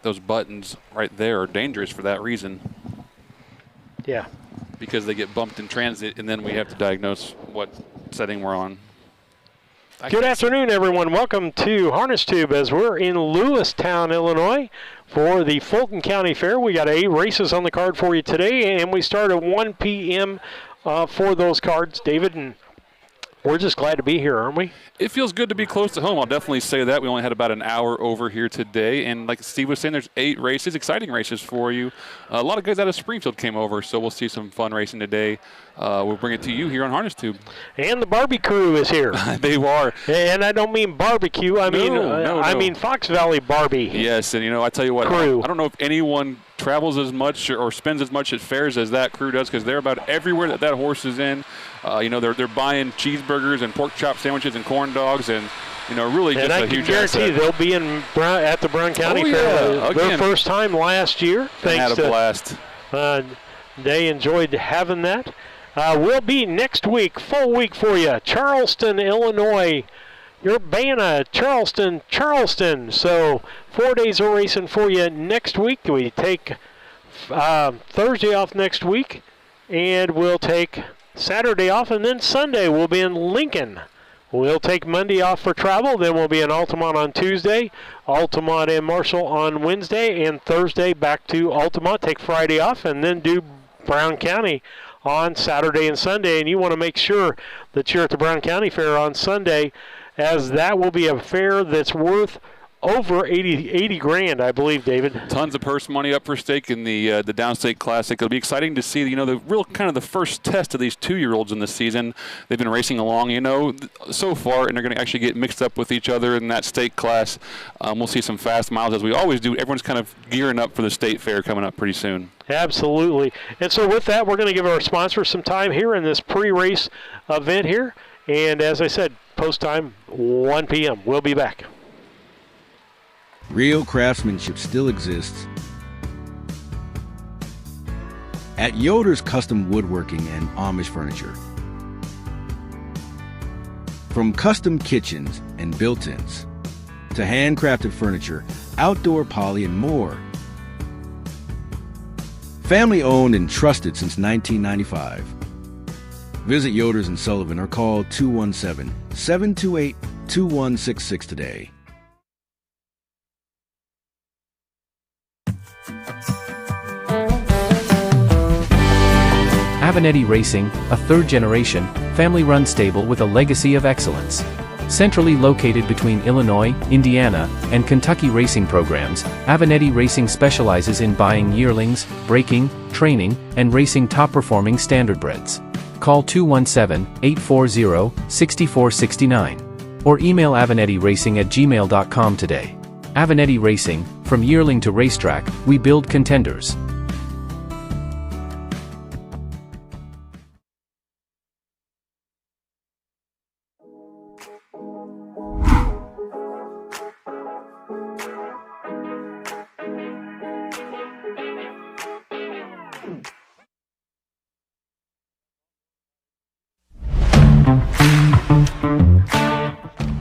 those buttons right there are dangerous for that reason. Yeah. Because they get bumped in transit, and then we have to diagnose what setting we're on. Good afternoon, everyone. Welcome to Harness Tube as we're in Lewistown, Illinois for the Fulton County Fair. We got 8 races on the card for you today, and we start at 1 p.m. For those cards, David, and we're just glad to be here, aren't we? It feels good to be close to home. I'll definitely say that. We only had about an hour over here today, and like Steve was saying, there's 8 races, exciting races for you. A lot of guys out of Springfield came over, so we'll see some fun racing today. We'll bring it to you here on Harness Tube. And the Barbie crew is here. They are. And I don't mean barbecue. I mean Fox Valley Barbie. Yes, and I tell you what, crew. I don't know if anyone travels as much or spends as much at fairs as that crew does, because they're about everywhere that horse is in. They're buying cheeseburgers and pork chop sandwiches and corn dogs, and really just a huge asset. And I can guarantee they'll be at the Brown County Fair their first time last year. Had a blast. They enjoyed having that. We'll be next week, full week for you. Charleston, Illinois. Urbana, Charleston. So 4 days of racing for you next week. We take Thursday off next week, and we'll take Saturday off, and then Sunday we'll be in Lincoln. We'll take Monday off for travel, then we'll be in Altamont on Tuesday, Altamont and Marshall on Wednesday, and Thursday back to Altamont, take Friday off, and then do Brown County on Saturday and Sunday. And you want to make sure that you're at the Brown County Fair on Sunday, as that will be a fair that's worth over 80 grand, I believe, David. Tons of purse money up for stake in the Downstate Classic. It'll be exciting to see, the real kind of the first test of these 2-year-olds in the season. They've been racing along, so far, and they're going to actually get mixed up with each other in that state class. We'll see some fast miles, as we always do. Everyone's kind of gearing up for the state fair coming up pretty soon. Absolutely. And so with that, we're going to give our sponsors some time here in this pre-race event here. And as I said, post time, 1 p.m. We'll be back. Real craftsmanship still exists at Yoder's Custom Woodworking and Amish Furniture. From custom kitchens and built-ins to handcrafted furniture, outdoor poly, and more. Family owned and trusted since 1995. Visit Yoder's in Sullivan or call 217-728-2166 today. Avenatti Racing, a third-generation, family-run stable with a legacy of excellence. Centrally located between Illinois, Indiana, and Kentucky racing programs, Avenatti Racing specializes in buying yearlings, breaking, training, and racing top-performing standardbreds. Call 217-840-6469 or email avenattiracing@gmail.com today. Avenatti Racing, from yearling to racetrack, we build contenders.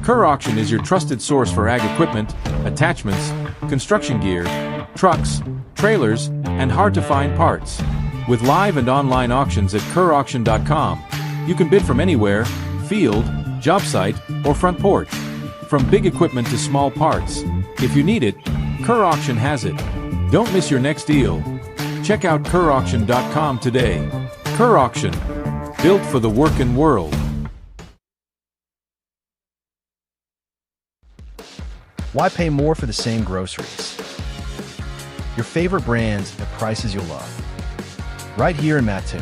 Kerr Auction is your trusted source for ag equipment, attachments, construction gear, trucks, trailers, and hard-to-find parts. With live and online auctions at kerrauction.com, you can bid from anywhere, field, job site, or front porch. From big equipment to small parts, if you need it, Kerr Auction has it. Don't miss your next deal. Check out kerrauction.com today. Kerr Auction, built for the working world. Why pay more for the same groceries? Your favorite brands at prices you'll love. Right here in Mattoon.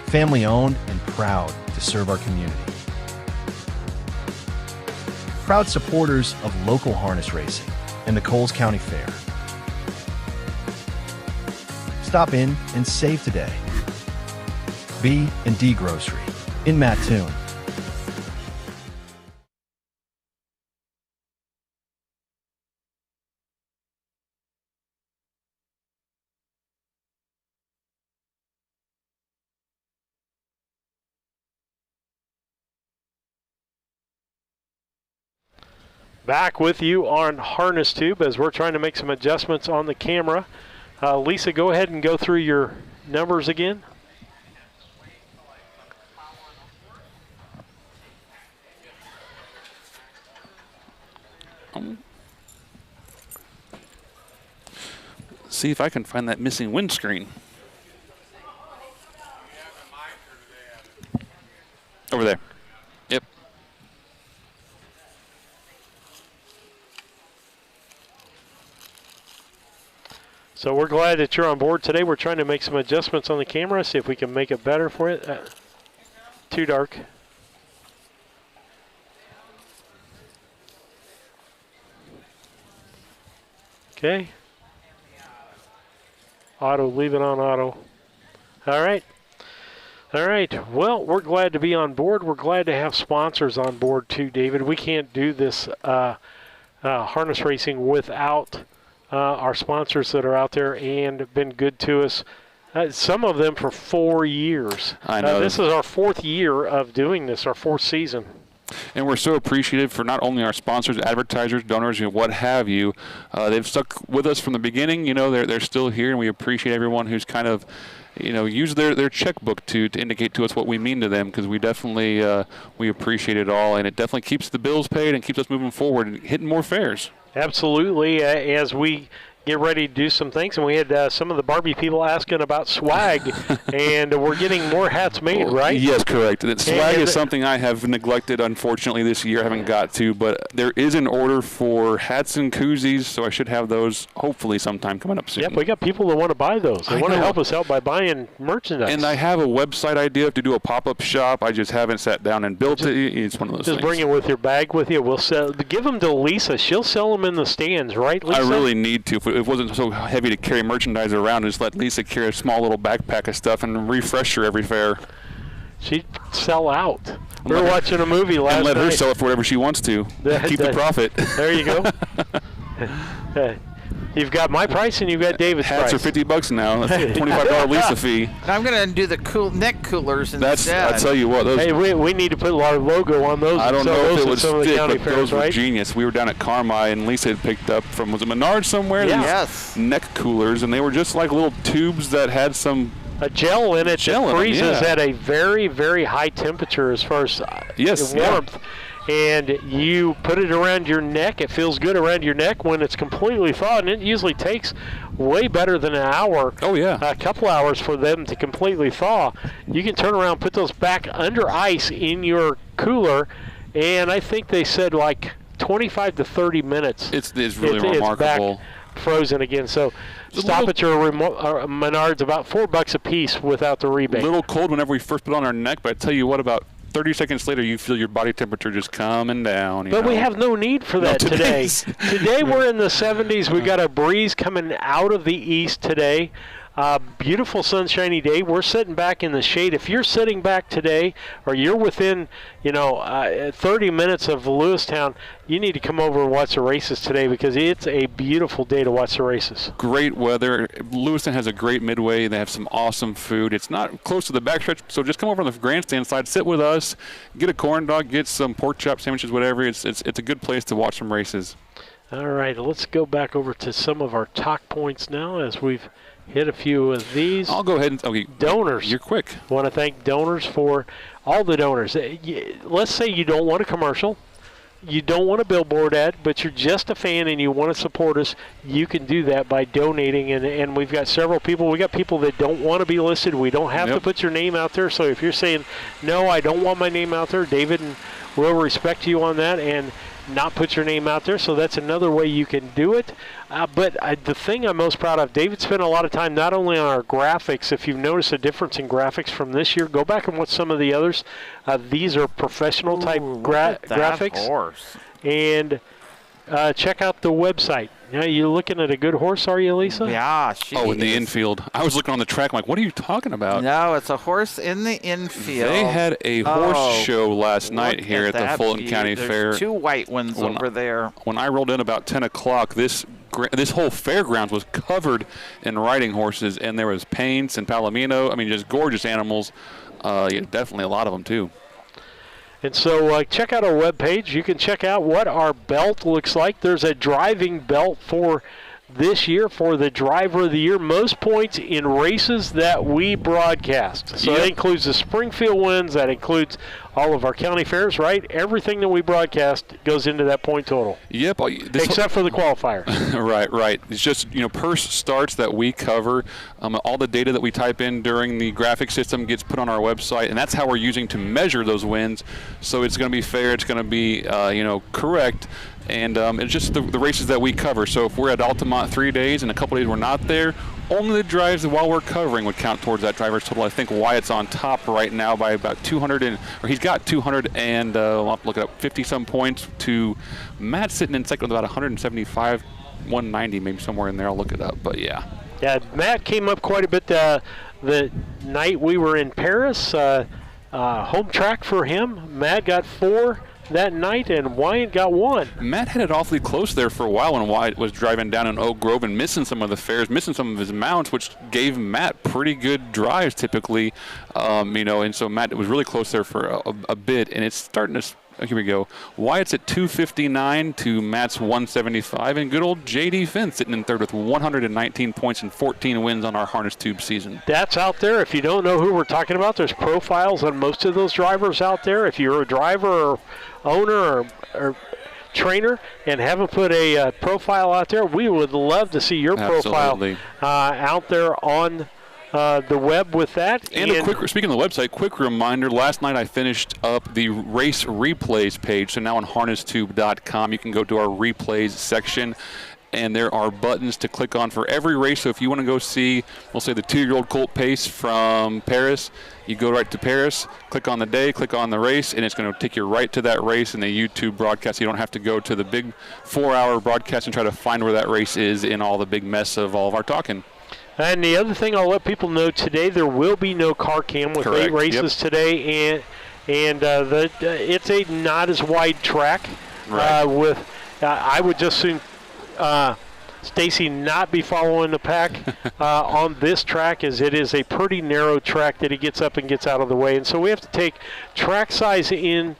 Family owned and proud to serve our community. Proud supporters of local harness racing and the Coles County Fair. Stop in and save today. B&D Grocery in Mattoon. Back with you on Harness Tube as we're trying to make some adjustments on the camera. Lisa, go ahead and go through your numbers again. See if I can find that missing windscreen. Over there. Yep. So we're glad that you're on board today. We're trying to make some adjustments on the camera, see if we can make it better for you. Too dark. Okay. Auto, leave it on auto. All right. All right. Well, we're glad to be on board. We're glad to have sponsors on board too, David. We can't do this harness racing without our sponsors that are out there and have been good to us. Some of them for 4 years. I know. This is our 4th year of doing this, our 4th season. And we're so appreciative for not only our sponsors, advertisers, donors, what have you. They've stuck with us from the beginning. They're still here, and we appreciate everyone who's kind of, used their checkbook to indicate to us what we mean to them, because we definitely we appreciate it all, and it definitely keeps the bills paid and keeps us moving forward and hitting more fares. Absolutely. As we get ready to do some things, and we had some of the Barbie people asking about swag, and we're getting more hats made, right? Yes, correct. Swag is something I have neglected, unfortunately, this year. I haven't got to, but there is an order for hats and koozies, so I should have those hopefully sometime coming up soon. Yep, we got people that want to buy those. They want to help us out by buying merchandise. And I have a website idea to do a pop-up shop. I just haven't sat down and built it. It's one of those things. Just bring it with your bag with you. We'll give them to Lisa. She'll sell them in the stands, right, Lisa? I really need to. If it wasn't so heavy to carry merchandise around, just let Lisa carry a small little backpack of stuff and refresh her every fair. She'd sell out. We were watching a movie last night. And let her sell it for whatever she wants to. Keep the profit. There you go. You've got my price and you've got David's price. Hats are $50 now. That's a $25 Lisa fee. I'm going to do the neck coolers instead. I tell you what. Those, hey, we need to put our logo on those. I don't know if it would stick, but those were right? genius. We were down at Carmi, and Lisa had picked up from, was it Menards somewhere? Yeah. Yes. Neck coolers, and they were just like little tubes that had some a gel in it that freezes at a very, very high temperature as far as warmth. Yeah. And you put it around your neck. It feels good around your neck when it's completely thawed, and it usually takes way better than an hour. Oh, yeah. A couple hours for them to completely thaw. You can turn around, put those back under ice in your cooler, and I think they said like 25 to 30 minutes. It's really remarkable. It's back frozen again. So stop at your Menards, about $4 a piece without the rebate. A little cold whenever we first put it on our neck, but I tell you what, about 30 seconds later, you feel your body temperature just coming down. But we have no need for that today. Today we're in the 70s. We got a breeze coming out of the east today. Beautiful sunshiny day. We're sitting back in the shade. If you're sitting back today, or you're within, 30 minutes of Lewistown, you need to come over and watch the races today, because it's a beautiful day to watch the races. Great weather. Lewistown has a great midway. They have some awesome food. It's not close to the backstretch, so just come over on the grandstand side, sit with us, get a corn dog, get some pork chop sandwiches, whatever. It's a good place to watch some races. All right, let's go back over to some of our talk points now as we've hit a few of these. I'll go ahead and donors. You're quick. Want to thank donors for all the donors. Let's say you don't want a commercial, you don't want a billboard ad, but you're just a fan and you want to support us. You can do that by donating, and we've got several people. We got people that don't want to be listed. We don't have to put your name out there. So if you're saying no, I don't want my name out there, David will respect you on that and not put your name out there. So that's another way you can do it. But the thing I'm most proud of, David spent a lot of time not only on our graphics. If you've noticed a difference in graphics from this year, go back and watch some of the others. These are professional type graphics. Horse. And check out the website. Now, you're looking at a good horse, are you, Lisa? Yeah, in the infield. I was looking on the track, I'm like, what are you talking about? No, it's a horse in the infield. They had a horse show last night here at the Fulton County Fair. There's two white ones over there. When I rolled in about 10 o'clock, this whole fairgrounds was covered in riding horses, and there was paints and palomino. I mean, just gorgeous animals. Definitely a lot of them, too. And so check out our webpage. You can check out what our belt looks like. There's a driving belt for this year for the driver of the year. Most points in races that we broadcast. So that includes the Springfield wins. That includes all of our county fairs, right? Everything that we broadcast goes into that point total. Yep. Except for the qualifiers. Right. It's just, per starts that we cover, all the data that we type in during the graphic system gets put on our website, and that's how we're using to measure those wins. So it's going to be fair. It's going to be, correct. And it's just the races that we cover. So if we're at Altamont 3 days and a couple days we're not there, only the drives while we're covering would count towards that driver's total. I think Wyatt's on top right now by about 200, he's got 200 and I'll have to look it up, 50-some points to Matt sitting in second with about 175, 190, maybe somewhere in there. I'll look it up, but yeah. Yeah, Matt came up quite a bit the night we were in Paris. Home track for him. Matt got 4 that night, and Wyatt got 1. Matt had it awfully close there for a while when Wyatt was driving down in Oak Grove and missing some of the fares, missing some of his mounts, which gave Matt pretty good drives typically, and so Matt was really close there for a bit, and it's starting to. Here we go. Wyatt's at 259 to Matt's 175, and good old J.D. Finn sitting in third with 119 points and 14 wins on our harness tube season. That's out there. If you don't know who we're talking about, there's profiles on most of those drivers out there. If you're a driver or owner or trainer and haven't put a profile out there, we would love to see your profile out there on the web with that. And speaking of the website, quick reminder, last night I finished up the race replays page. So now on harnesstube.com, you can go to our replays section, and there are buttons to click on for every race. So if you want to go see, we'll say the 2-year-old colt Pace from Paris, you go right to Paris, click on the day, click on the race, and it's going to take you right to that race in the YouTube broadcast. You don't have to go to the big 4-hour broadcast and try to find where that race is in all the big mess of all of our talking. And the other thing I'll let people know today, there will be no car cam with 8 races today, and it's a not as wide track. Right. I would just soon Stacy not be following the pack on this track, as it is a pretty narrow track that he gets up and gets out of the way. And so we have to take track size in.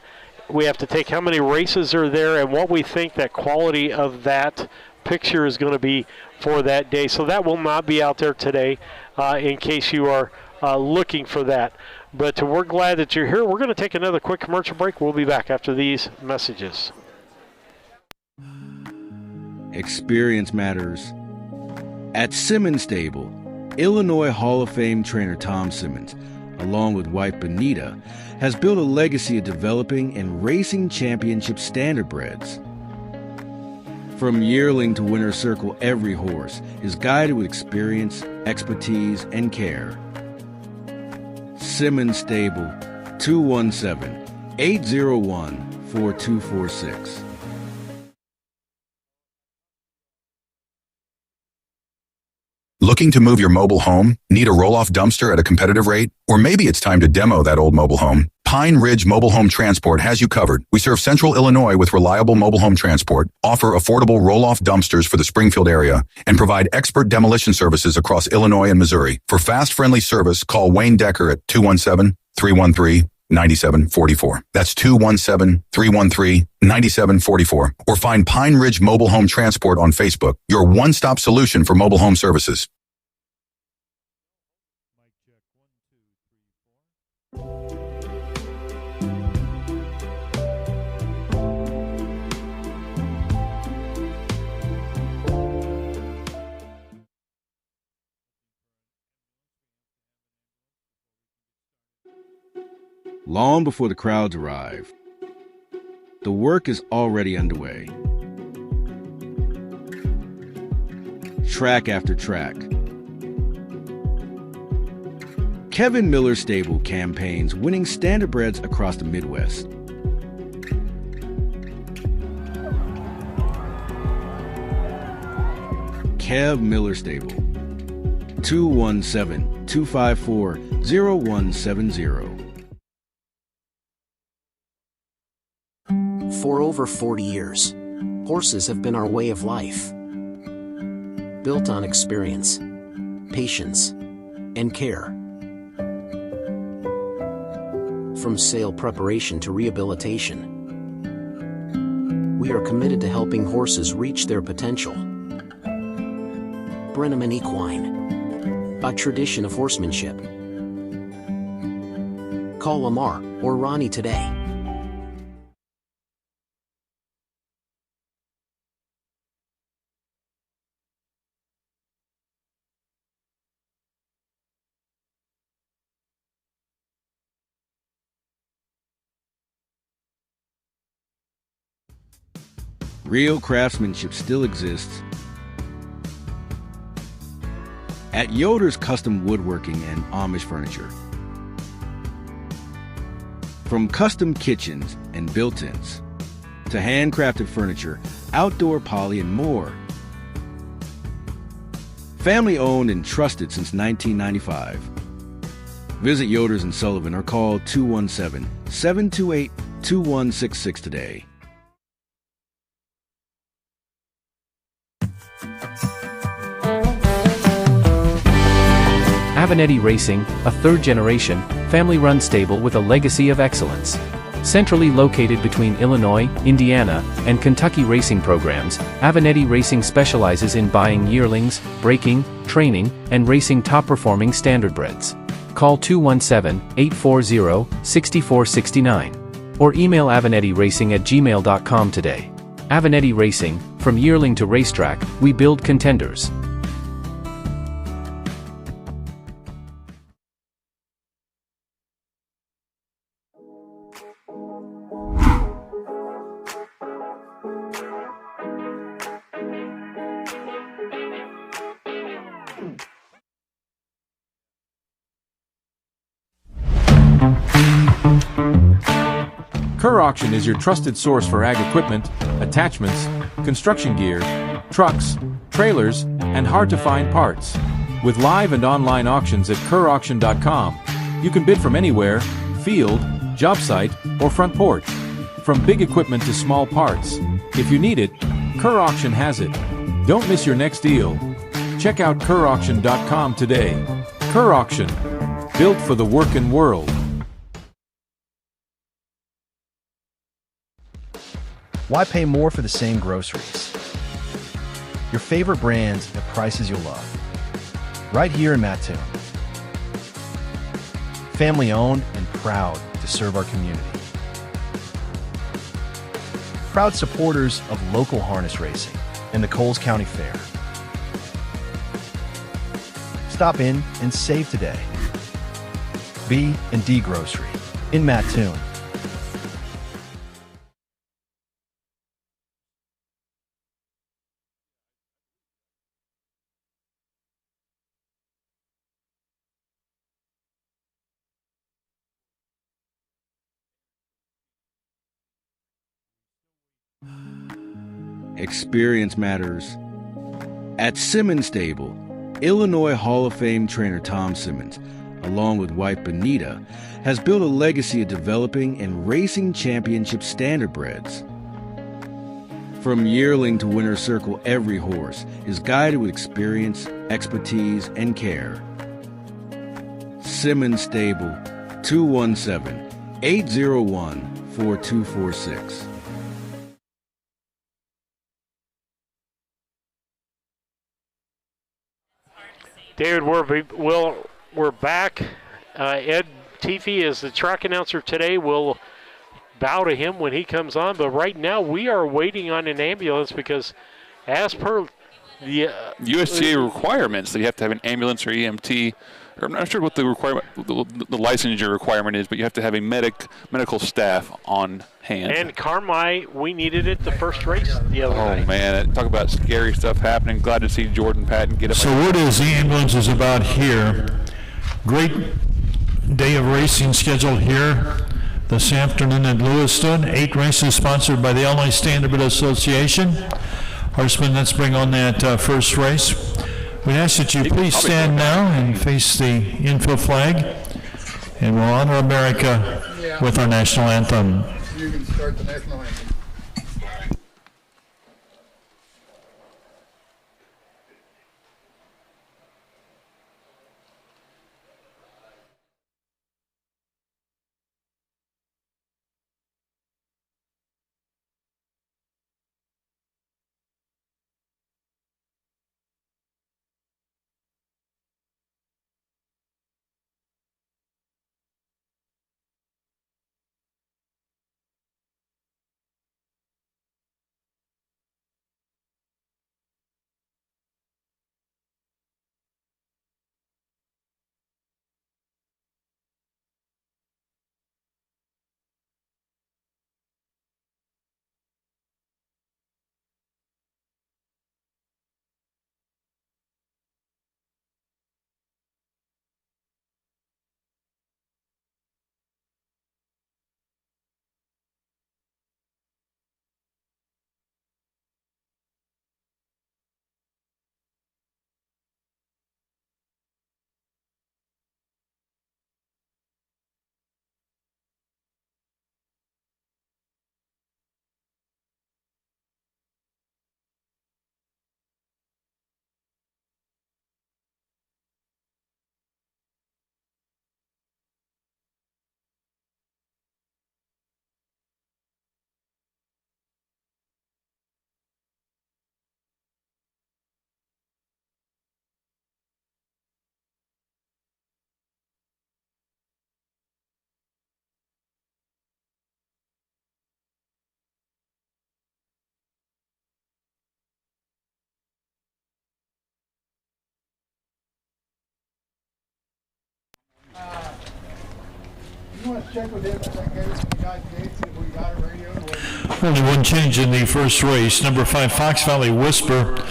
We have to take how many races are there and what we think that quality of that picture is going to be for that day. So that will not be out there today in case you are looking for that. But we're glad that you're here. We're going to take another quick commercial break. We'll be back after these messages. Experience matters. At Simmons Stable, Illinois Hall of Fame trainer Tom Simmons, along with wife Benita, has built a legacy of developing and racing championship standardbreds. From yearling to winner's circle, every horse is guided with experience, expertise, and care. Simmons Stable, 217-801-4246. Looking to move your mobile home? Need a roll-off dumpster at a competitive rate? Or maybe it's time to demo that old mobile home. Pine Ridge Mobile Home Transport has you covered. We serve Central Illinois with reliable mobile home transport, offer affordable roll-off dumpsters for the Springfield area, and provide expert demolition services across Illinois and Missouri. For fast, friendly service, call Wayne Decker at 217-313-9744. That's 217-313-9744. Or find Pine Ridge Mobile Home Transport on Facebook, your one-stop solution for mobile home services. Long before the crowds arrive, the work is already underway. Track after track. Kevin Miller's stable campaigns winning standardbreds across the Midwest. Kev Miller Stable, 217-254-0170. For over 40 years, horses have been our way of life. Built on experience, patience, and care. From sale preparation to rehabilitation, we are committed to helping horses reach their potential. Brenneman Equine, a tradition of horsemanship. Call Lamar or Ronnie today. Real craftsmanship still exists at Yoder's Custom Woodworking and Amish Furniture. From custom kitchens and built-ins to handcrafted furniture, outdoor poly, and more. Family owned and trusted since 1995. Visit Yoder's in Sullivan or call 217-728-2166 today. Avenatti Racing, a third-generation, family-run stable with a legacy of excellence. Centrally located between Illinois, Indiana, and Kentucky racing programs, Avenatti Racing specializes in buying yearlings, breaking, training, and racing top-performing standardbreds. Call 217-840-6469 or email avenattiracing@gmail.com today. Avenatti Racing, from yearling to racetrack, we build contenders. Kerr Auction is your trusted source for ag equipment, attachments, construction gear, trucks, trailers, and hard-to-find parts. With live and online auctions at kerrauction.com, you can bid from anywhere, field, job site, or front porch. From big equipment to small parts. If you need it, Kerr Auction has it. Don't miss your next deal. Check out kerrauction.com today. Kerr Auction, built for the working world. Why pay more for the same groceries? Your favorite brands at prices you'll love. Right here in Mattoon. Family owned and proud to serve our community. Proud supporters of local harness racing and the Coles County Fair. Stop in and save today. B&D Grocery in Mattoon. Experience matters. At Simmons Stable, Illinois Hall of Fame trainer Tom Simmons, along with wife Benita, has built a legacy of developing and racing championship standardbreds. From yearling to winner's circle, every horse is guided with experience, expertise, and care. Simmons Stable, 217-801-4246. David, we're back. Ed Teefy is the track announcer today. We'll bow to him when he comes on. But right now we are waiting on an ambulance because as per the USTA requirements, that you have to have an ambulance or EMT. Or I'm not sure what the requirement, the licensure requirement is, but you have to have a medical staff on hand. And Carmi, we needed it the first race the other night. Oh man, talk about scary stuff happening. Glad to see Jordan Patton get up. So what is the ambulance is about here? Great day of racing scheduled here this afternoon at Lewistown. 8 races sponsored by the Illinois Standardbred Association. Horsemen, let's bring on that first race. We ask that you please stand now and face the infield flag, and we'll honor America with our national anthem. You can start the national anthem. check with him. I think the guys gave, see if we got a radio. Only one change in the first race. Number 5, Fox Valley Whisper,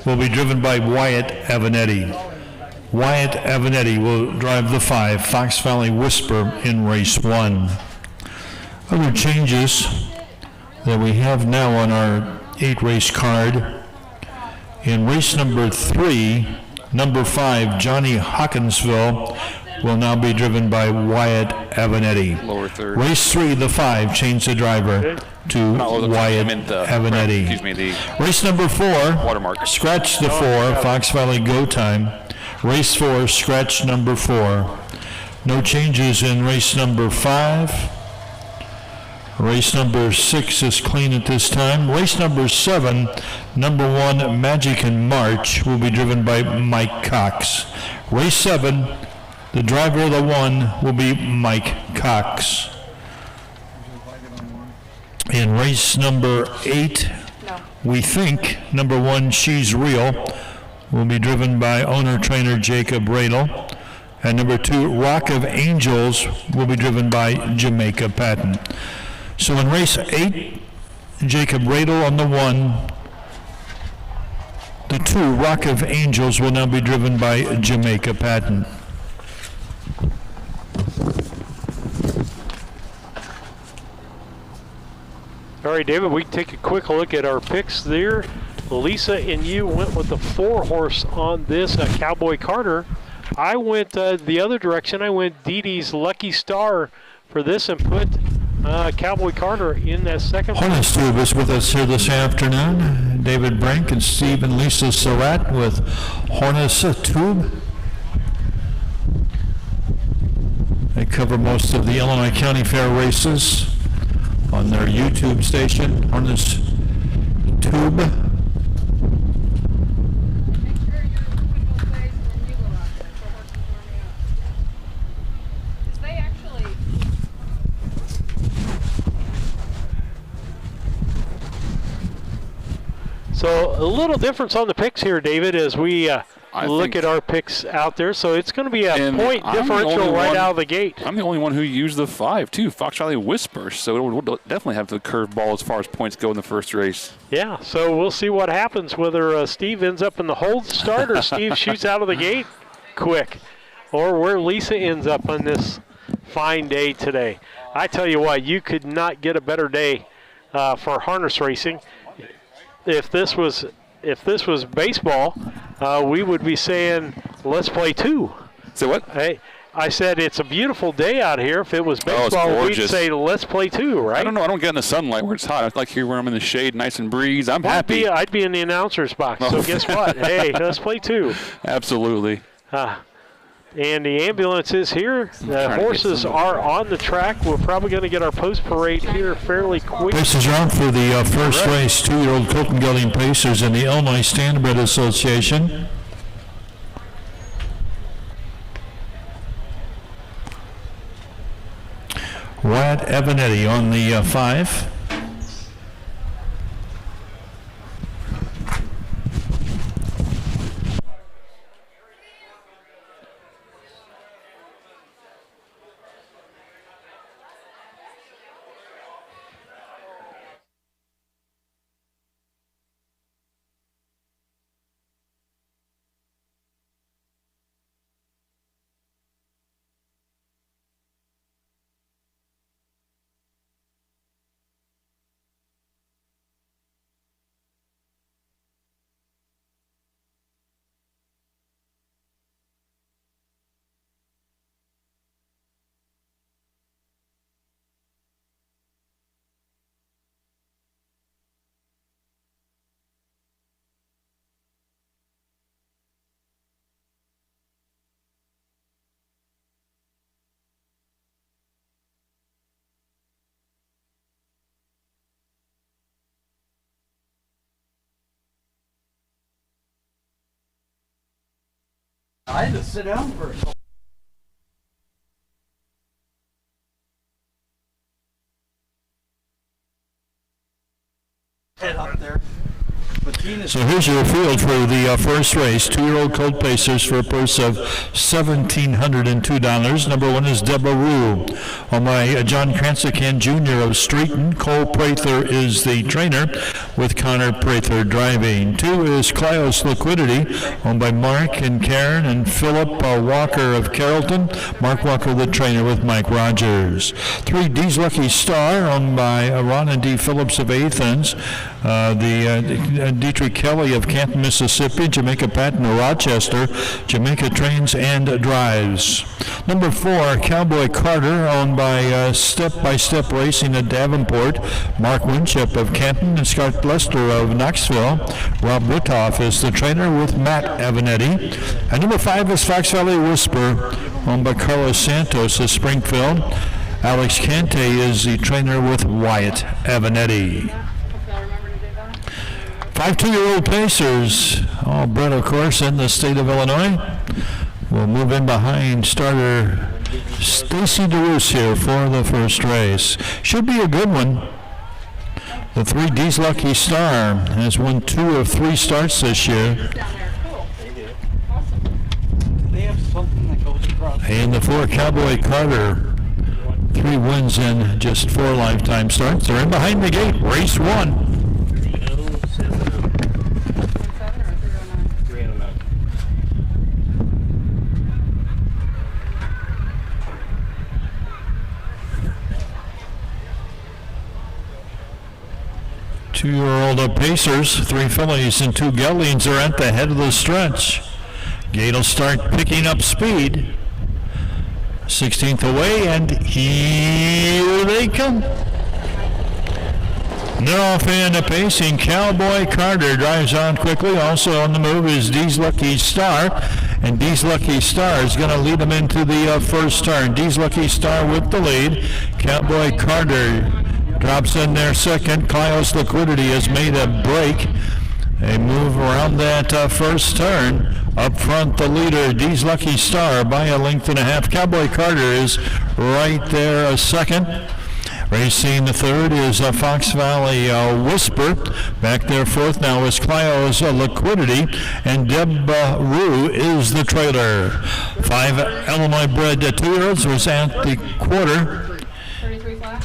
will be driven by Wyatt Avenatti. Wyatt Avenatti will drive the 5, Fox Valley Whisper, in race 1. Other changes that we have now on our 8-race card. In race number 3, number 5, Johnny Hawkinsville, will now be driven by Wyatt Avenatti. Lower third. Race 3, the 5, change the driver to Wyatt Avenatti. Race number 4, watermark. Scratch the 4, Fox Valley Go Time. Race 4, scratch number 4. No changes in race number 5. Race number 6 is clean at this time. Race number 7, number 1, Magic in March, will be driven by Mike Cox. Race 7, the driver of the 1 will be Mike Cox. In race number 8, we think number 1, She's Real, will be driven by owner-trainer Jacob Radel. And number 2, Rock of Angels, will be driven by Jamaica Patton. So in race 8, Jacob Radel on the 1. The 2, Rock of Angels, will now be driven by Jamaica Patton. All right, David, we can take a quick look at our picks there. Lisa and you went with the 4-horse on this, Cowboy Carter. I went the other direction. I went Dee Dee's Lucky Star for this and put Cowboy Carter in that second. Hornets Tube is with us here this afternoon. David Brink and Steve and Lisa Surratt with Hornets Tube. They cover most of the Illinois County Fair races on their YouTube station, Hornets Tube. So a little difference on the picks here, David, as we look at our picks out there. So it's going to be a point differential right out of the gate. I'm the only one who used the 5, too, Fox Valley Whisper. So we'll definitely have the curveball as far as points go in the first race. Yeah, so we'll see what happens, whether Steve ends up in the hold start or Steve shoots out of the gate quick, or where Lisa ends up on this fine day today. I tell you what, you could not get a better day for harness racing. If this was baseball, we would be saying, let's play 2. Say what? Hey, I said it's a beautiful day out here. If it was baseball, we'd say let's play 2, right? I don't know. I don't get in the sunlight where it's hot. I like here where I'm in the shade, nice and breeze. I'm happy. I'd be in the announcer's box. So guess what? Hey, let's play 2. Absolutely. And the ambulance is here. The horses are on the track. We're probably going to get our post parade here fairly quick. Races are on for the first race, 2-year-old Colton Gelding Pacers in the Illinois Standardbred Association. Wyatt Avenatti on the 5. I had to sit down for a couple. Head up there. But Tina's So here's your field for the first race. 2-year-old Colt Pacers for a purse of $1,702. Number 1 is Deborah Rule, owned by John Cransican Jr. of Streeton. Cole Prather is the trainer, with Connor Prather driving. 2 is Clios Liquidity, owned by Mark and Karen and Philip Walker of Carrollton. Mark Walker, the trainer, with Mike Rogers. 3, Dee's Lucky Star, owned by Ron and Dee Phillips of Athens. Dietrich Kelly of Canton, Mississippi. Jamaica Patton of Rochester. Jamaica Trains and Drives. Number 4, Cowboy Carter, owned by Step by Step Racing at Davenport. Mark Winship of Canton and Scott Lester of Knoxville. Rob Butoff is the trainer, with Matt Avenatti. And number 5 is Fox Valley Whisper, owned by Carlos Santos of Springfield. Alex Cante is the trainer, with Wyatt Avenatti. 5 2-year-old Pacers, all bred, of course, in the state of Illinois. We'll move in behind starter Stacy DeRoos here for the first race. Should be a good one. The 3, Dee's Lucky Star, has won 2 of 3 starts this year. And the 4, Cowboy Carter, 3 wins in just 4 lifetime starts. They're in behind the gate. Race 1. 2-year-old Pacers, 3 fillies and 2 geldings are at the head of the stretch. Gate will start picking up speed. 16th away, and here they come. They're off in a pacing. Cowboy Carter drives on quickly. Also on the move is Dee's Lucky Star, and Dee's Lucky Star is going to lead them into the first turn. Dee's Lucky Star with the lead. Cowboy Carter drops in there second. Clios Liquidity has made a break. They move around that first turn. Up front, the leader, Dee's Lucky Star, by a length and a half. Cowboy Carter is right there second. Racing the third is Fox Valley Whisper. Back there fourth now is Clio's Liquidity, and Deb Rue is the trailer. 5 Illinois bred 2-year-olds was at the quarter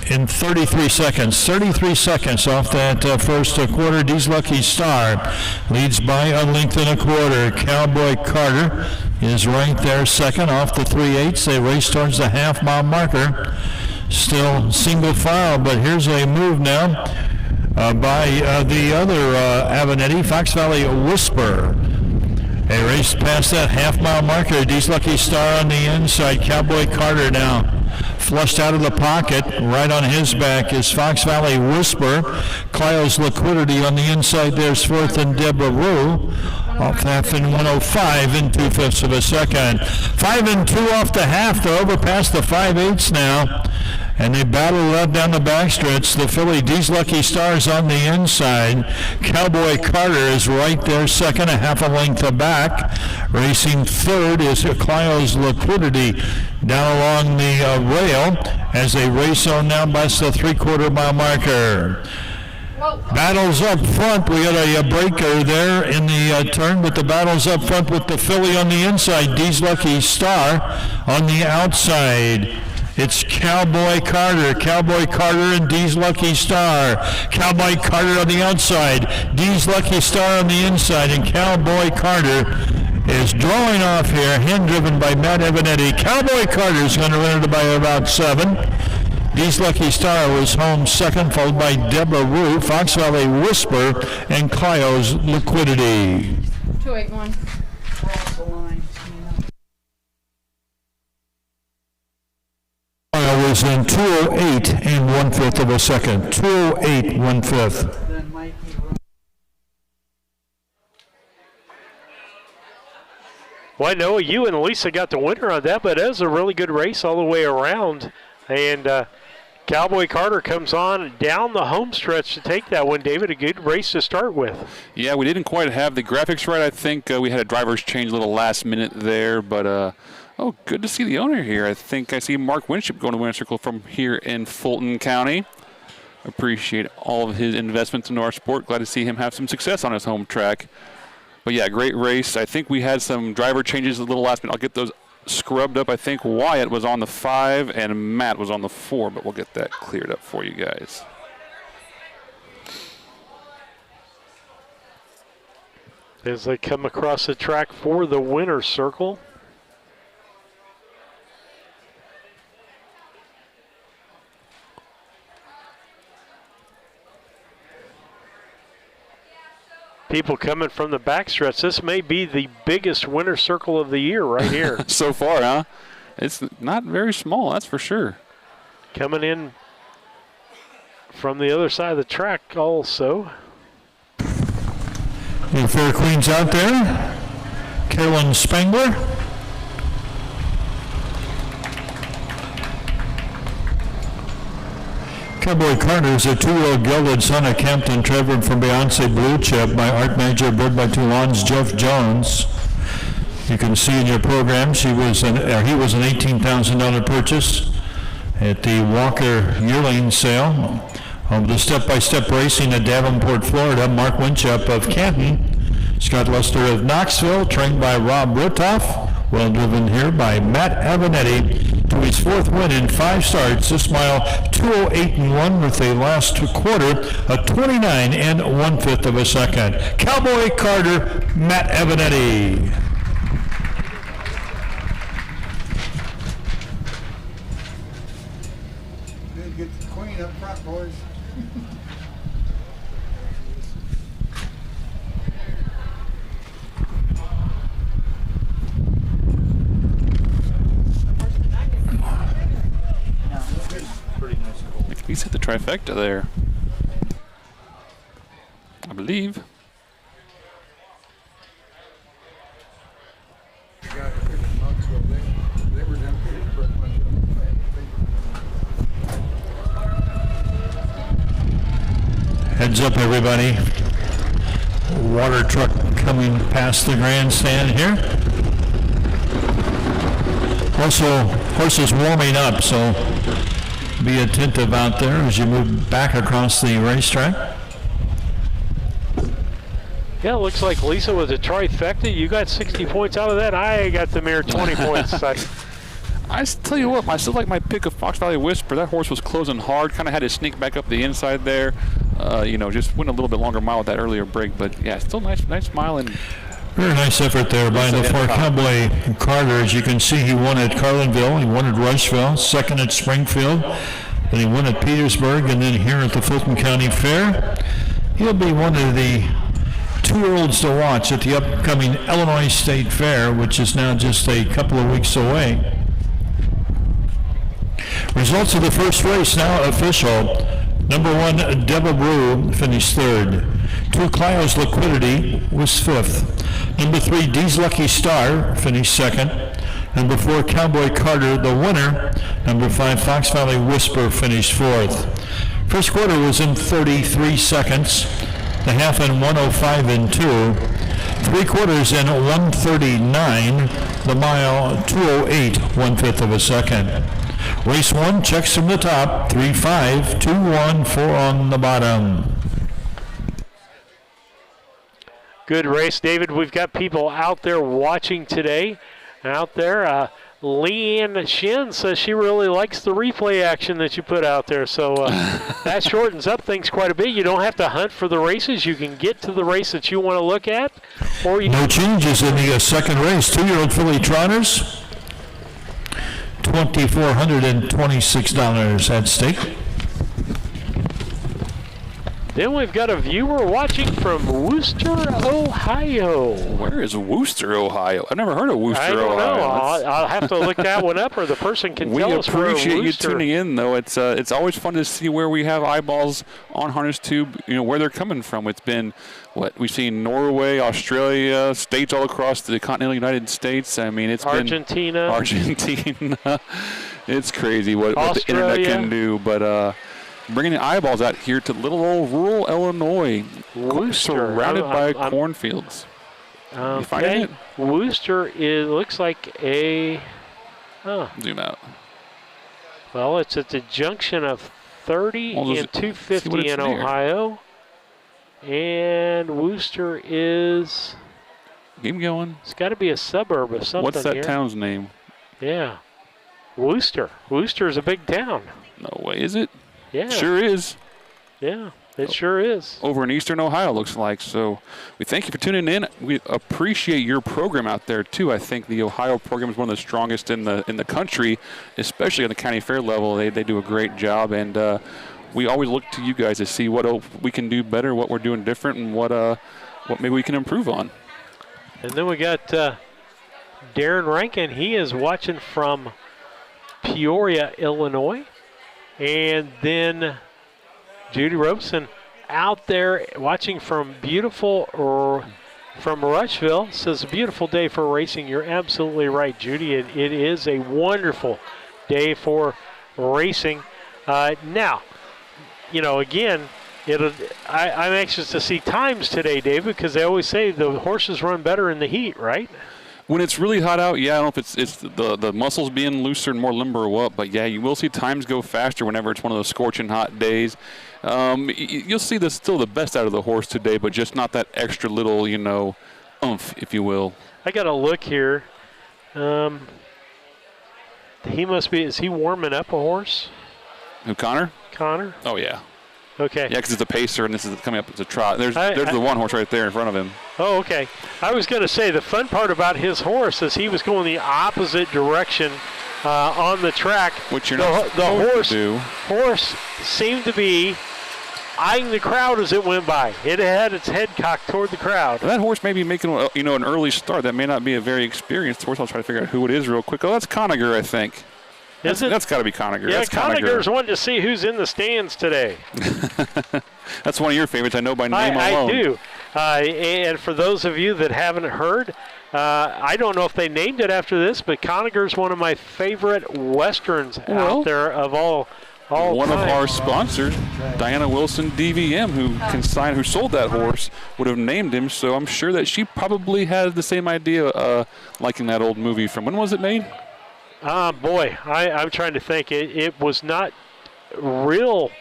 in 33 seconds. 33 seconds off that first quarter. Dee's Lucky Star leads by a length and a quarter. Cowboy Carter is right there second off the 3/8. They race towards the half-mile marker. Still single file, but here's a move now by the other Avenatti, Fox Valley Whisper. They raced past that half-mile marker. Dee's Lucky Star on the inside. Cowboy Carter now flushed out of the pocket. Right on his back is Fox Valley Whisper. Clio's Liquidity on the inside. There's fourth and Deborah Rue. Off half in 105 and 2/5 of a second. 5 and 2 off the half. They're over past the 5/8 now. And they battle up down the backstretch. The filly Dee's Lucky Star's on the inside. Cowboy Carter is right there second, a half a length back. Racing third is Clio's Liquidity down along the rail as they race on now past the 3/4 mile marker. Battles up front. We had a breaker there in the turn, but the battles up front with the filly on the inside. Dee's Lucky Star on the outside. It's Cowboy Carter. Cowboy Carter and Dee's Lucky Star. Cowboy Carter on the outside. Dee's Lucky Star on the inside. And Cowboy Carter is drawing off here, hand driven by Matt Avenatti. Cowboy Carter is going to run it by about 7. Dee's Lucky Star was home second, followed by Deborah Rue, Fox Valley Whisper, and Clio's Liquidity. 281. Was in 2:08 and 1/5 of a second. 2:08 1/5. Well, I know you and Lisa got the winner on that, but it was a really good race all the way around. And Cowboy Carter comes on down the home stretch to take that one. David, a good race to start with. Yeah, we didn't quite have the graphics right. I think we had a driver's change a little last minute there, but oh, good to see the owner here. I think I see Mark Winship going to winner's circle from here in Fulton County. appreciate all of his investments into our sport. Glad to see him have some success on his home track. But yeah, great race. I think we had some driver changes a little last minute. I'll get those scrubbed up. I think Wyatt was on the 5 and Matt was on the 4, but we'll get that cleared up for you guys. As they come across the track for the winner's circle. People coming from the backstretch. This may be the biggest winner's circle of the year right here. So far, huh? It's not very small, that's for sure. Coming in from the other side of the track also. The Fair Queens out there. Carolyn Spangler. Cowboy Carter is a 2-year-old gelded son of Captain Trevor from Beyonce Blue Chip by Art Major, bred by Toulon's Jeff Jones. You can see in your programs he was an $18,000 purchase at the Walker yearling sale of the step-by-step racing at Davenport, Florida. Mark Winchep of Canton, Scott Lester of Knoxville, trained by Rob Ritoff, well driven here by Matt Avenatti, to his 4th win in 5 starts. This mile 2:08.1 with a last quarter of 29 1/5 of a second. Cowboy Carter, Matt Avenatti. Did get the queen up front, boys. He's hit the trifecta there, I believe. Heads up, everybody. Water truck coming past the grandstand here. Also, horses warming up, so be attentive out there as you move back across the racetrack. Yeah, it looks like Lisa with a trifecta. You got 60 points out of that. I got the mere 20 points. I tell you what, I still like my pick of Fox Valley Whisper. That horse was closing hard, kind of had to sneak back up the inside there. Just went a little bit longer mile with that earlier break, but yeah, still nice mile. And very nice effort there by the 4 Cowboy Carter. As you can see, he won at Carlinville, he won at Rushville, 2nd at Springfield, then he won at Petersburg, and then here at the Fulton County Fair. He'll be one of the 2-year-olds to watch at the upcoming Illinois State Fair, which is now just a couple of weeks away. Results of the first race now official. Number 1, Deva Brew, finished 3rd. 2, Clio's Liquidity was 5th. Number 3, Dee's Lucky Star, finished 2nd. Number 4, Cowboy Carter, the winner. Number 5, Fox Valley Whisper, finished 4th. First quarter was in 33 seconds. The half in 1:05 and 2. 3 quarters in 1:39. The mile 2:08, 1/5 of a second. Race 1 checks from the top, 3-5, 2-1, 4 on the bottom. Good race, David. We've got people out there watching today. Out there, Leanne Shin says she really likes the replay action that you put out there. So that shortens up things quite a bit. You don't have to hunt for the races. You can get to the race that you want to look at. Or you no changes in the second race. 2-year-old filly trotters. $2,426 at stake. Then we've got a viewer watching from Wooster, Ohio. Where is Wooster, Ohio? I've never heard of Wooster, Ohio. I don't know. Ohio. I'll have to look that one up, or the person can tell us where Wooster. We appreciate you tuning in, though. It's always fun to see where we have eyeballs on Harness Tube, where they're coming from. It's been, we've seen Norway, Australia, states all across the continental United States. I mean, it's Argentina. been Argentina. It's crazy what the internet can do, but bringing the eyeballs out here to little old rural Illinois, surrounded by cornfields. You finding it? Wooster looks like a. Zoom out. Well, it's at the junction of 230 and 250 in near. Ohio. And Worcester is... Keep going. It's got to be a suburb of something. What's that here. town's name? Yeah. Worcester. Worcester is a big town. No way, is it? Yeah. Sure is. Yeah, it sure is. Over in eastern Ohio, looks like. So we thank you for tuning in. We appreciate your program out there, too. I think the Ohio program is one of the strongest in the country, especially on the county fair level. They do a great job, and we always look to you guys to see what we can do better, what we're doing different, and what maybe we can improve on. And then we got Darren Rankin. He is watching from Peoria, Illinois. And then Judy Robeson out there watching from from Rushville. Says, a beautiful day for racing. You're absolutely right, Judy. It is a wonderful day for racing. Now, again, I'm anxious to see times today, David, because they always say the horses run better in the heat, right? When it's really hot out, yeah, I don't know if it's the muscles being looser and more limber or what, but yeah, you will see times go faster whenever it's one of those scorching hot days. You'll see still the best out of the horse today, but just not that extra little, oomph, if you will. I got to look here. Is he warming up a horse? Who, Connor? Connor? Oh, yeah. Okay. Yeah, because it's a pacer, and this is coming up as a trot. There's the one horse right there in front of him. Oh, okay. I was going to say the fun part about his horse is he was going the opposite direction on the track. Which you're not supposed to do. Horse seemed to be eyeing the crowd as it went by. It had its head cocked toward the crowd. That horse may be making an early start. That may not be a very experienced horse. I'll try to figure out who it is real quick. Oh, that's Conager, I think. That's got to be Conager. Yeah, that's Conager's wanting to see who's in the stands today. That's one of your favorites, I know by name alone. I do. And for those of you that haven't heard, I don't know if they named it after this, but Conager's one of my favorite westerns out there of all one time. Of our sponsors, Diana Wilson DVM, who sold that horse, would have named him. So I'm sure that she probably had the same idea, liking that old movie from when was it made? Boy, I'm trying to think. It was not real.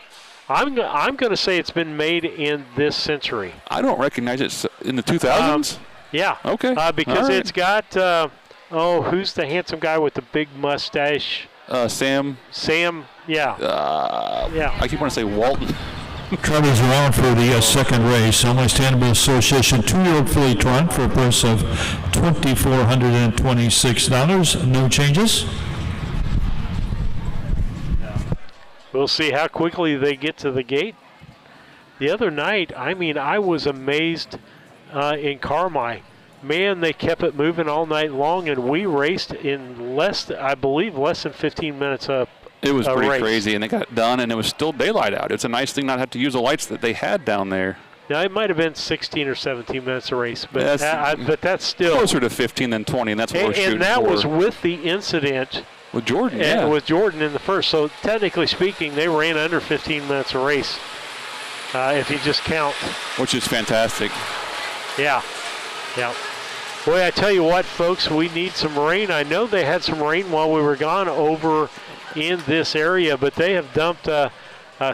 I'm going to say it's been made in this century. I don't recognize it in the 2000s. Yeah. Okay. Because it's got who's the handsome guy with the big mustache? Sam. Sam. Yeah. Yeah. I keep wanting to say Walton. Trevor's around for the second race. Illinois Standard Association 2-year-old filly trot for a price of $2,426. No changes. We'll see how quickly they get to the gate. The other night, I was amazed in Carmi. Man, they kept it moving all night long, and we raced in less than 15 minutes up. It was pretty race. crazy, and they got done, and it was still daylight out. It's a nice thing not to have to use the lights that they had down there. Now, it might have been 16 or 17 minutes a race, but that's still closer to 15 than 20, and that's what we're shooting for. And that for. was with the incident with Jordan. With Jordan in the first. So technically speaking, they ran under 15 minutes a race, if you just count. Which is fantastic. Yeah. Boy, I tell you what, folks, we need some rain. I know they had some rain while we were gone over in this area, but they have dumped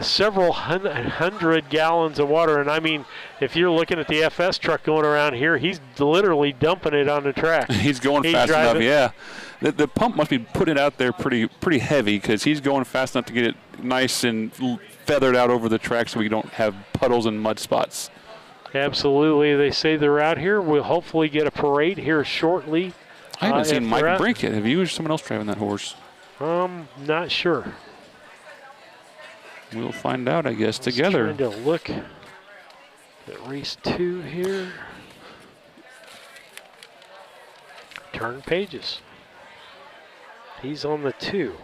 several hundred gallons of water. And if you're looking at the FS truck going around here, he's literally dumping it on the track. He's going fast enough, yeah. The pump must be putting it out there pretty heavy, because he's going fast enough to get it nice and feathered out over the track so we don't have puddles and mud spots. Absolutely. They say they're out here. We'll hopefully get a parade here shortly. I haven't seen Mike Brink yet. Have you or someone else driving that horse? Not sure. We'll find out, I guess, together. Trying to look at race 2 here. Turn pages. He's on the 2.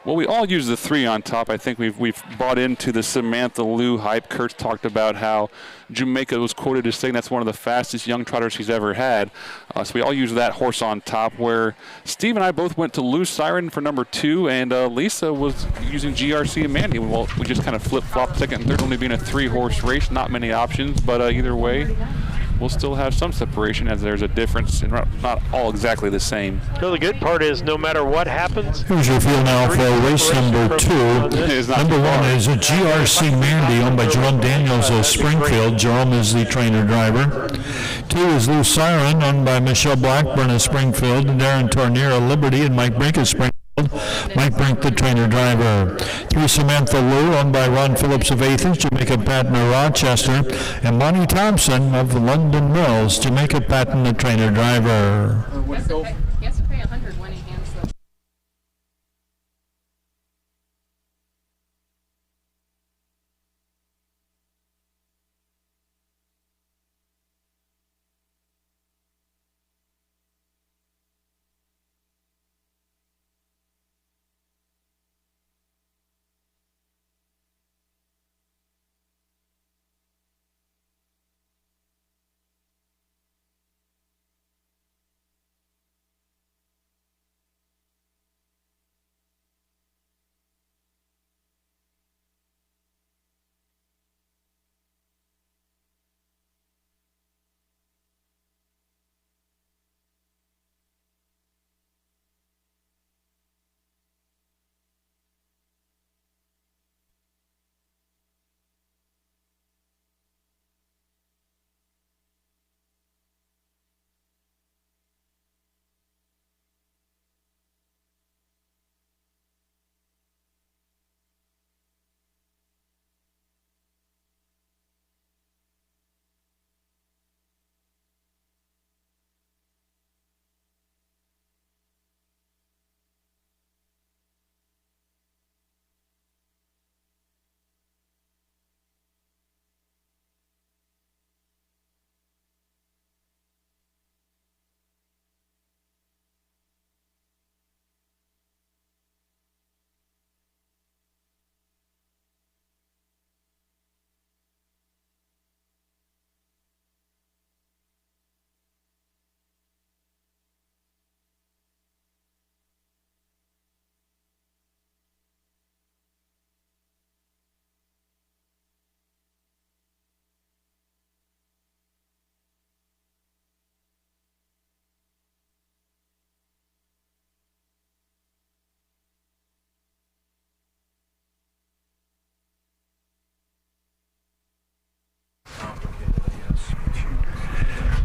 Well, we all use the 3 on top. I think we've bought into the Samantha Lou hype. Kurt's talked about how Jamaica was quoted as saying that's one of the fastest young trotters he's ever had. So we all use that horse on top, where Steve and I both went to Lou Siren for number 2, and Lisa was using GRC and Mandy. Well, we just kind of flip-flopped second and third, only being a 3-horse race. Not many options, but either way, we'll still have some separation as there's a difference and not all exactly the same. So the good part is no matter what happens. Here's your field now for race number 2. Number 1 is a GRC Mandy owned by Jerome Daniels of Springfield. Jerome is the trainer driver. 2 is Lou Siren owned by Michelle Blackburn of Springfield, Darren Tornier of Liberty, and Mike Brink of Springfield. Mike Brink, the trainer driver. 3, Samantha Lou, owned by Ron Phillips of Athens, Jamaica Patton of Rochester, and Monty Thompson of London Mills, Jamaica Patton, the trainer driver. He has to pay 100 when he hands the.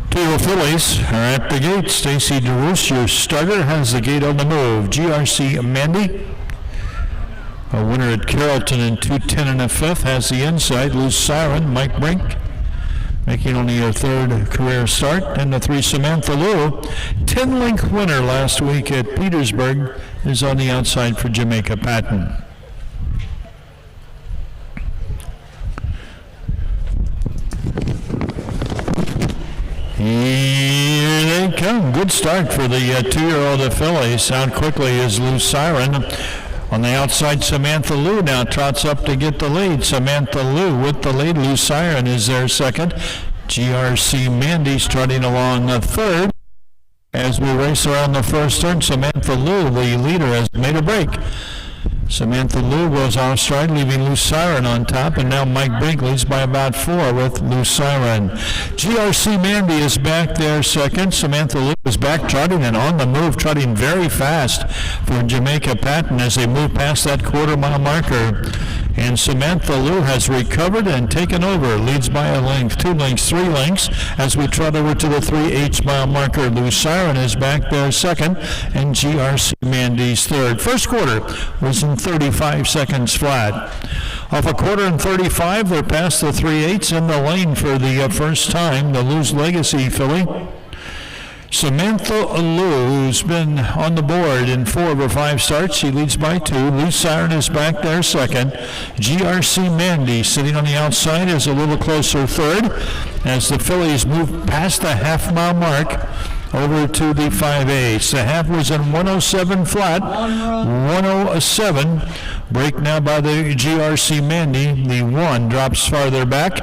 Two fillies are at the gate. Stacy DeRoos, your starter, has the gate on the move. GRC Mandy, a winner at Carrollton in 2:10 1/5, has the inside. Lou Siren, Mike Brink, making only a third career start. And the 3, Samantha Lou, 10-length winner last week at Petersburg, is on the outside for Jamaica Patton. Here they come. Good start for the 2-year-old fillies. Out quickly is Lou Siren. On the outside, Samantha Lou now trots up to get the lead. Samantha Lou with the lead. Lou Siren is there second. GRC Mandy trotting along the third. As we race around the first turn, Samantha Lou, the leader, has made a break. Samantha Lou goes off stride, leaving Lou Siren on top, and now Mike Brink leads by about 4 with Lou Siren. GRC Mandy is back there second. Samantha Lou is back trotting and on the move, trotting very fast for Jamaica Patton as they move past that quarter-mile marker. And Samantha Lou has recovered and taken over, leads by a length, 2 lengths, 3 lengths, as we trot over to the 3/8-mile marker. Lou Siren is back there second, and GRC Mandy's third. First quarter was in 35 seconds flat. Off a quarter and 35, they're past the 3/8s in the lane for the first time, the Lou's Legacy filly. Samantha Lou, who's been on the board in 4 of her 5 starts, she leads by 2. Lou Siren is back there second. GRC Mandy sitting on the outside is a little closer third as the fillies move past the half-mile mark over to the 5/8. The half was in 107 flat, 107. Break now by the GRC Mandy. The 1 drops farther back.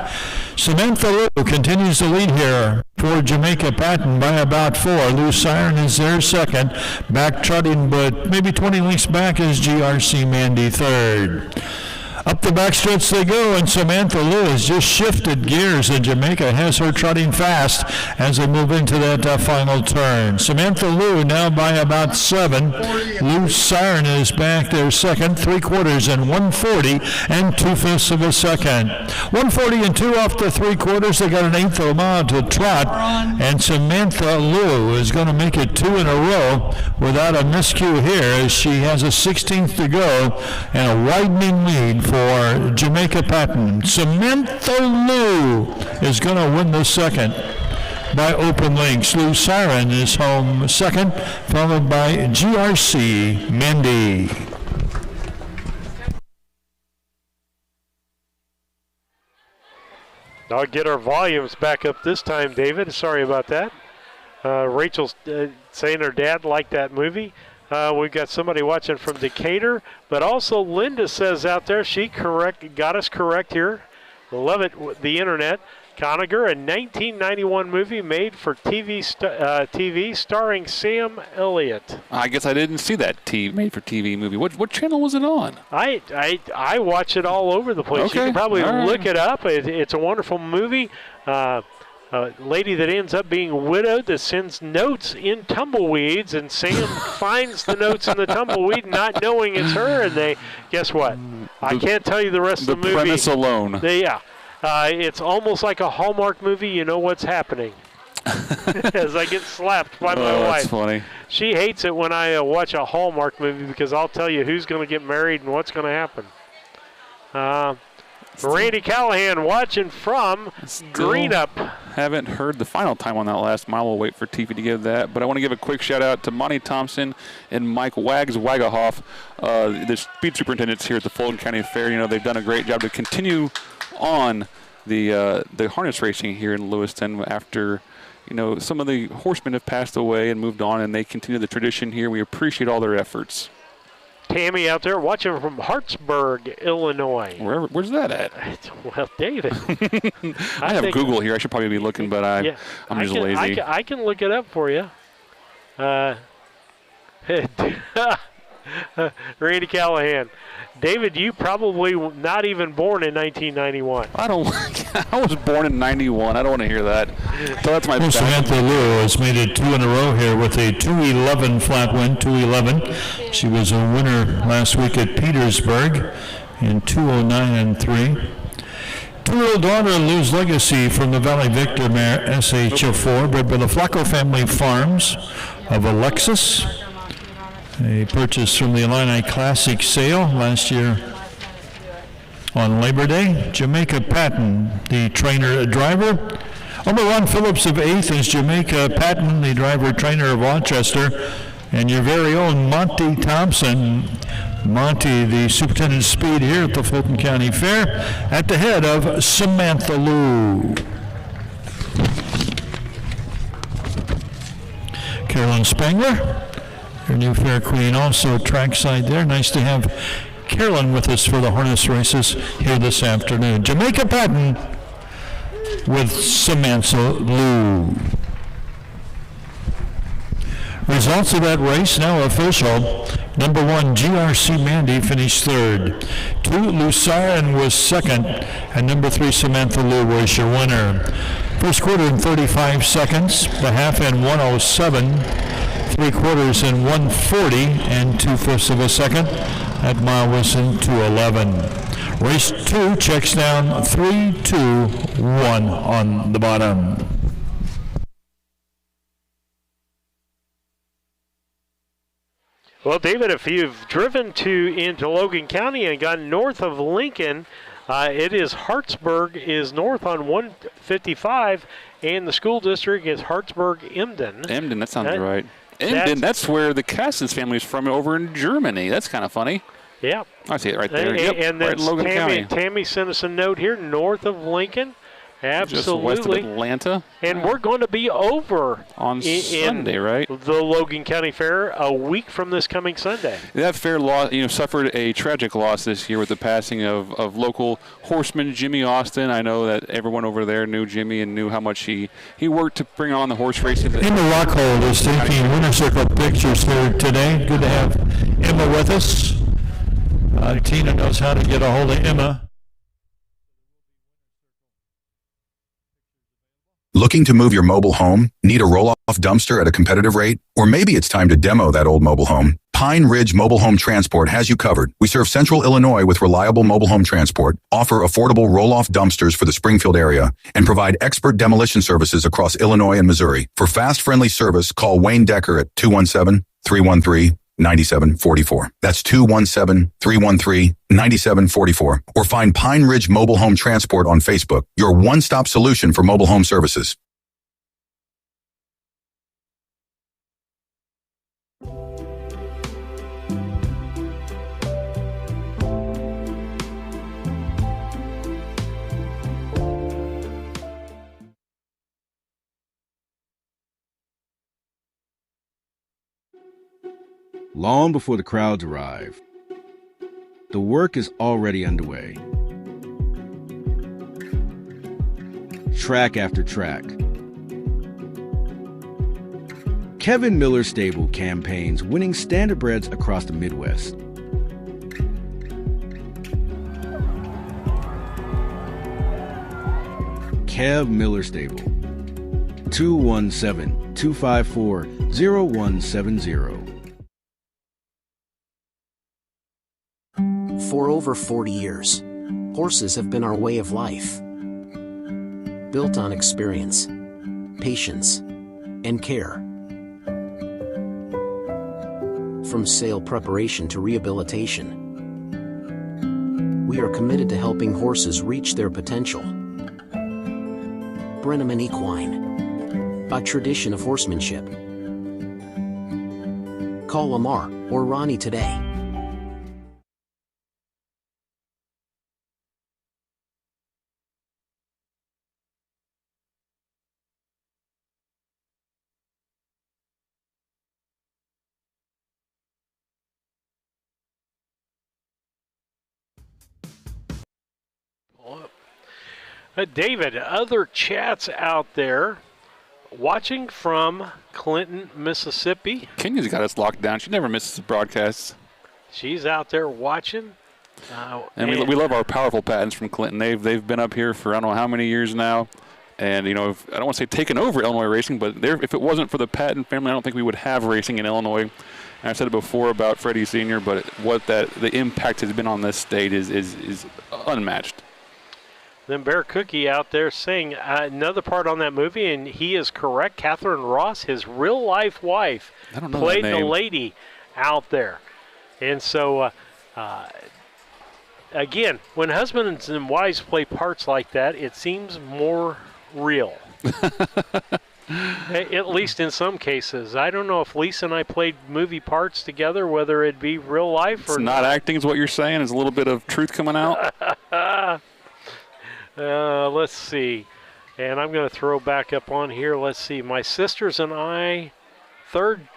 Samantha Lou continues to lead here for Jamaica Patton by about 4. Lou Siren is there second. Back trotting, but maybe 20 lengths back is GRC Mandy third. Up the backstretch they go, and Samantha Lou has just shifted gears, and Jamaica has her trotting fast as they move into that final turn. Samantha Lou now by about 7. Lou Siren is back there second, 3/4 and 140 and 2/5 of a second. 140 and 2 off the 3/4. They got an 1/8 of a mile to trot, and Samantha Lou is going to make it 2 in a row without a miscue here, as she has a 16th to go and a widening lead for Jamaica Patton. Samantha Lou is going to win the second by open links. Lou Siren is home second, followed by GRC Mendy. I'll get our volumes back up this time, David. Sorry about that. Rachel's saying her dad liked that movie. We've got somebody watching from Decatur, but also Linda says out there, she got us correct here. Love it, the internet. Conager, a 1991 movie made for TV starring Sam Elliott. I guess I didn't see that made-for-TV movie. What channel was it on? I watch it all over the place. Okay. You can probably All look right. it up. It's a wonderful movie. A lady that ends up being widowed that sends notes in tumbleweeds, and Sam finds the notes in the tumbleweed not knowing it's her, and guess what? I can't tell you the rest of the movie. The premise alone. It's almost like a Hallmark movie. You know what's happening. As I get slapped by my wife. That's funny. She hates it when I watch a Hallmark movie because I'll tell you who's going to get married and what's going to happen. Randy Callahan watching from Greenup. Haven't heard the final time on that last mile. We'll wait for TV to give that. But I want to give a quick shout out to Monty Thompson and Mike Wagahoff, the speed superintendents here at the Fulton County Fair. You know, they've done a great job to continue on the harness racing here in Lewiston after, you know, some of the horsemen have passed away and moved on, and they continue the tradition here. We appreciate all their efforts. Tammy out there watching from Hartsburg, Illinois. Where's that at? Well, David. I have Google here. I should probably be looking, but I'm just lazy. I can look it up for you. Randy Callahan. David, you probably not even born in 1991. I was born in 91. I don't want to hear that. So that's my Samantha Lou has made it 2 in a row here with a 2:11 flat win, 2:11. She was a winner last week at Petersburg in 2:09 and 3. 2-year-old daughter Lou's Legacy from the Valley Victor mare SHF4, bred by the Flacco Family Farms of Alexis. A purchase from the Illini Classic sale last year on Labor Day. Jamaica Patton, the trainer-driver. Ron Phillips of 8th is Jamaica Patton, the driver-trainer of Rochester. And your very own Monty Thompson. Monty, the superintendent of speed here at the Fulton County Fair, at the head of Samantha Lou. Carolyn Spangler, your new fair queen, also trackside there. Nice to have Carolyn with us for the harness races here this afternoon. Jamaica Patton with Samantha Lou. Results of that race now official. Number 1, GRC Mandy finished 3rd. 2, Lucian was 2nd. And number 3, Samantha Lou was your winner. First quarter in 35 seconds. The half in 1:07. 3/4 in 1:40 and 2/5 of a second. That mile was in 2:11. Race 2 checks down 3, 2, 1 on the bottom. Well, David, if you've driven into Logan County and gone north of Lincoln, it is Hartsburg is north on 155, and the school district is Hartsburg-Emden. Emden, that sounds right. Emden, that's where the Cassens family is from, over in Germany. That's kind of funny. Yeah. I see it right there. And right in Logan County. Tammy sent us a note here, north of Lincoln. Absolutely. Just west of Atlanta. And we're going to be over on Sunday, right? The Logan County Fair a week from this coming Sunday. That fair suffered a tragic loss this year with the passing of local horseman Jimmy Austin. I know that everyone over there knew Jimmy and knew how much he worked to bring on the horse racing. Emma Rockhold is taking winner circle pictures here today. Good to have Emma with us. Tina knows how to get a hold of Emma. Looking to move your mobile home? Need a roll-off dumpster at a competitive rate? Or maybe it's time to demo that old mobile home? Pine Ridge Mobile Home Transport has you covered. We serve Central Illinois with reliable mobile home transport, offer affordable roll-off dumpsters for the Springfield area, and provide expert demolition services across Illinois and Missouri. For fast, friendly service, call Wayne Decker at 217-313-9744. That's 217-313-9744. Or find Pine Ridge Mobile Home Transport on Facebook, your one-stop solution for mobile home services. Long before the crowds arrive, the work is already underway. Track after track. Kevin Miller's stable campaigns winning standardbreds across the Midwest. Kev Miller Stable. 217-254-0170. For over 40 years, horses have been our way of life. Built on experience, patience, and care. From sale preparation to rehabilitation, we are committed to helping horses reach their potential. Brenneman Equine, a tradition of horsemanship. Call Lamar or Ronnie today. David, other chats out there watching from Clinton, Mississippi. Kenya's got us locked down. She never misses broadcasts. She's out there watching. And we love our powerful patents from Clinton. They've been up here for I don't know how many years now. And, you know, I don't want to say taken over Illinois racing, but if it wasn't for the Patton family, I don't think we would have racing in Illinois. And I've said it before about Freddie Sr., but the impact has been on this state is unmatched. Then Bear Cookie out there saying another part on that movie, and he is correct. Catherine Ross, his real-life wife, played the lady out there. And so, again, when husbands and wives play parts like that, it seems more real. At least in some cases. I don't know if Lisa and I played movie parts together, whether it be real life or not. Acting is what you're saying. Is a little bit of truth coming out. Let's see. And I'm going to throw back up on here. Let's see. My sisters and I, third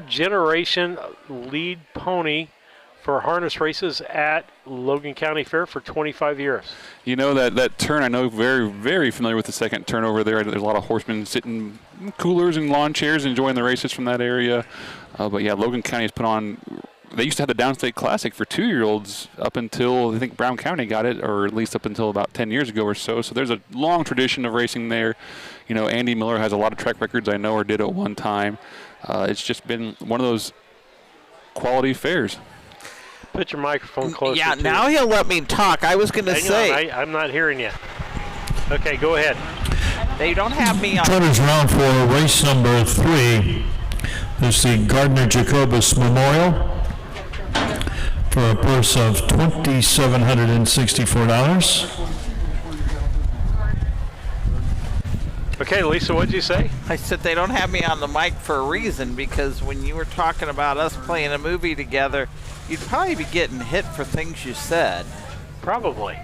generation lead pony for harness races at Logan County Fair for 25 years. You know, that turn, I know very, very familiar with the second turn over there. There's a lot of horsemen sitting in coolers and lawn chairs enjoying the races from that area. But, yeah, Logan County has put on – they used to have the Downstate Classic for 2-year-olds up until, I think, Brown County got it, or at least up until about 10 years ago or so. So there's a long tradition of racing there. You know, Andy Miller has a lot of track records, I know, or did at one time. It's just been one of those quality fairs. Put your microphone closer. Yeah, now he'll let me talk. I was going to say. I'm not hearing you. Okay, go ahead. They don't have me on. Turner's round for race number 3. There's the Gardner Jacobus Memorial for a purse of $2,764. Okay, Lisa, what'd you say? I said they don't have me on the mic for a reason, because when you were talking about us playing a movie together, you'd probably be getting hit for things you said. Probably.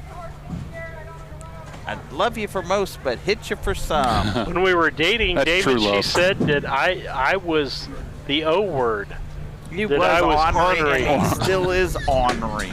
I love you for most, but hit you for some. When we were dating, David, she said that I was the O word. He was ornery, and he still is ornery.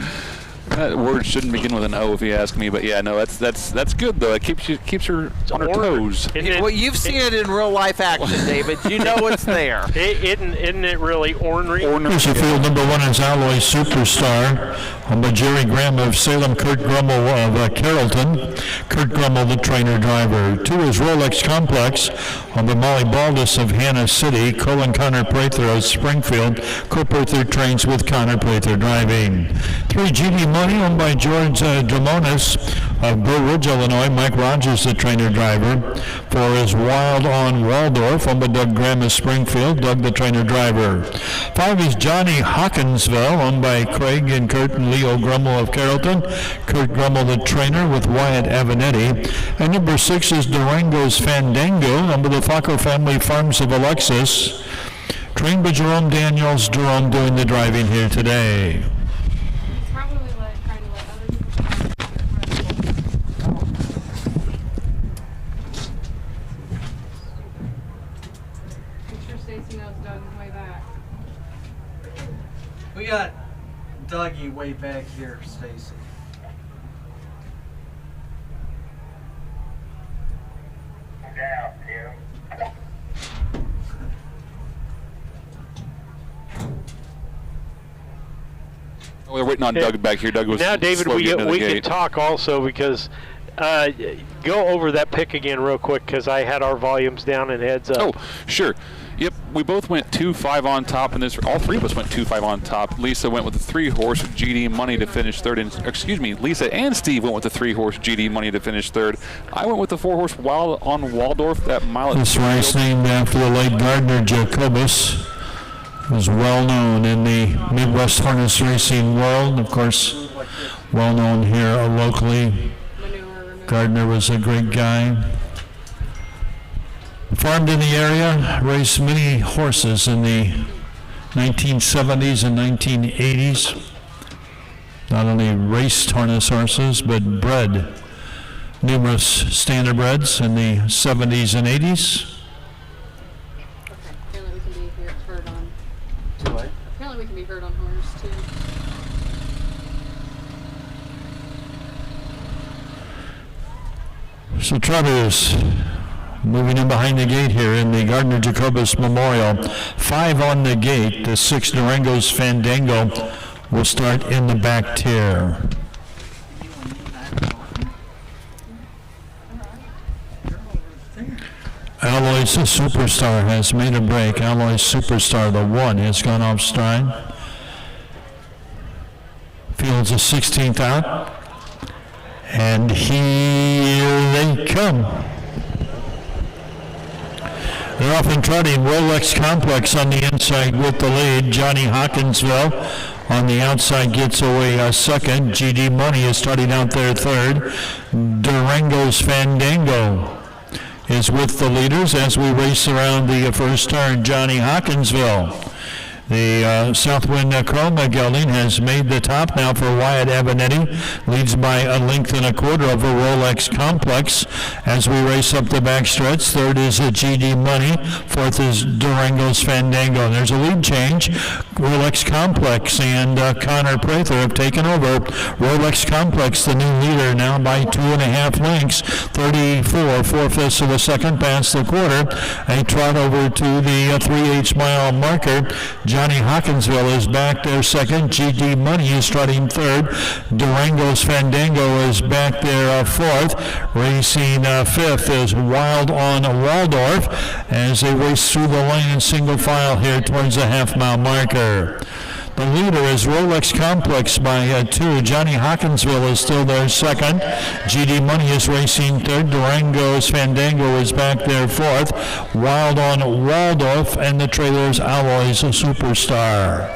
That word shouldn't begin with an O, if you ask me. But yeah, no, that's good though. It keeps her on her toes. Well, you've seen it in real life action, David. You know it's there. Isn't it really ornery? Here's a field number 1 is Alloy Superstar by Jerry Graham of Salem, Kurt Grummel of Carrollton. Kurt Grummel, the trainer driver. 2 is Rolex Complex by Molly Baldus of Hannah City. Colin Connor Prather of Springfield. Co Prather trains with Connor Prather driving. 3 GD Money owned by George Dramonis of Burr Ridge, Illinois. Mike Rogers, the trainer driver. 4 is Wild on Waldorf owned by Doug Graham of Springfield. Doug, the trainer driver. 5 is Johnny Hawkinsville owned by Craig and Kurt and Leo Grummel of Carrollton. Kurt Grummel, the trainer, with Wyatt Avanetti. And number 6 is Durango's Fandango owned by the Flacco Family Farms of Alexis. Trained by Jerome Daniels. Jerome doing the driving here today. We got Dougie way back here, Stacy. We're waiting on Doug back here. Doug was now, David, slow we getting to the can gate. talk also because go over that pick again real quick because I had our volumes down and heads up. Oh, sure. Yep, we both went 2-5 on top, and all 3 of us went 2-5 on top. Lisa went with the 3-horse GD Money to finish third. Lisa and Steve went with the 3-horse GD Money to finish third. I went with the 4-horse Wild on Waldorf. That mile. This race named after the late Gardner Jacobus, was well known in the Midwest harness racing world. Of course, well known here locally. Gardner was a great guy. Farmed in the area, raced many horses in the 1970s and 1980s. Not only raced harness horses, but bred numerous standardbreds in the 70s and 80s. Apparently we can be heard on. Apparently we can be heard on horse too. So trotters moving in behind the gate here in the Gardner Jacobus Memorial. 5 on the gate. The 6 Durango's Fandango will start in the back tier. Alloy's Superstar has made a break. Alloy's Superstar, the 1, has gone off stride. Fields a 16th out. And here they come. They're off and trotting. Rolex Complex on the inside with the lead. Johnny Hawkinsville on the outside gets away a second. GD Money is starting out there third. Durango's Fandango is with the leaders as we race around the first turn. Johnny Hawkinsville. The Southwind Chroma gelding has made the top now for Wyatt Avanetti. Leads by a length and a quarter over Rolex Complex as we race up the backstretch. Third is a GD Money. Fourth is Durango's Fandango. There's a lead change. Rolex Complex and Connor Prather have taken over. Rolex Complex, the new leader, now by 2.5 lengths. 34 4/5 of a second past the quarter. A trot over to the 3/8 mile marker. Johnny Hawkinsville is back there second. GD Money is trotting third. Durango's Fandango is back there fourth. Racing fifth is Wild on Waldorf as they race through the lane in single file here towards the half-mile marker. The leader is Rolex Complex by 2. Johnny Hawkinsville is still there second. GD Money is racing third. Durango's Fandango is back there fourth. Wild on Waldorf and the trailer's Alloy's Superstar.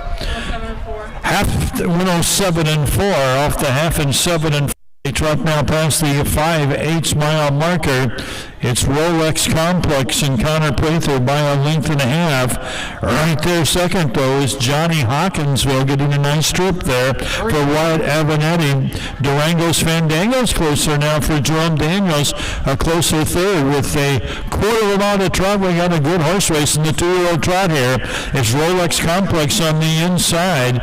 107 and 4 off the half and 7 and 4. They trot now past the 5/8 mile marker. It's Rolex Complex and Connor Prather by a length and a half. Right there second, though, is Johnny Hawkinsville getting a nice strip there for Wyatt Avanetti. Durango's Fandango's closer now for Jerome Daniels, a closer third with a quarter amount of trot. We got a good horse race in the 2-year-old trot here. It's Rolex Complex on the inside.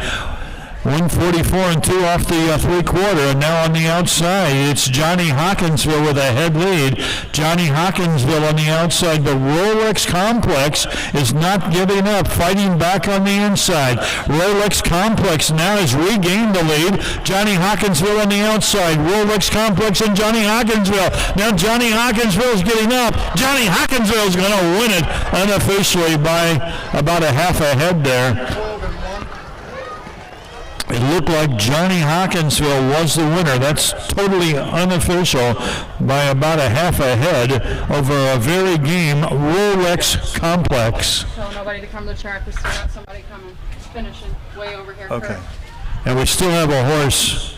144-2 off the three-quarter, and now on the outside, it's Johnny Hawkinsville with a head lead. Johnny Hawkinsville on the outside. The Rolex Complex is not giving up, fighting back on the inside. Rolex Complex now has regained the lead. Johnny Hawkinsville on the outside. Rolex Complex and Johnny Hawkinsville. Now Johnny Hawkinsville is getting up. Johnny Hawkinsville is going to win it unofficially by about a half a head there. It looked like Johnny Hawkinsville was the winner. That's totally unofficial by about a half a head over a very game Rolex Complex. Tell nobody to come to the track. We still got somebody coming, finishing way over here. Okay. And we still have a horse.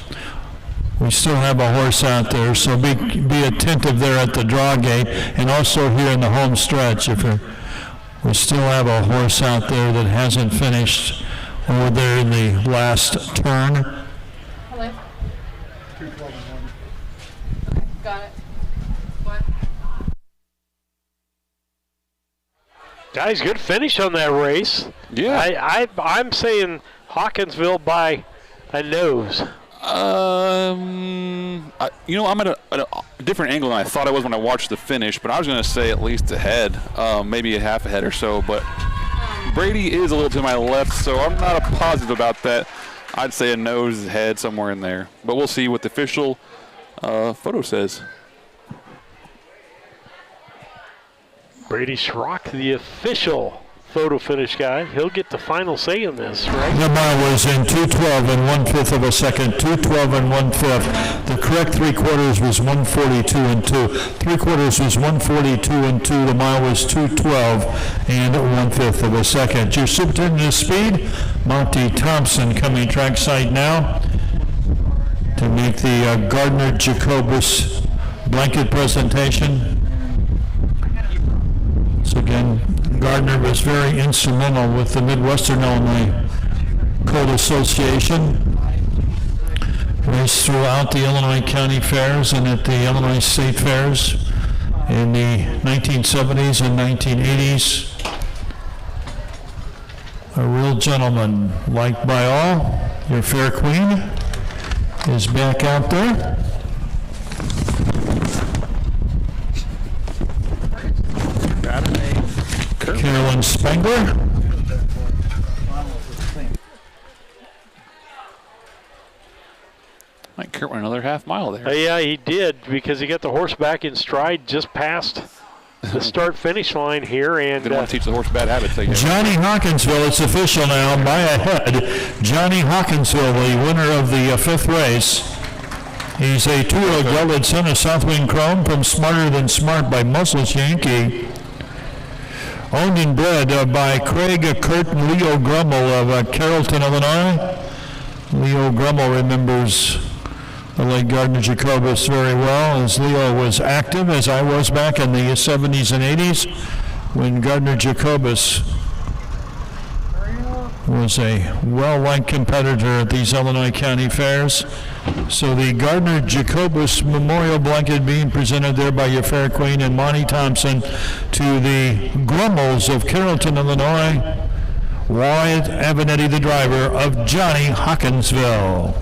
We still have a horse out there, so be attentive there at the draw gate, and also here in the home stretch. We still have a horse out there that hasn't finished over there in the last turn. Hello. 2:12 Okay, got it. What? Guys, good finish on that race. Yeah. I'm saying Hawkinsville by a nose. I'm at a different angle than I thought I was when I watched the finish, but I was going to say at least a head, maybe a half a head or so, but Brady is a little to my left, so I'm not a positive about that. I'd say a nose, head, somewhere in there. But we'll see what the official photo says. Brady Schrock, the official photo finish guy. He'll get the final say in this, right? The mile was in 2:12 and 1/5 of a second, 2:12 and 1/5. The correct three-quarters was 1:42 and 2. Three-quarters was 1:42 and 2. The mile was 2:12 and 1/5 of a second. Your superintendent of speed, Monty Thompson, coming trackside now to make the Gardner Jacobus blanket presentation. So again, Gardner was very instrumental with the Midwestern Illinois Colt Association. Raced throughout the Illinois County Fairs and at the Illinois State Fairs in the 1970s and 1980s. A real gentleman, liked by all. Your fair queen is back out there. Carolyn Spengler. Mike Kurt went another half mile there. Yeah, he did, because he got the horse back in stride just past the start-finish line here. And didn't want to teach the horse bad habits. Johnny Hawkinsville, it's official now, by a head. Johnny Hawkinsville, the winner of the fifth race. He's a two-year-old gelded son of Southwind Chrome from Smarter Than Smart by Muscles Yankee. Owned and bred by Craig, Kurt, and Leo Grummel of Carrollton, Illinois. Leo Grummel remembers the late Gardner Jacobus very well, as Leo was active, as I was back in the 70s and 80s, when Gardner Jacobus was a well-liked competitor at these Illinois County Fairs. So the Gardner Jacobus Memorial Blanket being presented there by your fair queen and Monty Thompson to the Grummels of Carrollton, Illinois. Wyatt Avenatti, the driver of Johnny Hawkinsville.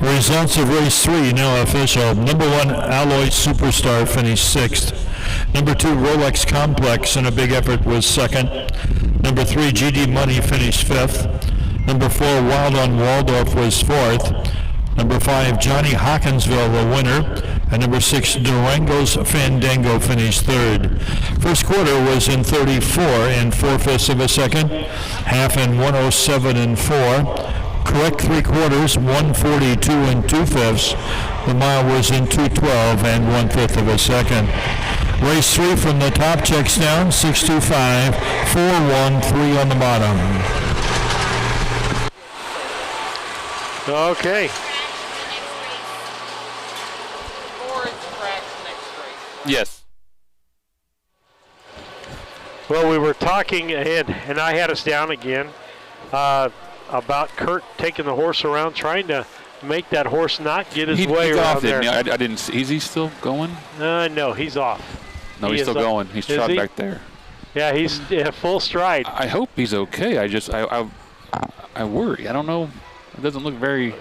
Results of race 3 now official. Number 1, Alloy Superstar finished 6th. Number 2, Rolex Complex in a big effort was 2nd. Number 3, GD Money finished 5th. Number 4, Wild on Waldorf was 4th. Number 5, Johnny Hawkinsville, the winner. And number 6, Durango's Fandango finished 3rd. First quarter was in 34 and 4/5 of a second. Half in 107 and 4. Correct 3 quarters, 142 and 2/5. The mile was in 2:12 and 1/5 of a second. Race 3 from the top checks down, 625, 413 on the bottom. Okay. Yes. Well, we were talking ahead, and I had us down again, about Kurt taking the horse around, trying to make that horse not get his way he's around off, there. I didn't see. Is he still going? No, he's off. No, he's still going. He's trotting back there. Yeah, he's full stride. I hope he's okay. I worry. I don't know. It doesn't look very.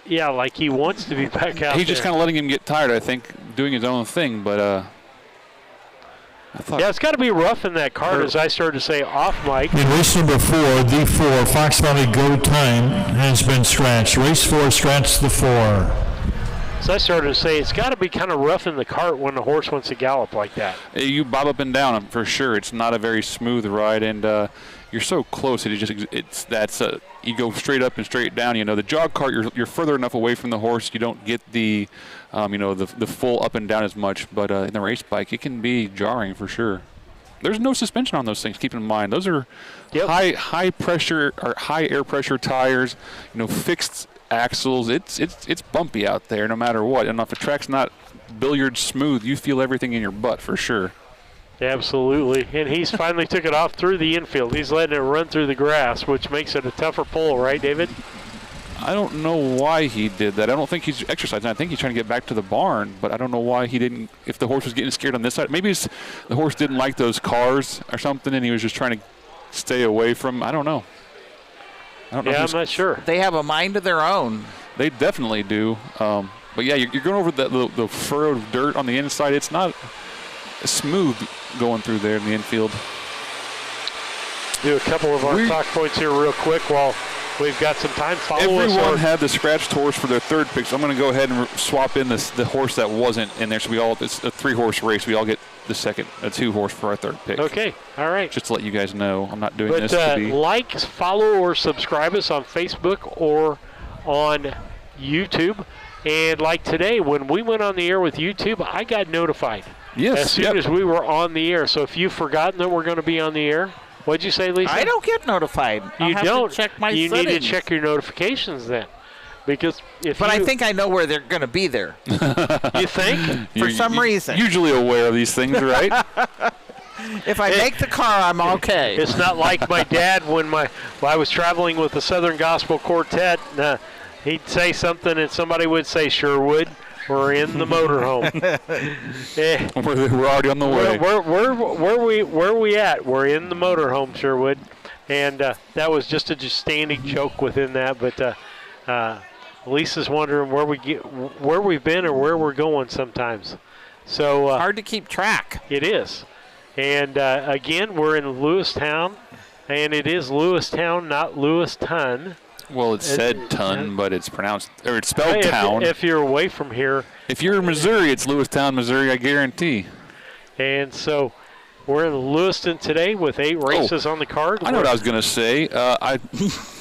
Yeah, like he wants to be back out He's just kind of letting him get tired, I think, doing his own thing. But I thought. Yeah, it's got to be rough in that cart, as I started to say off mic. In race number 4, the 4, Fox Valley Go Time has been scratched. Race 4 scratched the 4. So I started to say it's got to be kind of rough in the cart when the horse wants to gallop like that. You bob up and down for sure. It's not a very smooth ride, and you're so close. You go straight up and straight down. The jog cart, you're further enough away from the horse. You don't get the the full up and down as much. But in the race bike, it can be jarring for sure. There's no suspension on those things. Keep in mind, those are high pressure or high air pressure tires. Fixed axles. It's bumpy out there no matter what. And if the track's not billiard smooth, you feel everything in your butt for sure. Absolutely. And he's finally took it off through the infield. He's letting it run through the grass, which makes it a tougher pull, right, David? I don't know why he did that. I don't think he's exercising. I think he's trying to get back to the barn, but I don't know why he didn't. If the horse was getting scared on this side, maybe the horse didn't like those cars or something, and he was just trying to stay away from. I don't know. I'm not sure. They have a mind of their own. They definitely do. But yeah, you're going over the furrowed dirt on the inside. It's not smooth going through there in the infield. Do a couple of our talk points here real quick while we've got some time. Everyone had the scratched horse for their third pick, so I'm going to go ahead and swap in the horse that wasn't in there. So it's a 3-horse race. We all get the second, a 2-horse for our third pick. Okay, all right. Just to let you guys know, I'm not doing this to be. Like, follow, or subscribe us on Facebook or on YouTube. And like today, when we went on the air with YouTube, I got notified. Yes. As soon as we were on the air. So if you've forgotten that we're going to be on the air, what'd you say, Lisa? I don't get notified. You don't. Check my you settings. need to check your notifications then. Because I think I know where they're going to be there. You think? For some reason. Usually aware of these things, right? If I make the car, I'm okay. It's not like my dad when I was traveling with the Southern Gospel Quartet. He'd say something and somebody would say, Sherwood, we're in the motorhome. We're already on the way. Where we at? We're in the motorhome, Sherwood. And that was just a standing joke within that. But Lisa's wondering where we've been or where we're going sometimes. So hard to keep track. It is. And again, we're in Lewistown, and it is Lewistown, not Lewiston. Well, it's said ton, but it's pronounced, or it's spelled town. If you're away from here. If you're in Missouri, it's Lewistown, Missouri, I guarantee. And so we're in Lewiston today with 8 races on the card. I know what I was going to say.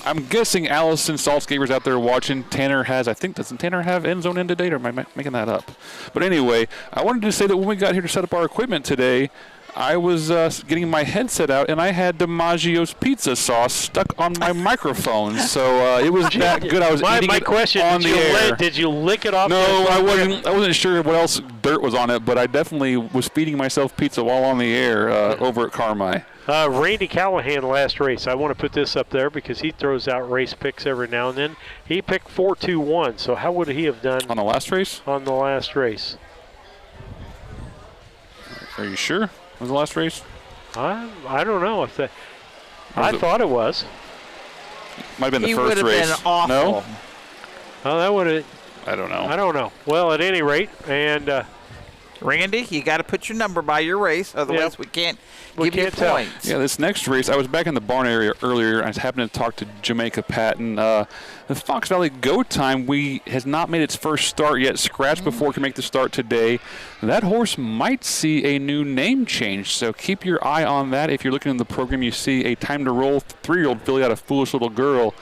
I'm guessing Allison Saltzgaber's out there watching. Doesn't Tanner have end zone in today, or am I making that up? But anyway, I wanted to say that when we got here to set up our equipment today, I was getting my headset out, and I had DiMaggio's pizza sauce stuck on my microphone. So it was that good. I was eating it on the air. Did you lick it off? No, I wasn't sure what else dirt was on it, but I definitely was feeding myself pizza while on the air over at Carmi. Randy Callahan last race. I want to put this up there because he throws out race picks every now and then. He picked 4-2-1. So how would he have done on the last race? On the last race. Are you sure? Was the last race? I don't know if that. I thought it was. Might have been the first race. Been awful. No. Oh, that would have. I don't know. I don't know. Well, at any rate, and Randy, you got to put your number by your race, otherwise we can't give you tell. points. Yeah, this next race, I was back in the barn area earlier. I happened to talk to Jamaica Patton. The Fox Valley Go Time has not made its first start yet. Scratch before it can make the start today. That horse might see a new name change, so keep your eye on that. If you're looking in the program, you see a Time to Roll 3-year-old filly out of Foolish Little Girl.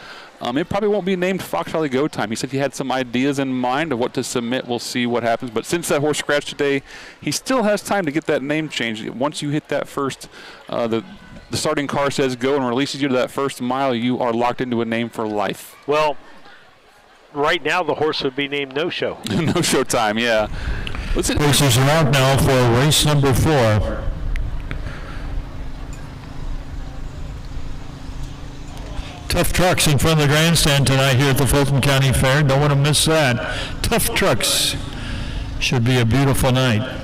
It probably won't be named Fox Valley Go Time. He said he had some ideas in mind of what to submit. We'll see what happens. But since that horse scratched today, he still has time to get that name changed. Once you hit that first, the starting car says go and releases you to that first mile, you are locked into a name for life. Well, right now the horse would be named No Show. No Show Time, yeah. Races are out now for race number 4. Tough Trucks in front of the grandstand tonight here at the Fulton County Fair. Don't want to miss that. Tough Trucks. Should be a beautiful night.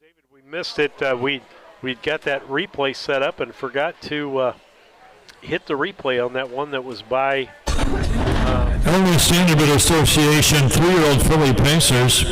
David, we missed it. We'd got that replay set up and forgot to hit the replay on that one that was by Illinois Standard Association 3-year-old filly pacers.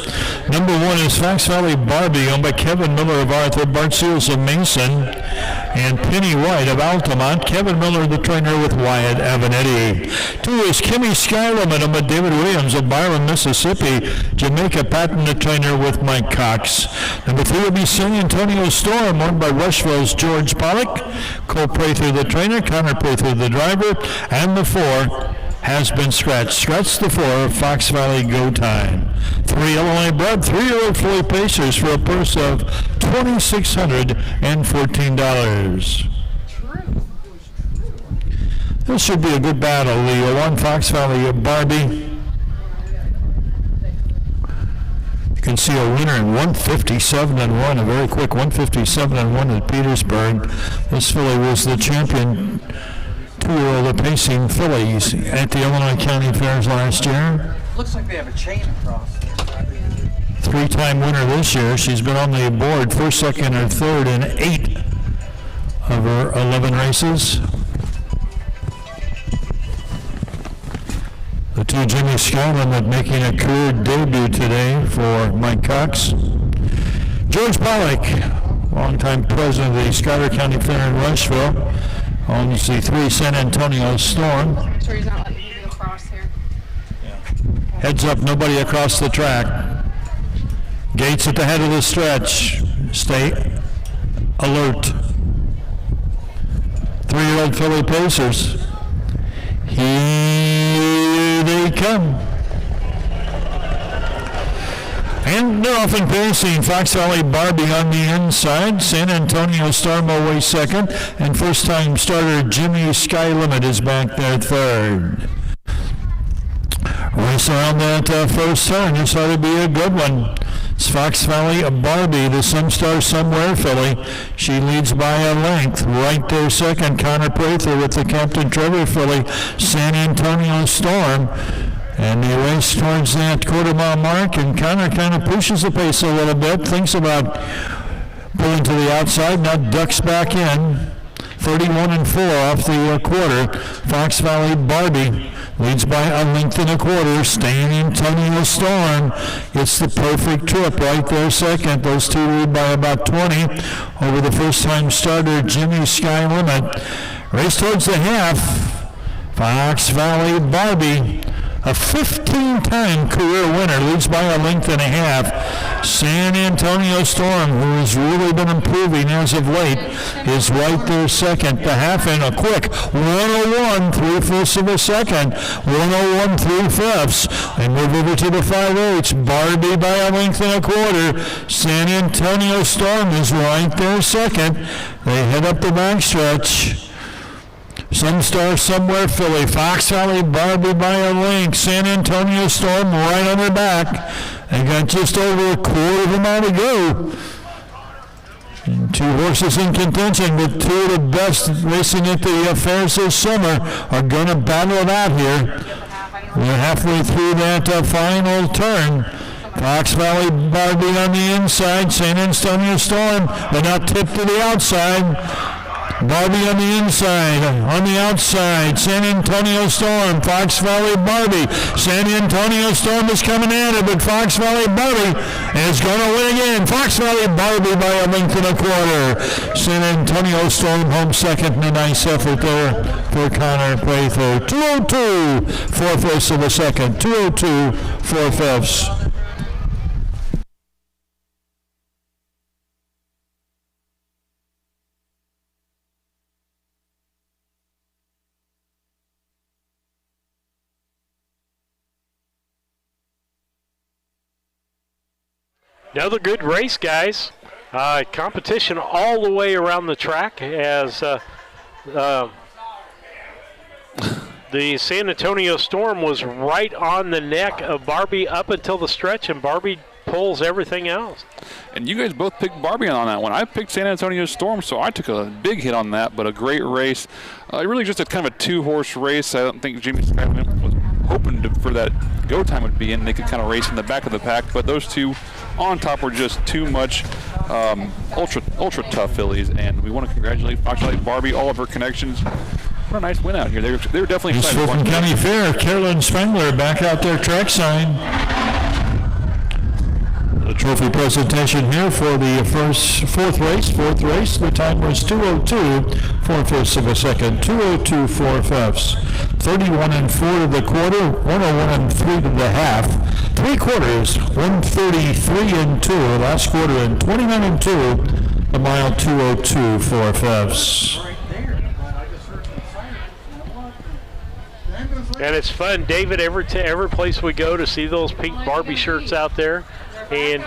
Number 1 is Fox Valley Barbie, owned by Kevin Miller of Arthur, Bart Seals of Mason, and Penny White of Altamont. Kevin Miller, the trainer, with Wyatt Avenatti. 2 is Kimmy Skylerman, owned by David Williams of Byron, Mississippi. Jamaica Patton, the trainer, with Mike Cox. Number 3 will be San Antonio Storm, owned by Rushville's George Pollock. Cole Prather, the trainer, Connor Prather, the driver, and the 4 has been scratched. Scratch the 4, Fox Valley Go Time. 3 Illinois bred 3-year-old filly pacers for a purse of $2,614. This should be a good battle. The 1 Fox Valley Barbie. You can see a winner in 157-1, a very quick 157-1 at Petersburg. This filly was the champion 2-year-old pacing fillies at the Illinois County Fairs last year. Looks like they have a chain across there. 3-time winner this year. She's been on the board first, second, or third in 8 of her 11 races. The 2 Jimmy Skylerman making a career debut today for Mike Cox. George Pollock, longtime president of the Schuyler County Fair in Rushville, owns the 3 San Antonio Storm. Make sure he's not letting you go across here. Heads up, nobody across the track. Gates at the head of the stretch. Stay alert. 3-year-old filly pacers. Here they come. And they're off in pacing. Fox Valley Barbie on the inside. San Antonio Storm away second. And first-time starter Jimmy Skylerman is back there third. Race around that first turn. This ought to be a good one. It's Fox Valley Barbie, the Some Star Somewhere filly. She leads by a length. Right there second, Connor Prather with the Captain Trevor filly, San Antonio Storm. And they race towards that quarter-mile mark, and Connor kind of pushes the pace a little bit, thinks about pulling to the outside, now ducks back in. 31-4 off the quarter. Fox Valley Barbie leads by a length and a quarter. San Antonio Storm gets the perfect trip right there second. Those two lead by about 20 over the first-time starter Jimmy Skylerman. Race towards the half. Fox Valley Barbie A 15-time career winner, leads by a length and a half. San Antonio Storm, who has really been improving as of late, is right there second. The half in a quick 101 3/5 of a second. 101 3/5. They move over to the 5/8. Barbie by a length and a quarter. San Antonio Storm is right there second. They head up the backstretch. Some Star Somewhere Philly, Fox Valley Barbie by a length, San Antonio Storm right on their back. They got just over a quarter of a mile to go. And two horses in contention, but two of the best racing at the fairs this summer are going to battle it out here. We're halfway through that final turn. Fox Valley Barbie on the inside, San Antonio Storm, they're not tipped to the outside. Barbie on the inside, on the outside, San Antonio Storm, Fox Valley Barbie. San Antonio Storm is coming at it, but Fox Valley Barbie is going to win again. Fox Valley Barbie by a length and a quarter. San Antonio Storm home second in a nice effort there for Connor Prather. 202, 4/5 of a second. 202, 4/5. Another good race, guys. Competition all the way around the track as the San Antonio Storm was right on the neck of Barbie up until the stretch, and Barbie pulls everything else. And you guys both picked Barbie on that one. I picked San Antonio Storm, so I took a big hit on that, but a great race. Really just a kind of a two-horse race. I don't think Jimmy Skyman was hoping for that go time would be in. They could kind of race in the back of the pack, but those two on top were just too much ultra tough fillies, and we want to congratulate Fox Valley Barbie, all of her connections. What a nice win out here. They were definitely excited. Fulton County Fair, Carolyn Spengler back out there trackside. The trophy presentation here for the fourth race. The time was 2:02, 4/5 of a second. 2:02, 4/5. 31 and 4 to the quarter, 101 and 3 to the half. 3 quarters, 133 and 2. Last quarter and 29 and 2. The mile 2:02, 4/5. And it's fun, David, every place we go to see those pink Barbie shirts out there. And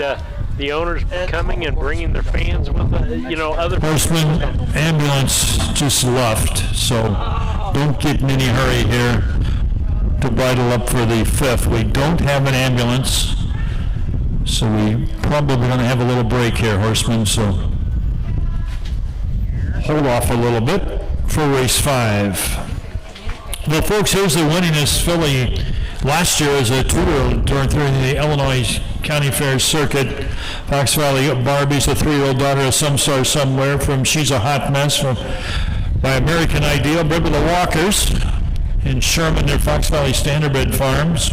the owners coming and bringing their fans with, other. Horseman ambulance just left, so don't get in any hurry here to bridle up for the 5th. We don't have an ambulance, so we probably going to have a little break here, horsemen, so hold off a little bit for race 5. Well, folks, here's the winningest filly last year as a two-year-old during the Illinois County Fair circuit. Fox Valley Barbie's a 3-year-old daughter of Some Star Somewhere from She's a Hot Mess by American Ideal. Bred by the Walkers in Sherman, their Fox Valley Standardbred Farms.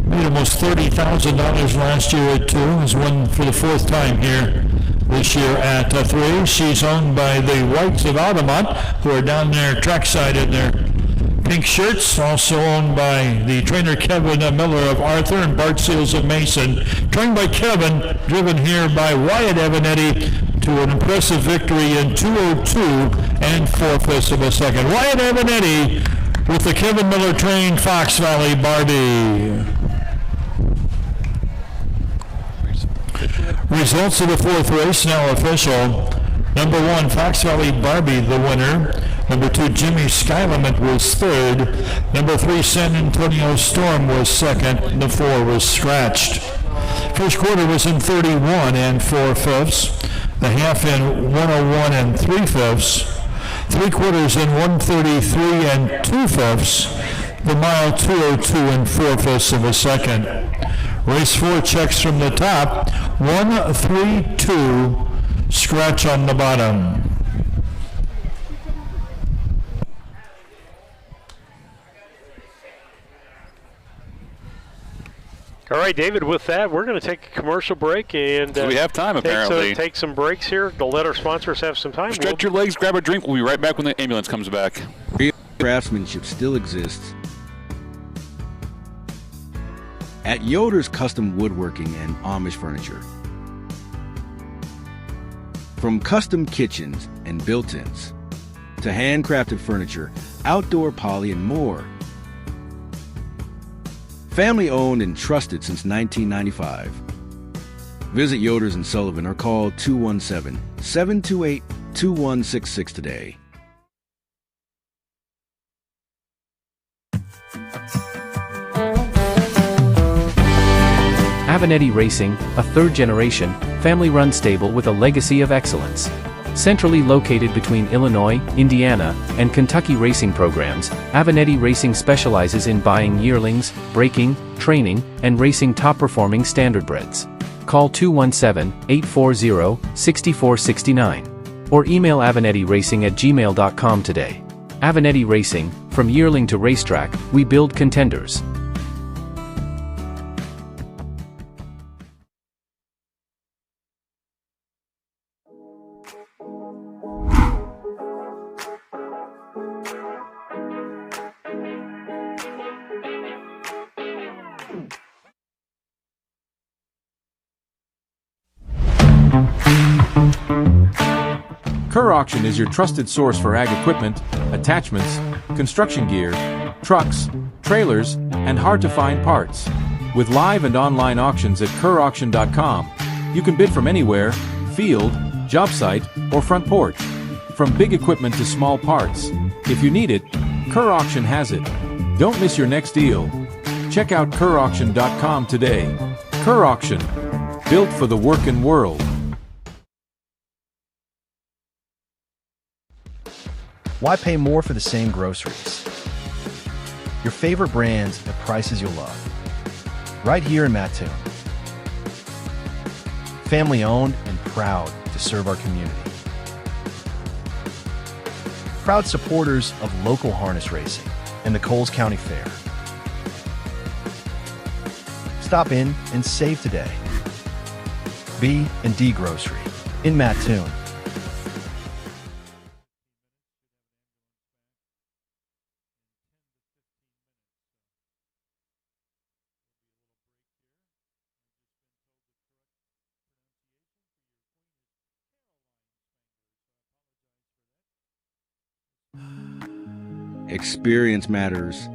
Made almost $30,000 last year at 2. Has won for the 4th time here this year at 3. She's owned by the Whites of Altamont, who are down there trackside in their pink shirts, also owned by the trainer Kevin Miller of Arthur and Bart Seals of Mason. Trained by Kevin, driven here by Wyatt Evanetti to an impressive victory in 2:02 and 4/5 of a second. Wyatt Evanetti with the Kevin Miller trained Fox Valley Barbie. Results of the 4th race now official. Number 1, Fox Valley Barbie, the winner. Number 2, Jimmy Skylement was 3rd. Number 3, San Antonio Storm was 2nd. The 4 was scratched. First quarter was in 31 and 4/5. The half in 101 and 3/5. 3 quarters in 133 and 2/5. The mile 2:02 and 4/5 of a second. Race 4 checks from the top. 1-3-2. Scratch on the bottom. All right, David, with that, we're going to take a commercial break. And so we have time, apparently. Take some breaks here to let our sponsors have some time. Stretch your legs, grab a drink. We'll be right back when the ambulance comes back. Craftsmanship still exists, at Yoder's Custom Woodworking and Amish Furniture. From custom kitchens and built-ins to handcrafted furniture, outdoor poly, and more. Family owned and trusted since 1995. Visit Yoder's in Sullivan or call 217-728-2166 today. Avenatti Racing, a third-generation, family-run stable with a legacy of excellence. Centrally located between Illinois, Indiana, and Kentucky racing programs, Avenatti Racing specializes in buying yearlings, breaking, training, and racing top-performing standardbreds. Call 217-840-6469 or email avenattiracing@gmail.com today. Avenatti Racing, from yearling to racetrack, we build contenders. Kerr Auction is your trusted source for ag equipment, attachments, construction gear, trucks, trailers, and hard-to-find parts. With live and online auctions at kerrauction.com, you can bid from anywhere, field, job site, or front porch. From big equipment to small parts, if you need it, Kerr Auction has it. Don't miss your next deal. Check out kerrauction.com today. Kerr Auction, built for the working world. Why pay more for the same groceries? Your favorite brands at prices you'll love. Right here in Mattoon. Family owned and proud to serve our community. Proud supporters of local harness racing and the Coles County Fair. Stop in and save today. B&D Grocery in Mattoon. Experience matters.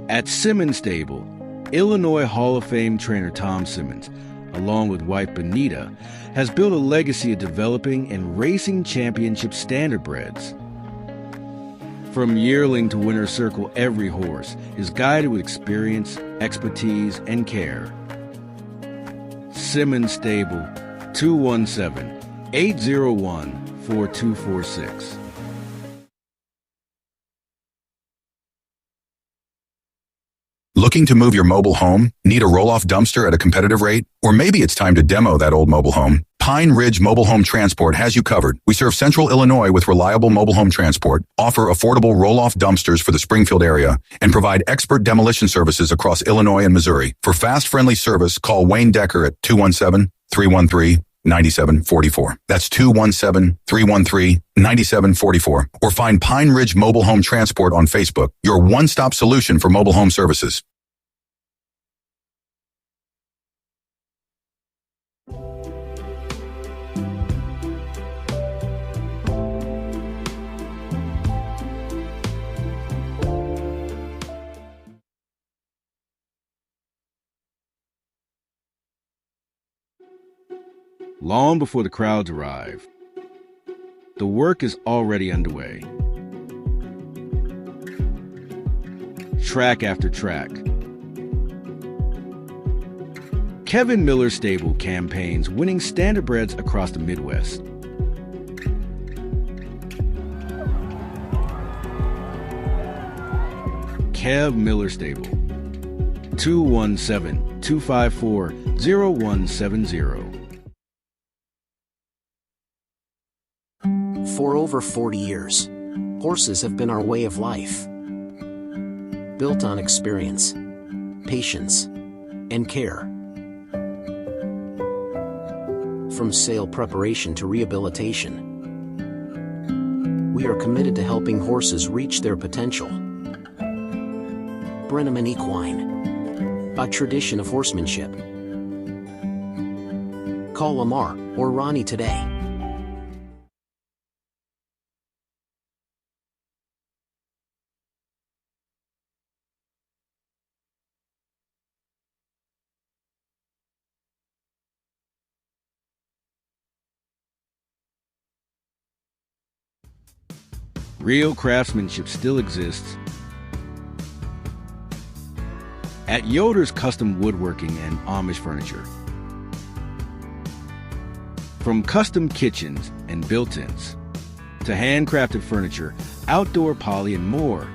At Simmons Stable, Illinois Hall of Fame trainer Tom Simmons, along with wife Benita, has built a legacy of developing and racing championship standardbreds. From yearling to winner's circle, every horse is guided with experience, expertise, and care. Simmons Stable, 217-801-4246. Looking to move your mobile home? Need a roll-off dumpster at a competitive rate? Or maybe it's time to demo that old mobile home? Pine Ridge Mobile Home Transport has you covered. We serve Central Illinois with reliable mobile home transport, offer affordable roll-off dumpsters for the Springfield area, and provide expert demolition services across Illinois and Missouri. For fast, friendly service, call Wayne Decker at 217-313-9744. That's 217-313-9744. Or find Pine Ridge Mobile Home Transport on Facebook, your one-stop solution for mobile home services. Long before the crowds arrive, the work is already underway. Track after track. Kevin Miller Stable campaigns winning standardbreds across the Midwest. Kev Miller Stable, 217-254-0170. For over 40 years, horses have been our way of life. Built on experience, patience, and care. From sale preparation to rehabilitation, we are committed to helping horses reach their potential. Brenneman Equine, a tradition of horsemanship. Call Lamar or Ronnie today. Real craftsmanship still exists at Yoder's Custom Woodworking and Amish Furniture. From custom kitchens and built-ins to handcrafted furniture, outdoor poly, and more.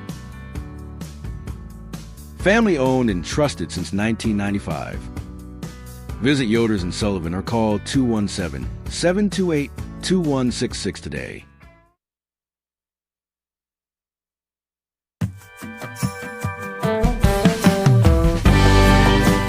Family owned and trusted since 1995. Visit Yoder's in Sullivan or call 217-728-2166 today.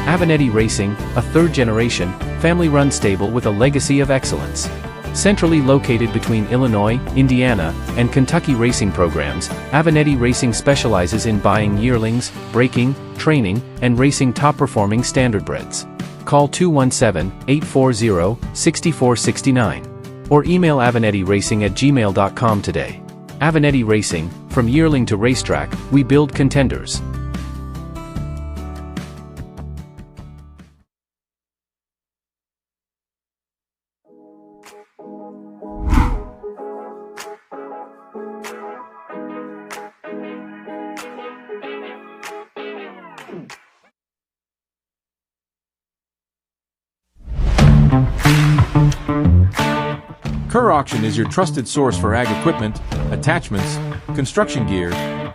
Avenatti Racing, a third-generation, family-run stable with a legacy of excellence. Centrally located between Illinois, Indiana, and Kentucky racing programs, Avenatti Racing specializes in buying yearlings, breaking, training, and racing top-performing standardbreds. Call 217-840-6469 or email avenattiracing@gmail.com today. Avenatti Racing, from yearling to racetrack, we build contenders. Kerr Auction is your trusted source for ag equipment, attachments, construction gear,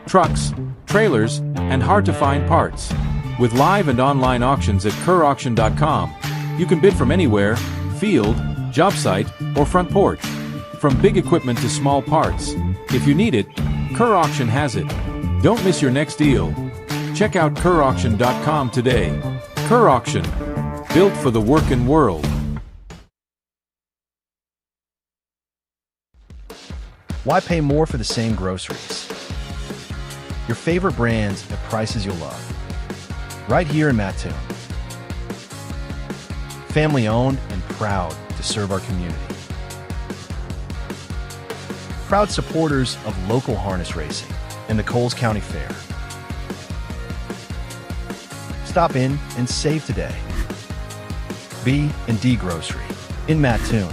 trucks, trailers, and hard-to-find parts. With live and online auctions at kerrauction.com, you can bid from anywhere, field, job site, or front porch. From big equipment to small parts. If you need it, Kerr Auction has it. Don't miss your next deal. Check out kerrauction.com today. Kerr Auction, built for the working world. Why pay more for the same groceries? Your favorite brands at prices you'll love. Right here in Mattoon. Family owned and proud to serve our community. Proud supporters of local harness racing and the Coles County Fair. Stop in and save today. B&D Grocery in Mattoon.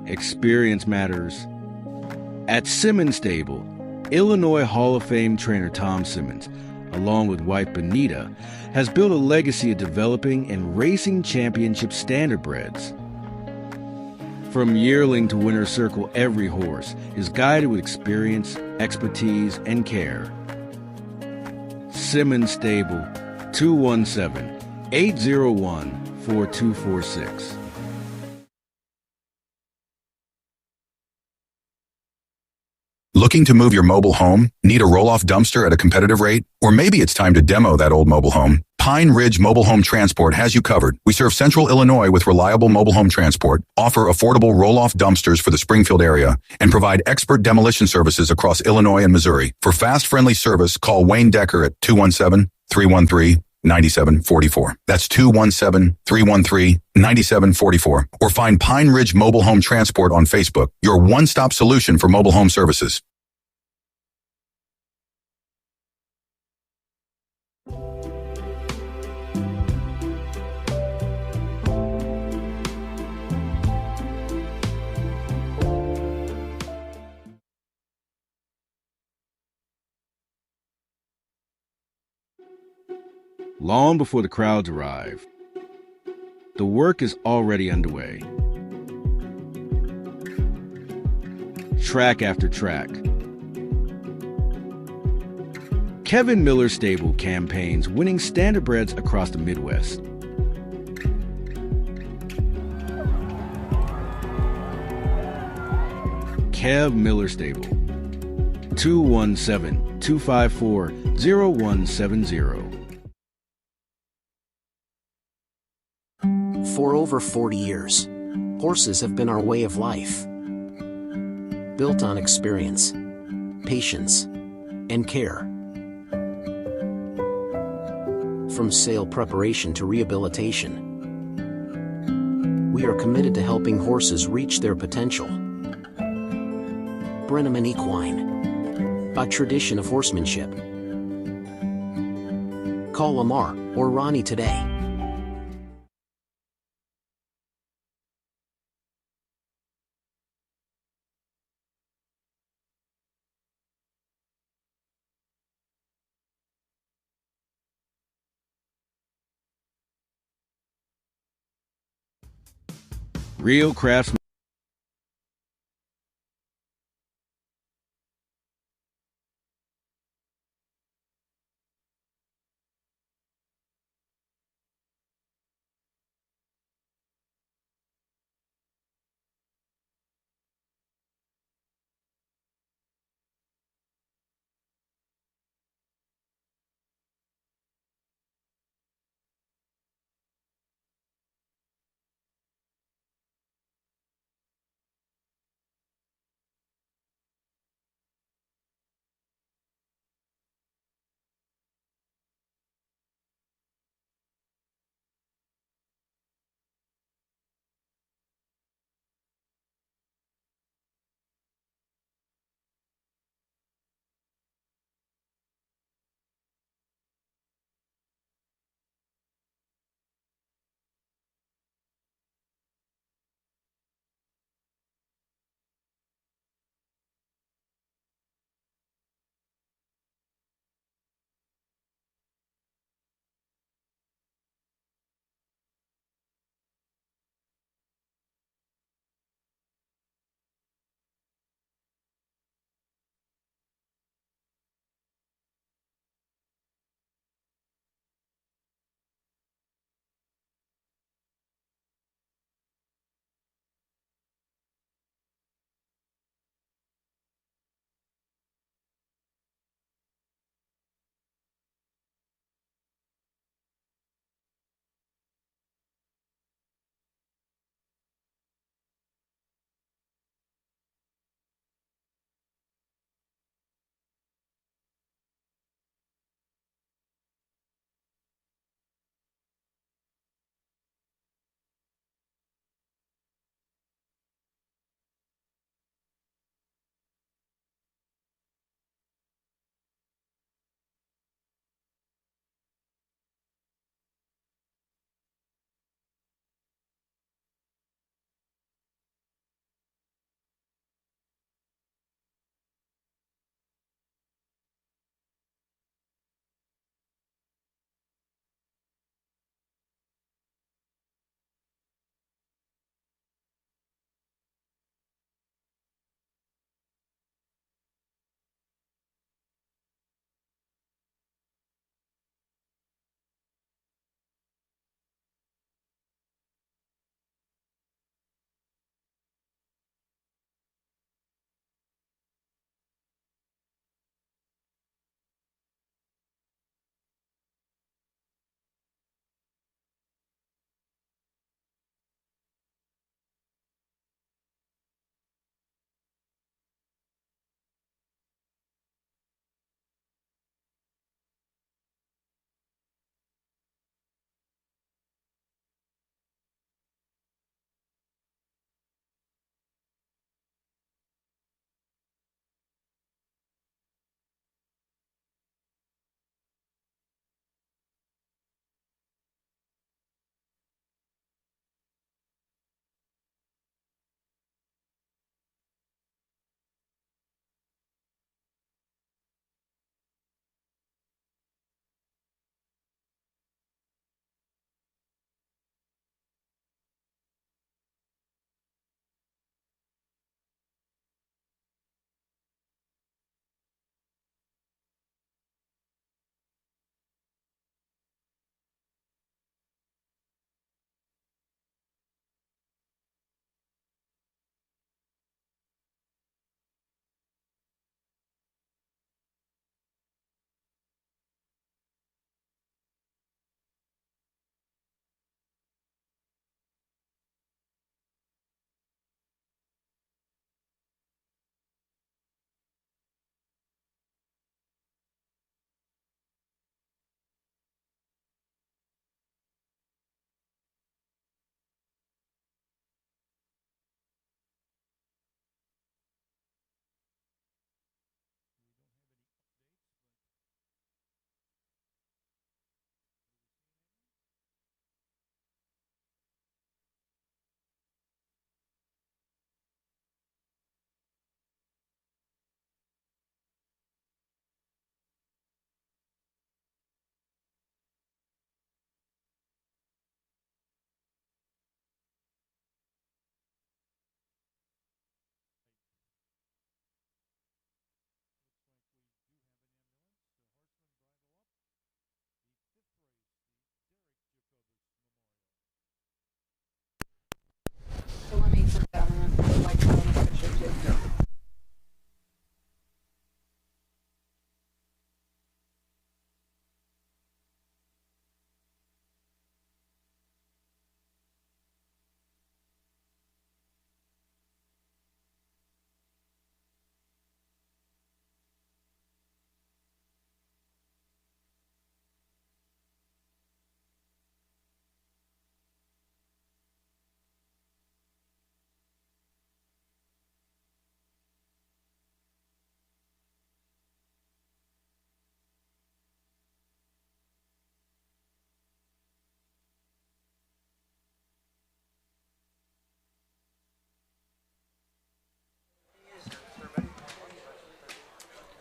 Experience matters. At Simmons Stable, Illinois Hall of Fame trainer Tom Simmons, along with wife Benita, has built a legacy of developing and racing championship standardbreds. From yearling to winner's circle, every horse is guided with experience, expertise, and care. Simmons Stable, 217-801-4246. Looking to move your mobile home? Need a roll-off dumpster at a competitive rate? Or maybe it's time to demo that old mobile home? Pine Ridge Mobile Home Transport has you covered. We serve Central Illinois with reliable mobile home transport, offer affordable roll-off dumpsters for the Springfield area, and provide expert demolition services across Illinois and Missouri. For fast, friendly service, call Wayne Decker at 217-313-9744. That's 217-313-9744. Or find Pine Ridge Mobile Home Transport on Facebook, your one-stop solution for mobile home services. Long before the crowds arrive, the work is already underway. Track after track. Kevin Miller Stable campaigns winning standardbreds across the Midwest. Kev Miller Stable, 217 254-0170. For over 40 years, horses have been our way of life. Built on experience, patience, and care. From sale preparation to rehabilitation, we are committed to helping horses reach their potential. Brenneman Equine, a tradition of horsemanship. Call Lamar or Ronnie today. Real craftsman.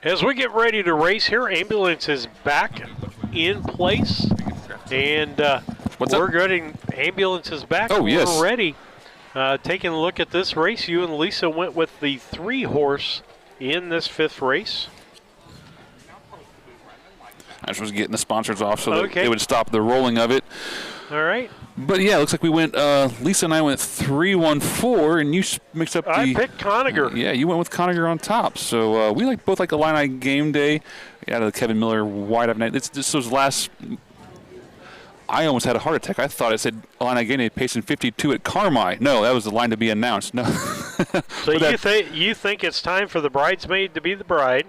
As we get ready to race here, ambulance is back in place. And we're getting ambulances back. Oh, yes. We're ready. Taking a look at this race, you and Lisa went with the 3-horse in this 5th race. I just was getting the sponsors off so Okay. that it would stop the rolling of it. All right. But yeah, it looks like we went, Lisa and I went 3-1-4, and you mixed up the... I picked Conager. Yeah, you went with Conager on top. So we both like Illini game day out of the Kevin Miller wide-up night. This was last... I almost had a heart attack. I thought it said Illini game day pacing 52 at Carmi. No, that was the line to be announced. No. So you think it's time for the bridesmaid to be the bride?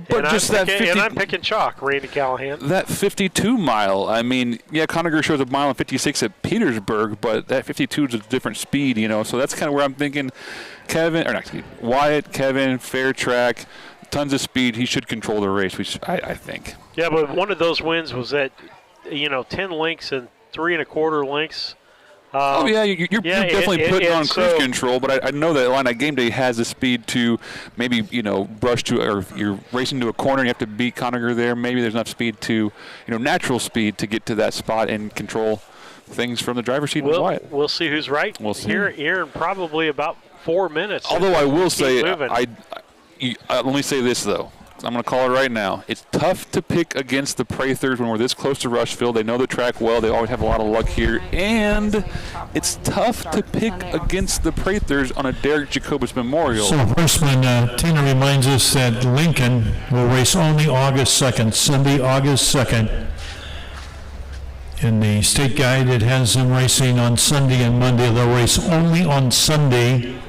But just and I'm picking chalk, Randy Callahan. That 52 mile, I mean, yeah, Conager shows a mile and 56 at Petersburg, but that 52 is a different speed, so that's kind of where I'm thinking Wyatt, Kevin, fair track, tons of speed. He should control the race, which I think. Yeah, but one of those wins was at, 10 lengths and 3 1/4 lengths. You're definitely putting on cruise control, but I know that Illini Game Day has the speed to maybe, brush to, or if you're racing to a corner and you have to beat Conager there, maybe there's enough speed to, natural speed to get to that spot and control things from the driver's seat with Wyatt. We'll see who's right. We'll see. Here in probably about 4 minutes. Although I will say, let me say this, though. I'm going to call it right now. It's tough to pick against the Prathers when we're this close to Rushville. They know the track well. They always have a lot of luck here. And it's tough to pick against the Prathers on a Derek Jacobus Memorial. So, horseman, Tina reminds us that Lincoln will race only August 2nd, Sunday, August 2nd. In the state guide, it has them racing on Sunday and Monday. They'll race only on Sunday.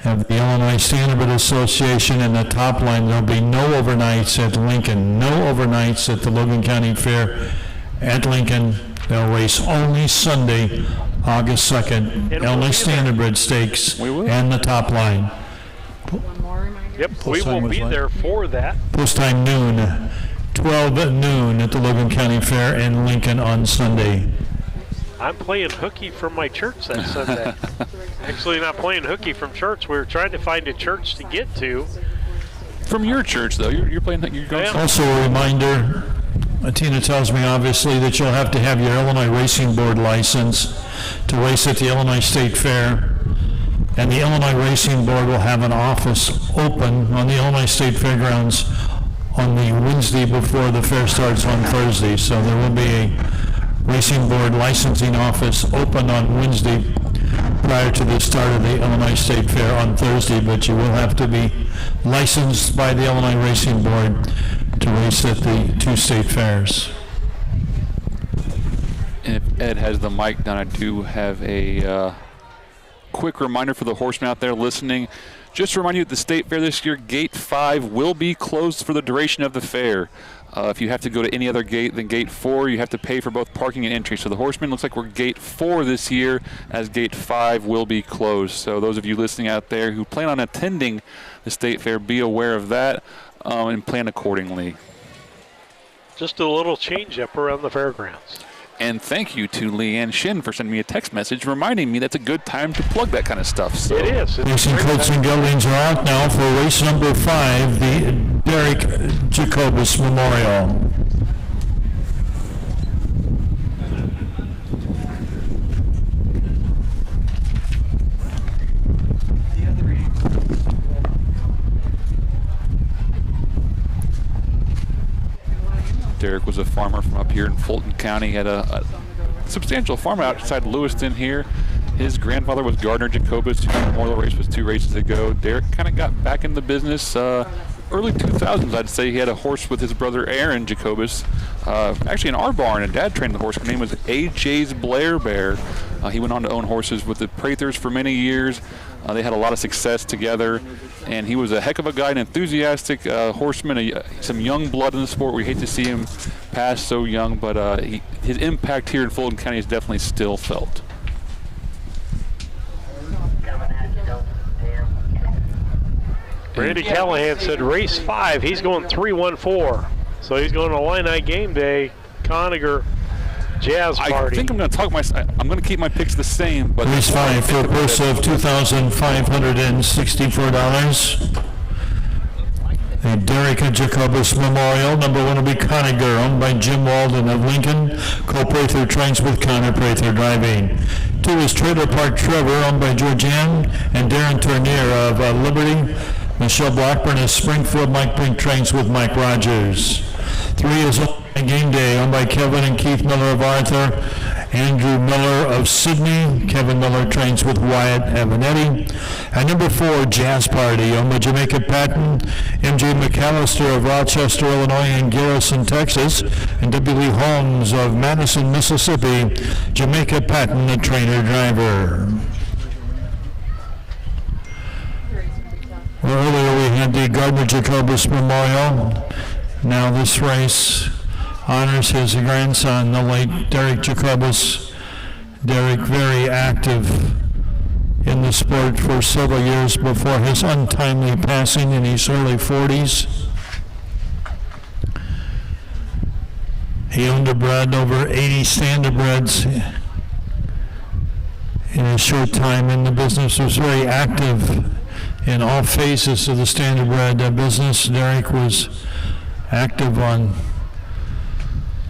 Have the Illinois Standard Association in the top line. There'll be no overnights at Lincoln, no overnights at the Logan County Fair at Lincoln. They'll race only Sunday, August 2nd, Illinois Standard Bred Stakes and the top line. One more reminder. Yep, we will be there for that. Post time noon, 12 at noon at the Logan County Fair in Lincoln on Sunday. I'm playing hooky from my church that Sunday. Actually, not playing hooky from church. We were trying to find a church to get to. From your church, though, you're playing. You're going. Also, a reminder. Tina tells me obviously that you'll have to have your Illinois Racing Board license to race at the Illinois State Fair, and the Illinois Racing Board will have an office open on the Illinois State Fairgrounds on the Wednesday before the fair starts on Thursday. So there will be a Racing Board licensing office open on Wednesday prior to the start of the Illinois State Fair on Thursday, but you will have to be licensed by the Illinois Racing Board to race at the 2 state fairs. And if Ed has the mic down, I do have a quick reminder for the horsemen out there listening. Just to remind you, at the State Fair this year, Gate 5 will be closed for the duration of the fair. If you have to go to any other gate than Gate 4, you have to pay for both parking and entry. So the horsemen looks like we're Gate 4 this year, as Gate 5 will be closed. So those of you listening out there who plan on attending the State Fair, be aware of that and plan accordingly. Just a little change up around the fairgrounds. And thank you to Leanne Shin for sending me a text message reminding me that's a good time to plug that kind of stuff. So. It is. Racing coats and geldings are out now for race number 5, the Derek Jacobus Memorial. Derek was a farmer from up here in Fulton County. He had a substantial farm outside Lewiston here. His grandfather was Gardner Jacobus, who won the Memorial race was 2 races ago. Derek kind of got back in the business early 2000s, I'd say. He had a horse with his brother Aaron Jacobus, actually in our barn, and Dad trained the horse. His name was AJ's Blair Bear. He went on to own horses with the Prathers for many years. They had a lot of success together, and he was a heck of a guy, an enthusiastic horseman, some young blood in the sport. We hate to see him pass so young, but his impact here in Fulton County is definitely still felt. Randy Callahan said race 5. He's going 3-1-4. So he's going to Illini Game Day. Conager Jazz Party. I think I'm going to keep my picks the same, but Race 5 for a purse of $2,564. The Derek Jacobus Memorial. Number 1 will be Conager, owned by Jim Walden of Lincoln. Cole Prather trains with Connor Prather driving. 2 is Trailer Park Trevor, owned by Georgianne and Darren Tournier of Liberty. Michelle Blackburn of Springfield. Mike Brink trains with Mike Rogers. 3 is Game Day, owned by Kevin and Keith Miller of Arthur. Andrew Miller of Sydney. Kevin Miller trains with Wyatt Avanetti. And number 4, Jazz Party, owned by Jamaica Patton, MJ McAllister of Rochester, Illinois, and Garrison, Texas, and W. Lee Holmes of Madison, Mississippi. Jamaica Patton, the trainer-driver. Well, earlier we had the Gardner Jacobus Memorial. Now this race honors his grandson, the late Derek Jacobus. Derek, very active in the sport for several years before his untimely passing in his early 40s. He owned a bred over 80 standardbreds in a short time in the business. Was very active in all phases of the standardbred business. Derek was active on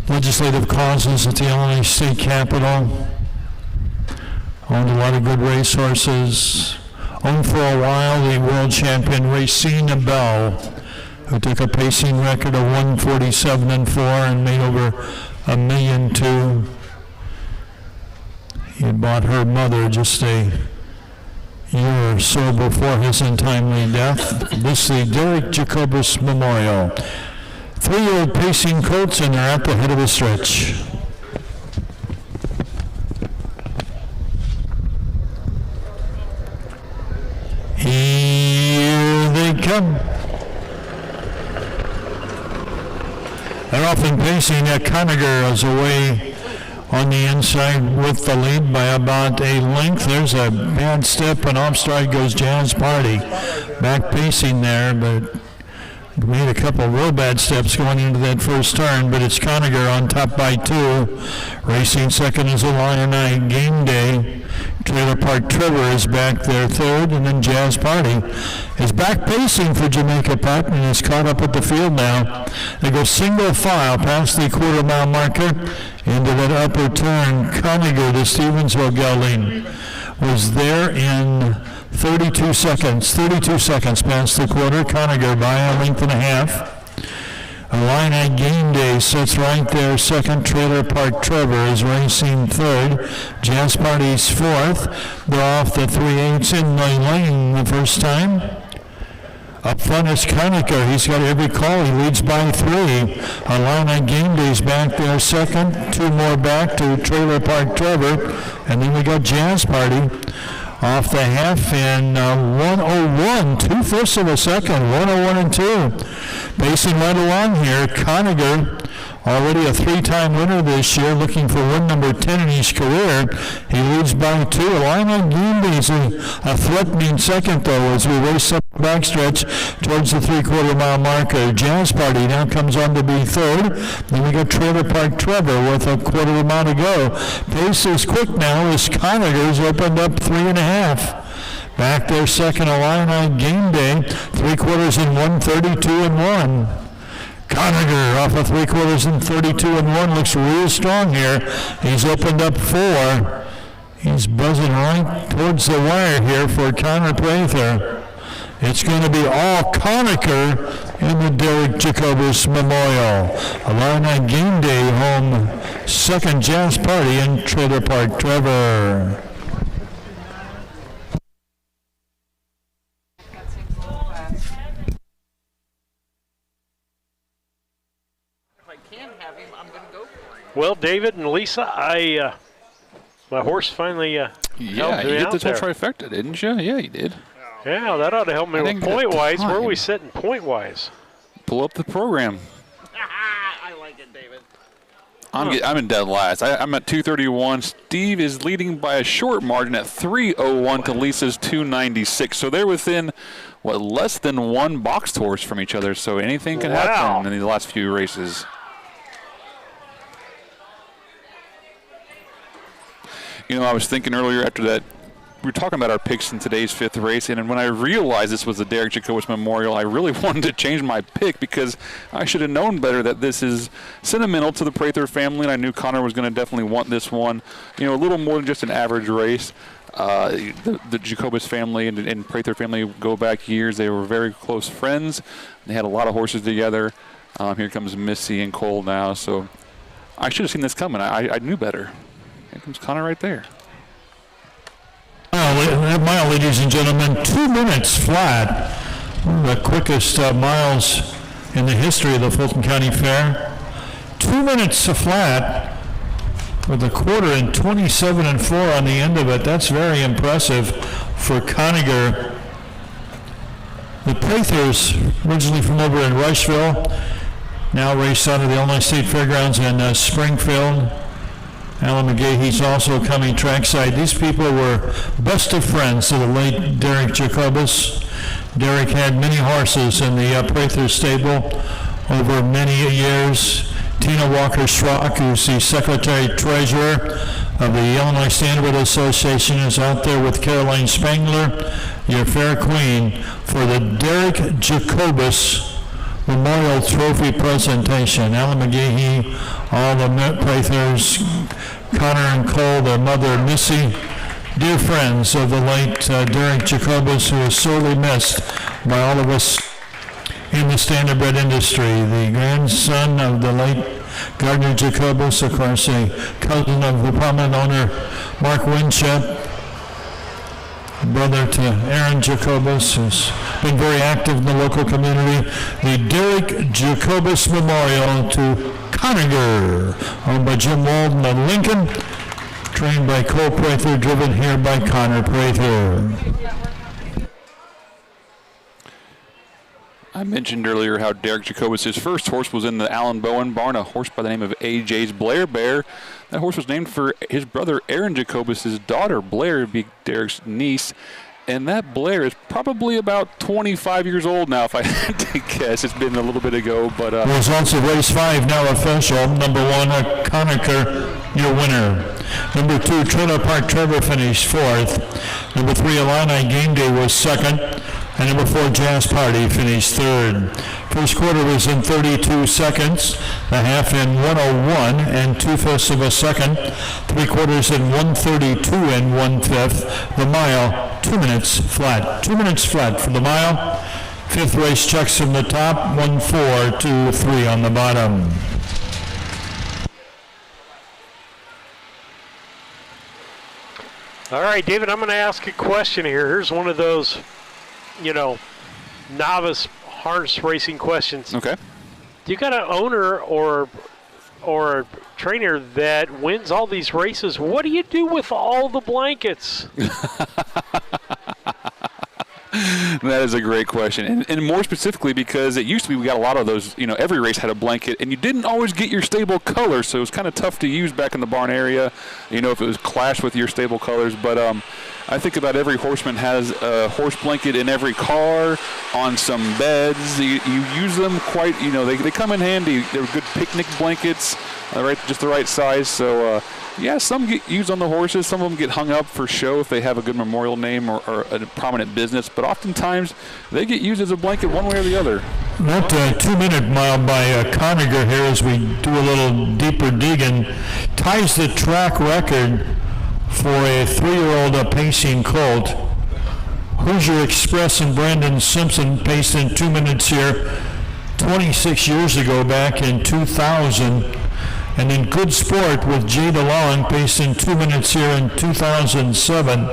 legislative causes at the Illinois State Capitol. Owned a lot of good racehorses. Owned for a while the world champion Racine Bell, who took a pacing record of 147-4 and made over $1.2 million. He had bought her mother just a year or so before his untimely death. This is the Derek Jacobus Memorial. 3-year-old pacing colts, and they're at the head of the stretch. Here they come. They're off in pacing. Conager is away on the inside with the lead by about a length. There's a bad step, and off stride goes Jazz Party. Back pacing there, but made a couple real bad steps going into that first turn, but it's Conager on top by 2. Racing second is Illini Game Day. Trailer Park Trevor is back there third, and then Jazz Party is back pacing for Jamaica Patton and is caught up with the field now. They go single file past the quarter-mile marker into that upper turn. Conager, the Stevensville gelding, was there in 32 seconds past the quarter. Conager by a length and a half. Illini Game Day sits right there second. Trailer Park Trevor is racing third. Jazz Party's fourth. They're off the 3/8 in the lane the first time. Up front is Conager. He's got every call. He leads by 3. Illini Game Day's back there second. 2 more back to Trailer Park Trevor. And then we got Jazz Party off the half in 1:01, 2/5 of a second, 1:01 and 2. Pacing right along here, Conager, already a 3-time winner this year, looking for win number 10 in his career. He leads by 2. Illini Game Day's a threatening second, though, as we race up the backstretch towards the 3/4-mile marker. Jazz Party now comes on to be third. Then we got Trailer Park Trevor with a quarter of a mile to go. Pace is quick now as Conager's opened up 3.5. Back there second, Illini Game Day, 3/4 in 1:32 and 1. Conager off of 3/4 in 32 and 1 looks real strong here. He's opened up 4. He's buzzing right towards the wire here for Connor Prather. It's going to be all Conager in the Derek Jacobus Memorial. Illini Game Day home second, Jazz Party in Trailer Park Trevor. Well, David and Lisa, my horse finally helped me you out did the there. trifecta, didn't you? Yeah, you did. Yeah, that ought to help me with point-wise. Where are we sitting point-wise? Pull up the program. I like it, David. I'm in dead last. I'm at 231. Steve is leading by a short margin at 301 to Lisa's 296. So they're within, less than 1 boxed horse from each other. So anything can happen in the last few races. I was thinking earlier after that, we were talking about our picks in today's 5th race, and when I realized this was the Derek Jacobus Memorial, I really wanted to change my pick because I should have known better that this is sentimental to the Prather family, and I knew Connor was going to definitely want this one. A little more than just an average race. The Jacobus family and Prather family go back years. They were very close friends. They had a lot of horses together. Here comes Missy and Cole now, so I should have seen this coming. I knew better. Here comes Connor right there. That mile, ladies and gentlemen, 2 minutes flat. One of the quickest miles in the history of the Fulton County Fair. 2 minutes flat with a quarter and 27 and 4 on the end of it. That's very impressive for Conager. The Prathers, originally from over in Rushville, now race out of the Illinois State Fairgrounds in Springfield. Alan McGahee's also coming trackside. These people were best of friends to the late Derek Jacobus. Derek had many horses in the Prather stable over many years. Tina Walker-Schrock, who's the secretary-treasurer of the Illinois Standard Association, is out there with Caroline Spangler, your fair queen, for the Derek Jacobus Memorial Trophy presentation. Alan McGahee, all the Prathers, Connor and Cole, their mother Missy, dear friends of the late Derek Jacobus, who is sorely missed by all of us in the standardbred industry. The grandson of the late Gardner Jacobus, of course, a cousin of the prominent owner Mark Winship, brother to Aaron Jacobus, who's been very active in the local community. The Derek Jacobus Memorial to Conager, owned by Jim Walden of Lincoln, trained by Cole Prather, driven here by Connor Prather. I mentioned earlier how Derek Jacobus' first horse was in the Alan Bowen barn, a horse by the name of AJ's Blair Bear. That horse was named for his brother Aaron Jacobus' daughter, Blair, be Derek's niece. And that Blair is probably about 25 years old now, if I had to guess. It's been a little bit ago, but... Results of race 5 now official. Number 1, Conacher, your winner. Number 2, Trailer Park Trevor finished 4th. Number 3, Illini Game Day was 2nd. And number 4, Jazz Party finished 3rd. First quarter was in 32 seconds, the half in 101 and 2/5 of a second, 3 quarters in 132 and 1/5, the mile 2 minutes flat. 2 minutes flat for the mile. 5th race checks from the top, 1-4, 2-3 on the bottom. All right, David, I'm going to ask a question here. Here's one of those, novice harness racing questions. Okay. You got an owner or a trainer that wins all these races. What do you do with all the blankets? That is a great question, and more specifically because it used to be we got a lot of those, every race had a blanket, and you didn't always get your stable colors, so it was kind of tough to use back in the barn area, if it was clashed with your stable colors, but I think about every horseman has a horse blanket in every car, on some beds. You use them quite, they come in handy. They're good picnic blankets, just the right size, so some get used on the horses. Some of them get hung up for show if they have a good memorial name or a prominent business. But oftentimes, they get used as a blanket one way or the other. That 2-minute mile by Conager here, as we do a little deeper digging, ties the track record for a 3-year-old pacing colt. Hoosier Express and Brandon Simpson paced in 2 minutes here 26 years ago, back in 2000. And in Good Sport with Jay DeLong paced in 2 minutes here in 2007.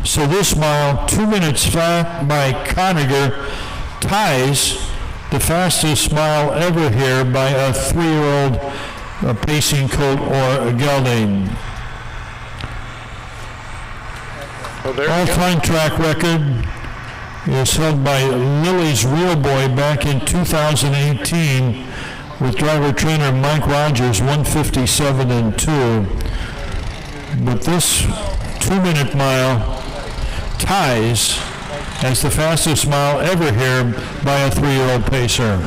So this mile, 2 minutes flat by Conager, ties the fastest mile ever here by a 3-year-old pacing colt or a gelding. All-time track record is held by Lily's Real Boy back in 2018 with driver-trainer Mike Rogers, 157 and 2. But this 2-minute mile ties as the fastest mile ever here by a 3-year-old pacer.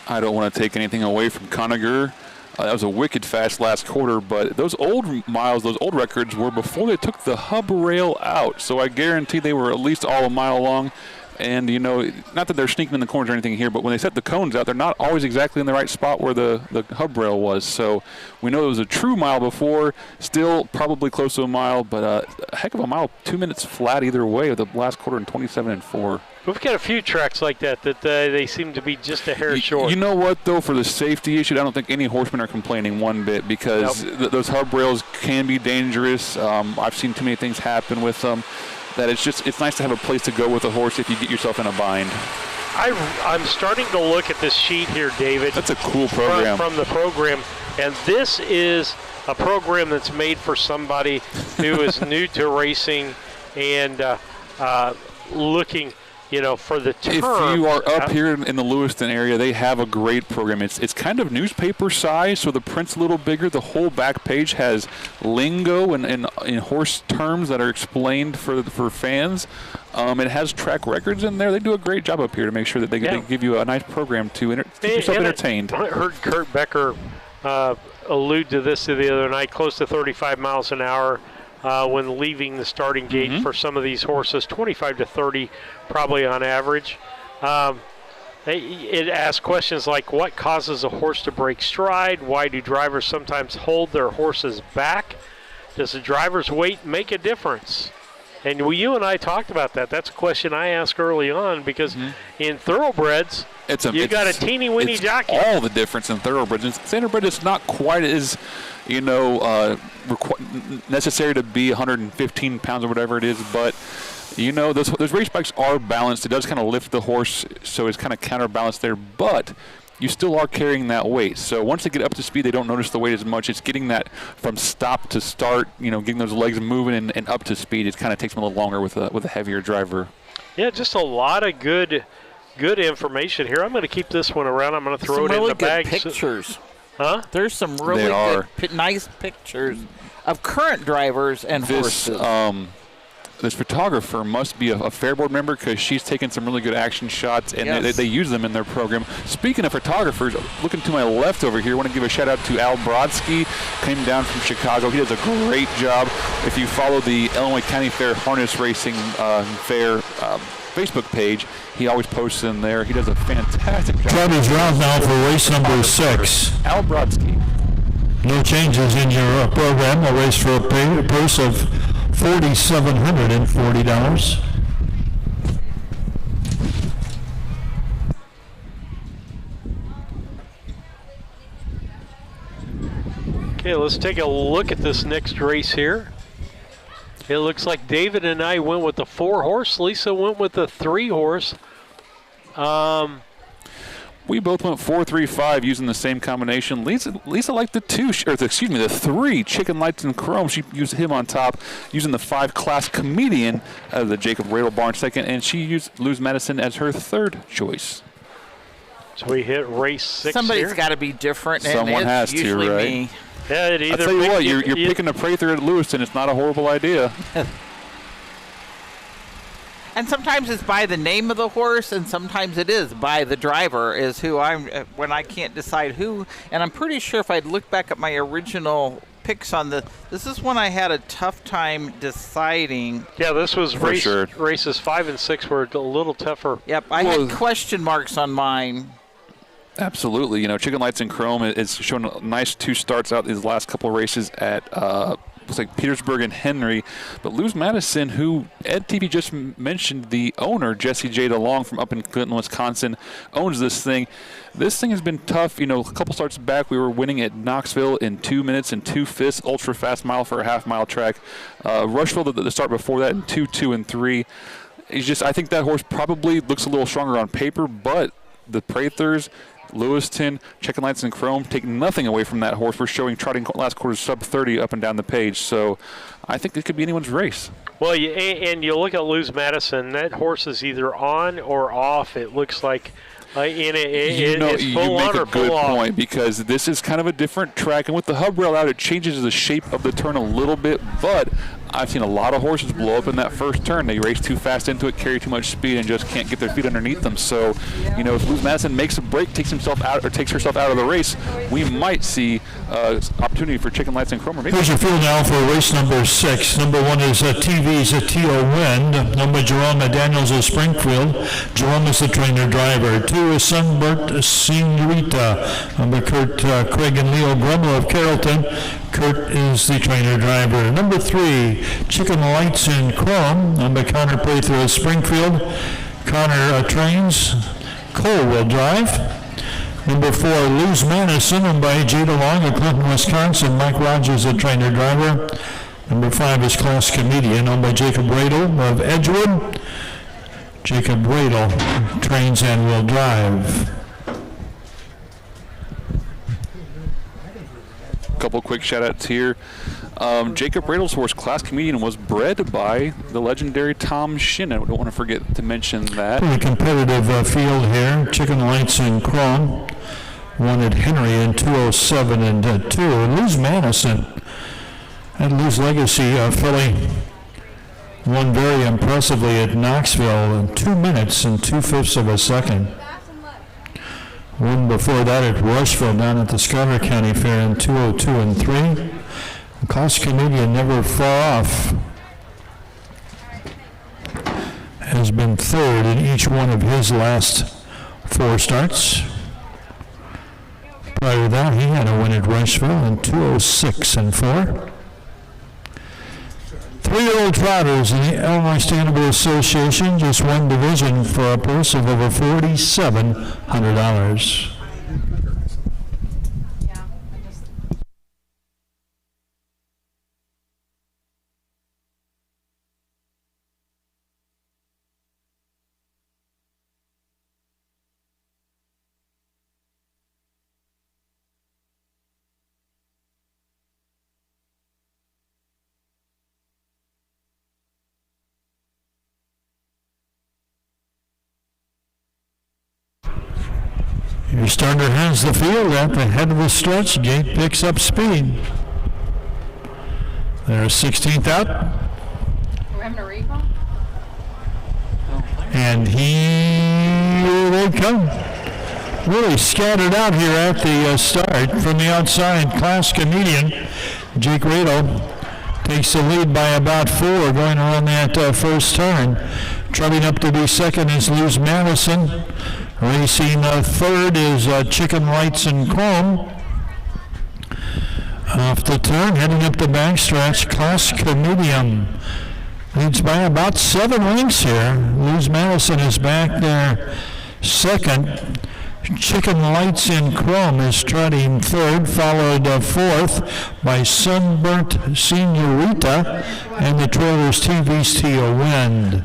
I don't want to take anything away from Conager. That was a wicked fast last quarter, but those old miles, those old records were before they took the hub rail out. So I guarantee they were at least all a mile long. And, you know, not that they're sneaking in the corners or anything here, but when they set the cones out, they're not always exactly in the right spot where the hub rail was. So we know it was a true mile before, still probably close to a mile, but a heck of a mile, 2 minutes flat either way with the last quarter in 27-4. We've got a few tracks like that they seem to be just a hair short. You know what, though, for the safety issue, I don't think any horsemen are complaining one bit because those hub rails can be dangerous. I've seen too many things happen with them. That it's nice to have a place to go with a horse if you get yourself in a bind. I'm starting to look at this sheet here, David. That's a cool program. From the program, and this is a program that's made for somebody who is new to racing and looking, for the term. If you are up here in the Lewiston area, they have a great program. It's kind of newspaper size, so the print's a little bigger. The whole back page has lingo and horse terms that are explained for fans. It has track records in there. They do a great job up here to make sure that they give you a nice program to keep yourself entertained. I heard Kurt Becker allude to this the other night, close to 35 miles an hour. When leaving the starting gate for some of these horses, 25 to 30 probably on average. It asks questions like, what causes a horse to break stride? Why do drivers sometimes hold their horses back? Does the driver's weight make a difference? And you and I talked about that. That's a question I asked early on because in thoroughbreds, you got a teeny-weeny jockey. All the difference in thoroughbreds. In standardbred, it's not quite as, necessary to be 115 pounds or whatever it is, but those race bikes are balanced. It does kind of lift the horse, so it's kind of counterbalanced there, but you still are carrying that weight. So once they get up to speed, they don't notice the weight as much. It's getting that from stop to start, getting those legs moving and up to speed. It kind of takes them a little longer with a heavier driver. Yeah, just a lot of good information here. I'm going to keep this one around. I'm going to throw it in the bag. Some really good pictures. Huh? There's some really good, nice pictures of current drivers and horses. This photographer must be a Fairboard member because she's taken some really good action shots, and they use them in their program. Speaking of photographers, looking to my left over here, I want to give a shout-out to Al Brodsky, came down from Chicago. He does a great job. If you follow the Illinois County Fair Harness Racing Fair Facebook page, he always posts in there. He does a fantastic job. Club is round now for race number 6. Al Brodsky. No changes in your program. A race for a purse of $4,740. Okay, let's take a look at this next race here. It looks like David and I went with the 4-horse. Lisa went with the 3-horse. We both went 4-3-5 using the same combination. Lisa liked the 3 Chicken Lights and Chrome. She used him on top, using the 5 Class Comedian of the Jacob Radel barn second, and she used Luz Madison as her 3rd choice. So we hit race 6. Somebody's got to be different. Someone has to, right? Me. Yeah, it either I'll tell you what, you're picking a Prather at Lewiston. It's not a horrible idea. And sometimes it's by the name of the horse, and sometimes it is by the driver is who when I can't decide who. And I'm pretty sure if I'd looked back at my original picks on this is when I had a tough time deciding. Yeah, this was races 5 and 6 were a little tougher. Yep, I had question marks on mine. Absolutely. Chicken Lights and Chrome has shown a nice 2 starts out these last couple of races at looks like Petersburg and Henry. But Luz Madison, who Ed TV just mentioned, the owner, Jesse J. DeLong from up in Clinton, Wisconsin, owns this thing. This thing has been tough. A couple starts back, we were winning at Knoxville in 2 minutes and 2 fifths, ultra fast mile for a half-mile track. Rushville, the start before that, in 2, 2, and 3. I think that horse probably looks a little stronger on paper, but the Prathers, Lewiston, Chicken Lights, and Chrome take nothing away from that horse. We're showing trotting last quarter sub-30 up and down the page. So I think it could be anyone's race. Well, and you look at Luz Madison, that horse is either on or off. It looks like It's full you make on a or good full off? point, because this is kind of a different track, and with the hub rail out, it changes the shape of the turn a little bit, but I've seen a lot of horses blow up in that first turn. They race too fast into it, carry too much speed, and just can't get their feet underneath them. So, if Luz Madison makes a break, takes herself out of the race, we might see opportunity for Chicken Lights and Cromer. Here's your field now for race number 6. Number 1 is TV's T.O. Wind. Number Jerome Daniels of Springfield. Jerome is the trainer driver. 2 is Sunburnt Senorita. Number Craig and Leo Grumlow of Carrollton. Kurt is the trainer driver. Number 3, Chicken Lights in Chrome. Number Connor Prather of Springfield. Connor trains. Cole will drive. Number 4, Luz Madison, owned by Jada Long of Clinton, Wisconsin. Mike Rogers, the trainer driver. Number 5 is Class Comedian, owned by Jacob Radel of Edgewood. Jacob Radel trains and will drive. Couple quick shout-outs here. Jacob Radel's horse, Class Comedian, was bred by the legendary Tom Shin. I don't want to forget to mention that. Pretty competitive field here. Chicken Lights in Chrome won at Henry in 207 and 2. Luz Madison and Luz Legacy filly won very impressively at Knoxville in 2 minutes and 2/5 of a second. One before that at Rushville down at the Schuyler County Fair in 202 and 3. Class Canadian never far off. Has been third in each one of his last 4 starts. Prior to that, he had a win at Rushville in 206 and 4. 3-year-old trotters in the Illinois Standable Association just won division for a purse of over $4,700. Your starter has the field at the head of the stretch. Gate picks up speed. There's 16th out. We're having a recall? And here they come. Really scattered out here at the start. From the outside, Class Comedian, Jake Radel, takes the lead by about 4 going around that first turn. Trotting up to be second is Luz Madison. Racing third is Chicken Lights in Chrome. Off the turn, heading up the backstretch, Class Comedian leads by about 7 lengths here. Luz Madison is back there second. Chicken Lights in Chrome is trotting third, followed fourth by Sunburnt Senorita and the trailers TV's T.O. Wind.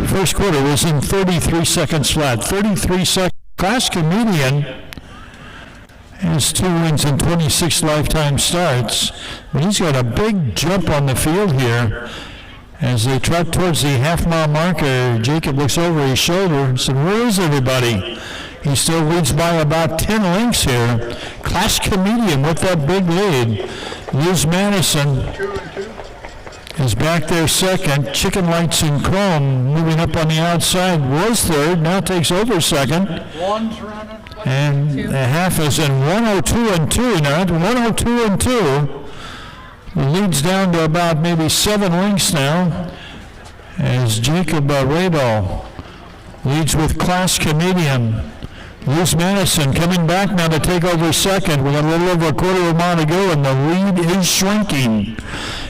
First quarter was in 33 seconds flat. 33 seconds. Class Comedian has 2 wins and 26 lifetime starts, but he's got a big jump on the field here. As they trot towards the half-mile marker, Jacob looks over his shoulder and said, "Where is everybody?" He still leads by about 10 lengths here. Class Comedian with that big lead. Luz Madison is back there second. Chicken Lights in Chrome moving up on the outside was third, now takes over second. And the half is in 102 and 2 now. 102 and 2. The lead's down to about maybe 7 lengths now as Jacob Radel leads with Class Comedian. Luz Madison coming back now to take over second. We got a little over a quarter of a mile to go, and the lead is shrinking.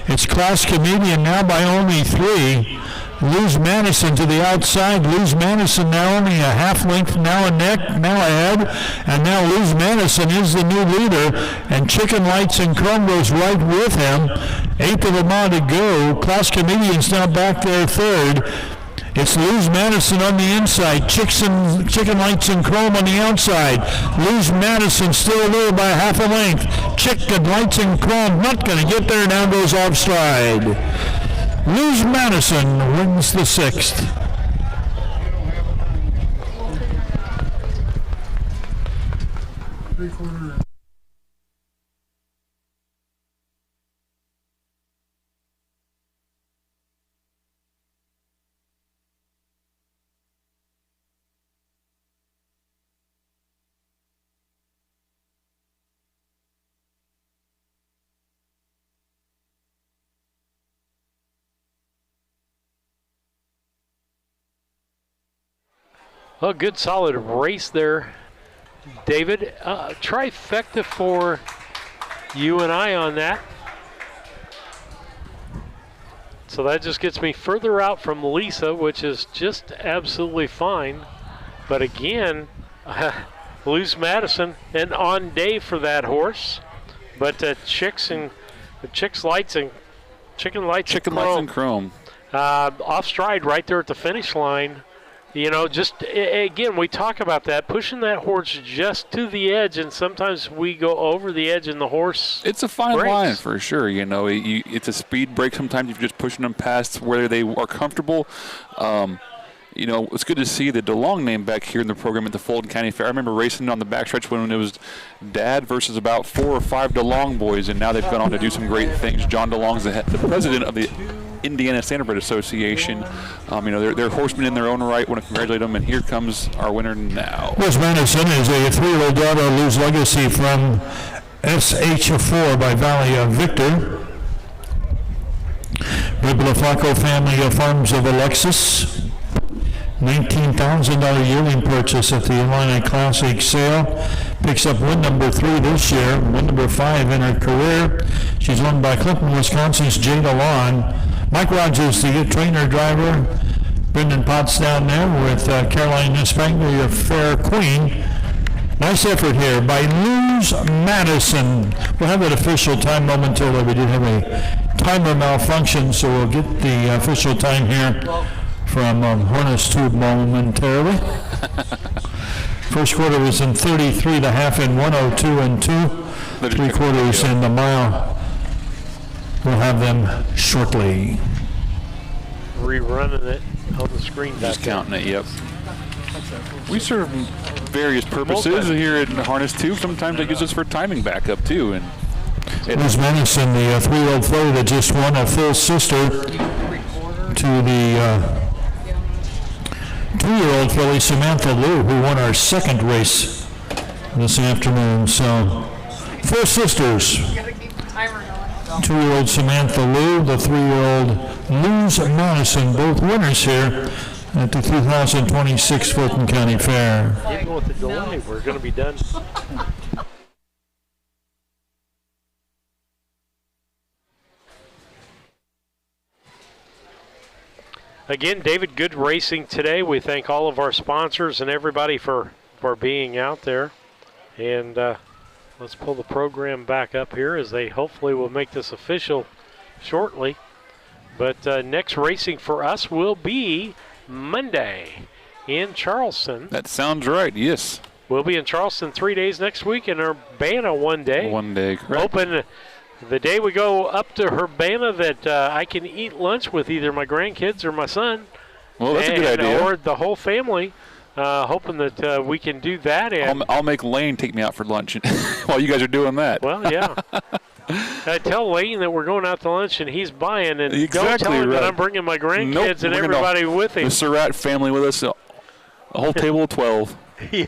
It's Class Comedian now by only 3. Luz Madison to the outside. Luz Madison now only a half length, now a neck, now ahead, and now Luz Madison is the new leader, and Chicken Lights in Chrome goes right with him. 1/8 of a mile to go. Class Comedian's now back there third. It's Luz Madison on the inside, Chicken Lights in Chrome on the outside. Luz Madison still there by half a length. Chicken Lights in Chrome not going to get there, now goes off stride. Luz Madison wins the 6th. 3/4. Well, good solid race there, David. Trifecta for you and I on that. So that just gets me further out from Lisa, which is just absolutely fine. But again, Luz Madison, an on day for that horse. But Chicken Lights and Chrome. Off stride right there at the finish line. You know, just again, we talk about that, pushing that horse just to the edge, and sometimes we go over the edge and the horse. It's a fine breaks. line for sure. You know, it's a speed break. Sometimes you're just pushing them past where they are comfortable. You know, it's good to see the DeLong name back here in the program at the Fulton County Fair. I remember racing on the backstretch when it was Dad versus about 4 or 5 DeLong boys, and now they've gone on to do some great things. John DeLong's the president of the Indiana Standardbred Association. You know, they're horsemen in their own right. Want to congratulate them, and here comes our winner now. Liz Madison is a 3-year-old daughter of Lou's Legacy from SH4 by Valley of Victor. Bibelaflaco family of farms of Alexis. $19,000 yearling purchase at the Illini Classic sale. Picks up win number 3 this year, win number 5 in her career. She's owned by Clinton, Wisconsin's Jada Lawn. Mike Rogers, the trainer driver. Brendan Potts down there with Caroline Spangler, Fair Queen. Nice effort here by Luz Madison. We'll have that official time momentarily. We did have a timer malfunction, so we'll get the official time here from Hornets Tube momentarily. First quarter was in 33 to half in 102 and 2. 3/4 in the mile. We'll have them shortly. Rerunning it on the screen. Just counting it, yep. We serve various purposes here at Harness Tube. Sometimes they use us for timing backup too. And Liz Madison, the 3-year-old filly that just won a full sister to the 2-year-old filly Samantha Lou, who won our second race this afternoon. So, 4 sisters. 2-year-old Samantha Lou, the 3-year-old Luz Madison, both winners here at the 2026 Fulton County Fair. Even with the delay, we're going to be done. Again, David, good racing today. We thank all of our sponsors and everybody for being out there. And let's pull the program back up here as they hopefully will make this official shortly. But next racing for us will be Monday in Charleston. That sounds right, yes. We'll be in Charleston 3 days next week, and Urbana 1 day. 1 day, correct. Open the day we go up to Urbana that I can eat lunch with either my grandkids or my son. Well, that's a good idea. Or the whole family, hoping that we can do that. And I'll make Lane take me out for lunch while you guys are doing that. Well, yeah. I tell Lane that we're going out to lunch and he's buying, and exactly don't tell him right. that I'm bringing my grandkids and everybody with him. The Surratt family with us, a whole table of 12. Yeah.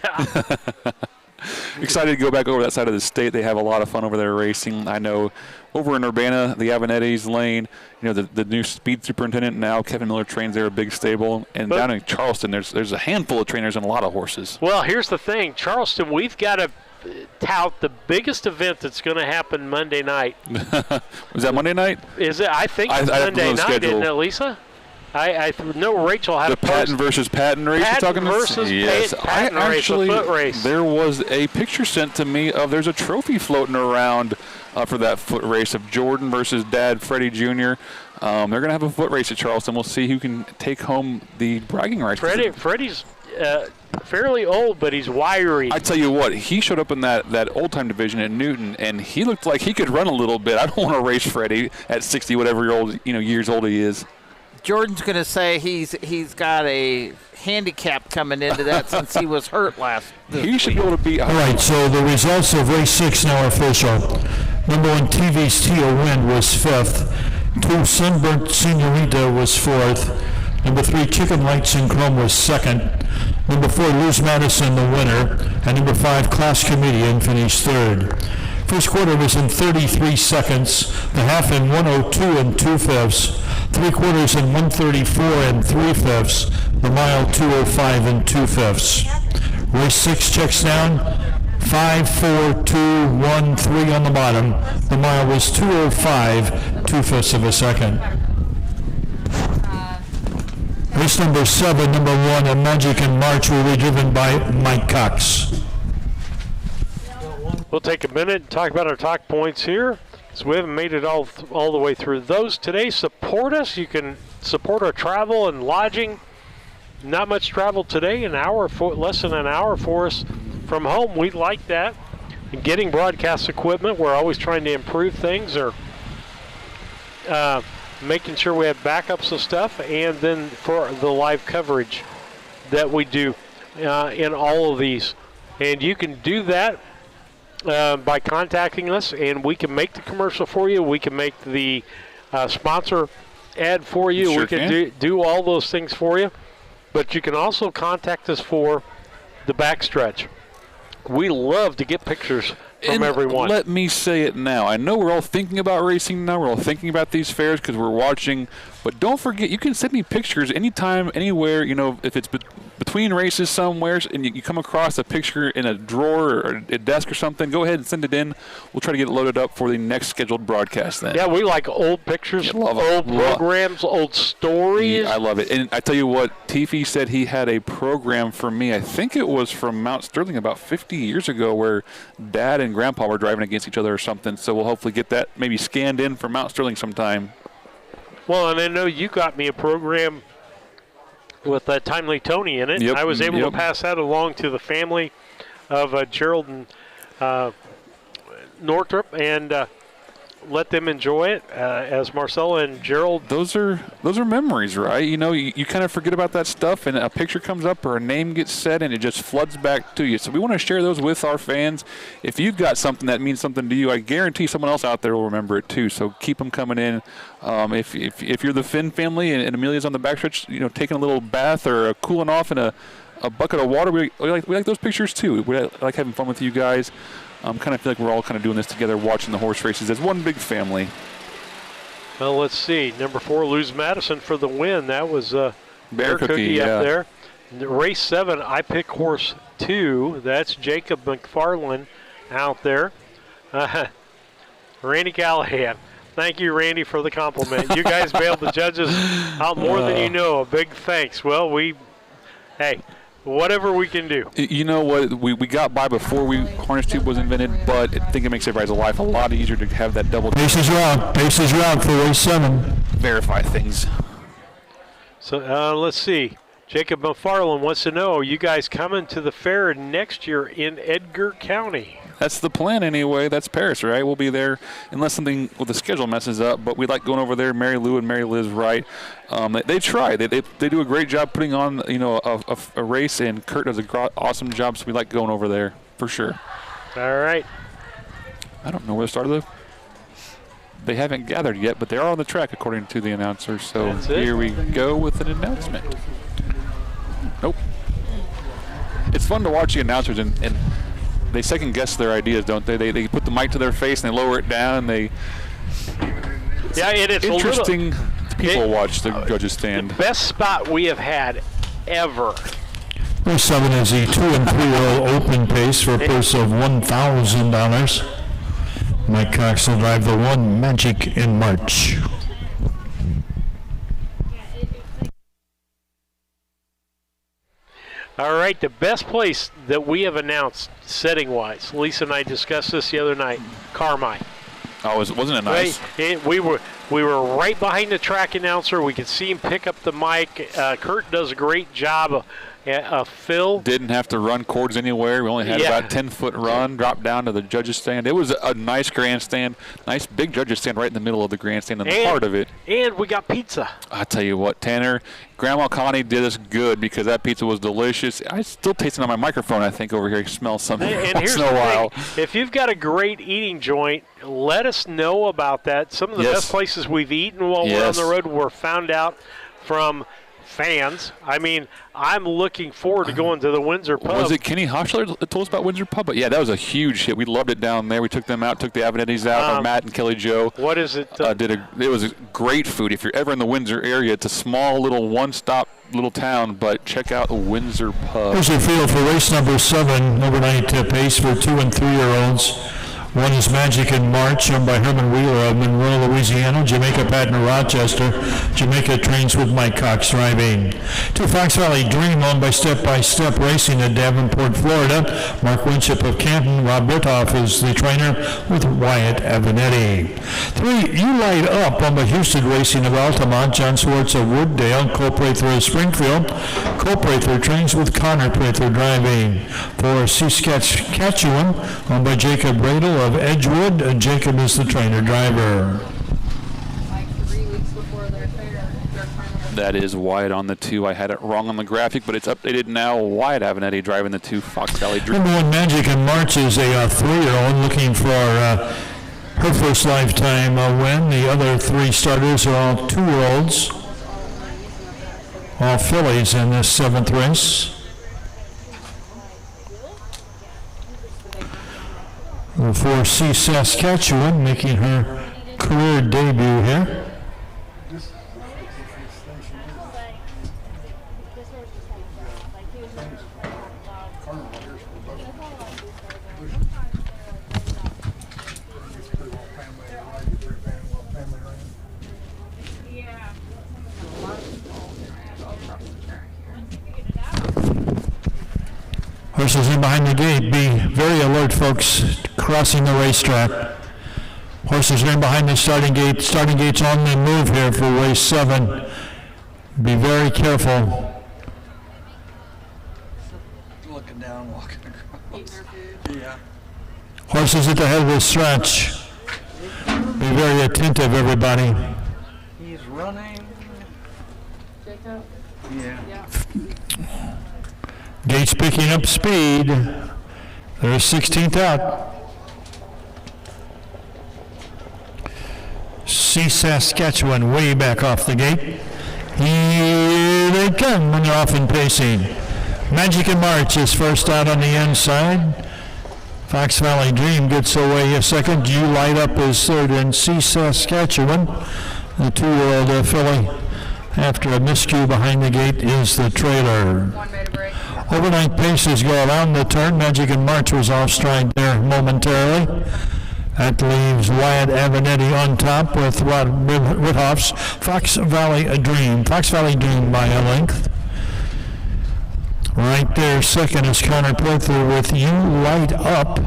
Excited to go back over that side of the state. They have a lot of fun over there racing. I know over in Urbana, the Avenettis, Lane, you know, the new speed superintendent now, Kevin Miller, trains there, a big stable. And down in Charleston, there's a handful of trainers and a lot of horses. Well, here's the thing. Charleston, we've got to tout the biggest event that's going to happen Monday night. Was that Monday night? Is it? I think it's Monday night, isn't it, Lisa? I know Rachel had the Patton versus Patton race. Patton you're talking versus yes, Patton I race, actually, a foot race. There was a picture sent to me of there's a trophy floating around for that foot race of Jordan versus Dad Freddie Jr. They're going to have a foot race at Charleston. We'll see who can take home the bragging rights. Freddie's fairly old, but he's wiry. I tell you what, he showed up in that old-time division at Newton, and he looked like he could run a little bit. I don't want to race Freddie at 60, whatever years old he is. Jordan's going to say he's got a handicap coming into that since he was hurt He should be able to beat. All right, so the results of race 6 now are official. Number 1, TV's Teal Wind was 5th. 2, Sunburnt Senorita was 4th. Number 3, Chicken Lights in Chrome was 2nd. Number 4, Luz Madison, the winner. And number 5, Class Comedian, finished 3rd. First quarter was in 33 seconds. The half in 102 and 2/5. 3 quarters in 134 and 3/5. The mile 205 and 2/5. Race 6 checks down. 5, 4, 2, 1, 3 on the bottom. The mile was 205, 2/5 of a second. Race number 7, number 1, a Magic in March, will be driven by Mike Cox. We'll take a minute and talk about our talk points here. So we haven't made it all the way through those today. Support us. You can support our travel and lodging. Not much travel today, less than an hour for us from home. We like that. And getting broadcast equipment, we're always trying to improve things or making sure we have backups of stuff, and then for the live coverage that we do in all of these. And you can do that by contacting us, and we can make the commercial for you. We can make the sponsor ad for you. Sure we can do all those things for you. But you can also contact us for the backstretch. We love to get pictures from everyone. Let me say it now. I know we're all thinking about racing now. We're all thinking about these fairs because we're watching. But don't forget, you can send me pictures anytime, anywhere. You know, if it's between races somewhere and you come across a picture in a drawer or a desk or something, go ahead and send it in. We'll try to get it loaded up for the next scheduled broadcast then. Yeah, we like old pictures, old programs, old stories. Yeah, I love it. And I tell you what, Tiffy said he had a program for me. I think it was from Mount Sterling about 50 years ago where Dad and Grandpa were driving against each other or something. So we'll hopefully get that maybe scanned in from Mount Sterling sometime. Well, and I know you got me a program with Timely Tony in it. Yep. I was able to pass that along to the family of Gerald and Northrop and let them enjoy it as Marcella and Gerald. Those are memories, right? You know, you kind of forget about that stuff, and a picture comes up or a name gets said, and it just floods back to you. So we want to share those with our fans. If you've got something that means something to you, I guarantee someone else out there will remember it too. So keep them coming in. If you're the Finn family and Amelia's on the backstretch, you know, taking a little bath or cooling off in a bucket of water, we like those pictures too. We like having fun with you guys. Kind of feel like we're all kind of doing this together, watching the horse races as one big family. Well, let's see. Number 4, Luz Madison for the win. That was Bear Cookie up there. Race 7, I pick horse 2. That's Jacob McFarland out there. Randy Callahan. Thank you, Randy, for the compliment. You guys bailed the judges out more than you know. A big thanks. Well, whatever we can do. You know what? We got by before harness tube was invented, but I think it makes everybody's life a lot easier to have that double. Paces round for race 7. Verify things. So let's see. Jacob McFarland wants to know, you guys coming to the fair next year in Edgar County? That's the plan anyway. That's Paris, right? We'll be there unless something with the schedule messes up. But we like going over there. Mary Lou and Mary Liz Wright. They try. They do a great job putting on a race, and Kurt does an awesome job. So we like going over there for sure. All right. I don't know where to start. They haven't gathered yet, but they are on the track according to the announcer. So here we go with an announcement. Nope. It's fun to watch the announcers and they second guess their ideas, don't they? They put the mic to their face and they lower it down. It's interesting. People watch the judges stand. The best spot we have had ever. Race 7 is the 2 and 3-year-old open pace for a purse of $1,000. Mike Cox will drive the 1 Magic in March. All right, the best place that we have announced setting-wise, Lisa and I discussed this the other night, Carmine. Oh, wasn't it nice? We were right behind the track announcer. We could see him pick up the mic. Kurt does a great job of Phil didn't have to run cords anywhere. We only had about 10-foot run, dropped down to the judges' stand. It was a nice grandstand, nice big judges' stand right in the middle of the grandstand in the heart of it. And we got pizza. I tell you what, Tanner, Grandma Connie did us good because that pizza was delicious. I still taste it on my microphone, I think, over here. I smell something And once here's in a the while. thing. If you've got a great eating joint, let us know about that. Some of the best places we've eaten while we're on the road were found out from fans. I mean, I'm looking forward to going to the Windsor Pub. Was it Kenny Hochler that told us about Windsor Pub? But yeah, that was a huge hit. We loved it down there. We took them out, took the Avenettis out, or Matt and Kelly Joe. What is it? It was a great food. If you're ever in the Windsor area, it's a small little one-stop little town, but check out the Windsor Pub. Here's your field for race number 7, overnight pace for 2- and 3-year-olds. One is Magic in March, owned by Herman Wheeler of Monroe, Louisiana. Jamaica Patton, Rochester. Jamaica trains with Mike Cox driving. 2 Fox Valley Dream, owned by Step Racing at Davenport, Florida. Mark Winship of Canton. Rob Berthoff is the trainer with Wyatt Avenatti. 3 You Light Up, owned by Houston Racing of Altamont. John Swartz of Wooddale. Cole Prather of Springfield. Cole Prather trains with Connor Prather driving. 4 Saskatchewan, owned by Jacob Bradle of Edgewood. Jacob is the trainer-driver. Like 3 weeks before their fair. That is Wyatt on the 2. I had it wrong on the graphic, but it's updated now. Wyatt Avenatti driving the 2 Fox Valley Dream. Number 1 Magic in March is a 3-year-old looking for her first lifetime win. The other 3 starters are all 2-year-olds. All fillies in this 7th race. For C. Saskatchewan, making her career debut here. Horses in behind the gate. Be very alert, folks, crossing the racetrack. Horses are in behind the starting gate. Starting gate's on the move here for race 7. Be very careful. Looking down, walking across. Yeah. Horses at the head of the stretch. Be very attentive, everybody. He's running. Jacob? Yeah. Gates picking up speed. There's 16th out. See Saskatchewan way back off the gate. Here they come when they're off and pacing. Magic in March is first out on the inside. Fox Valley Dream gets away a second. You Light Up is third, and See Saskatchewan, the 2-year-old filly, after a miscue behind the gate, is the trailer. One made a break. Overnight paces go around the turn. Magic in March was off stride there momentarily. That leaves Wyatt Avenatti on top with Rod Rithoff's Fox Valley Dream. Fox Valley Dream by a length. Right there, second is Connor Prather with You Light Up.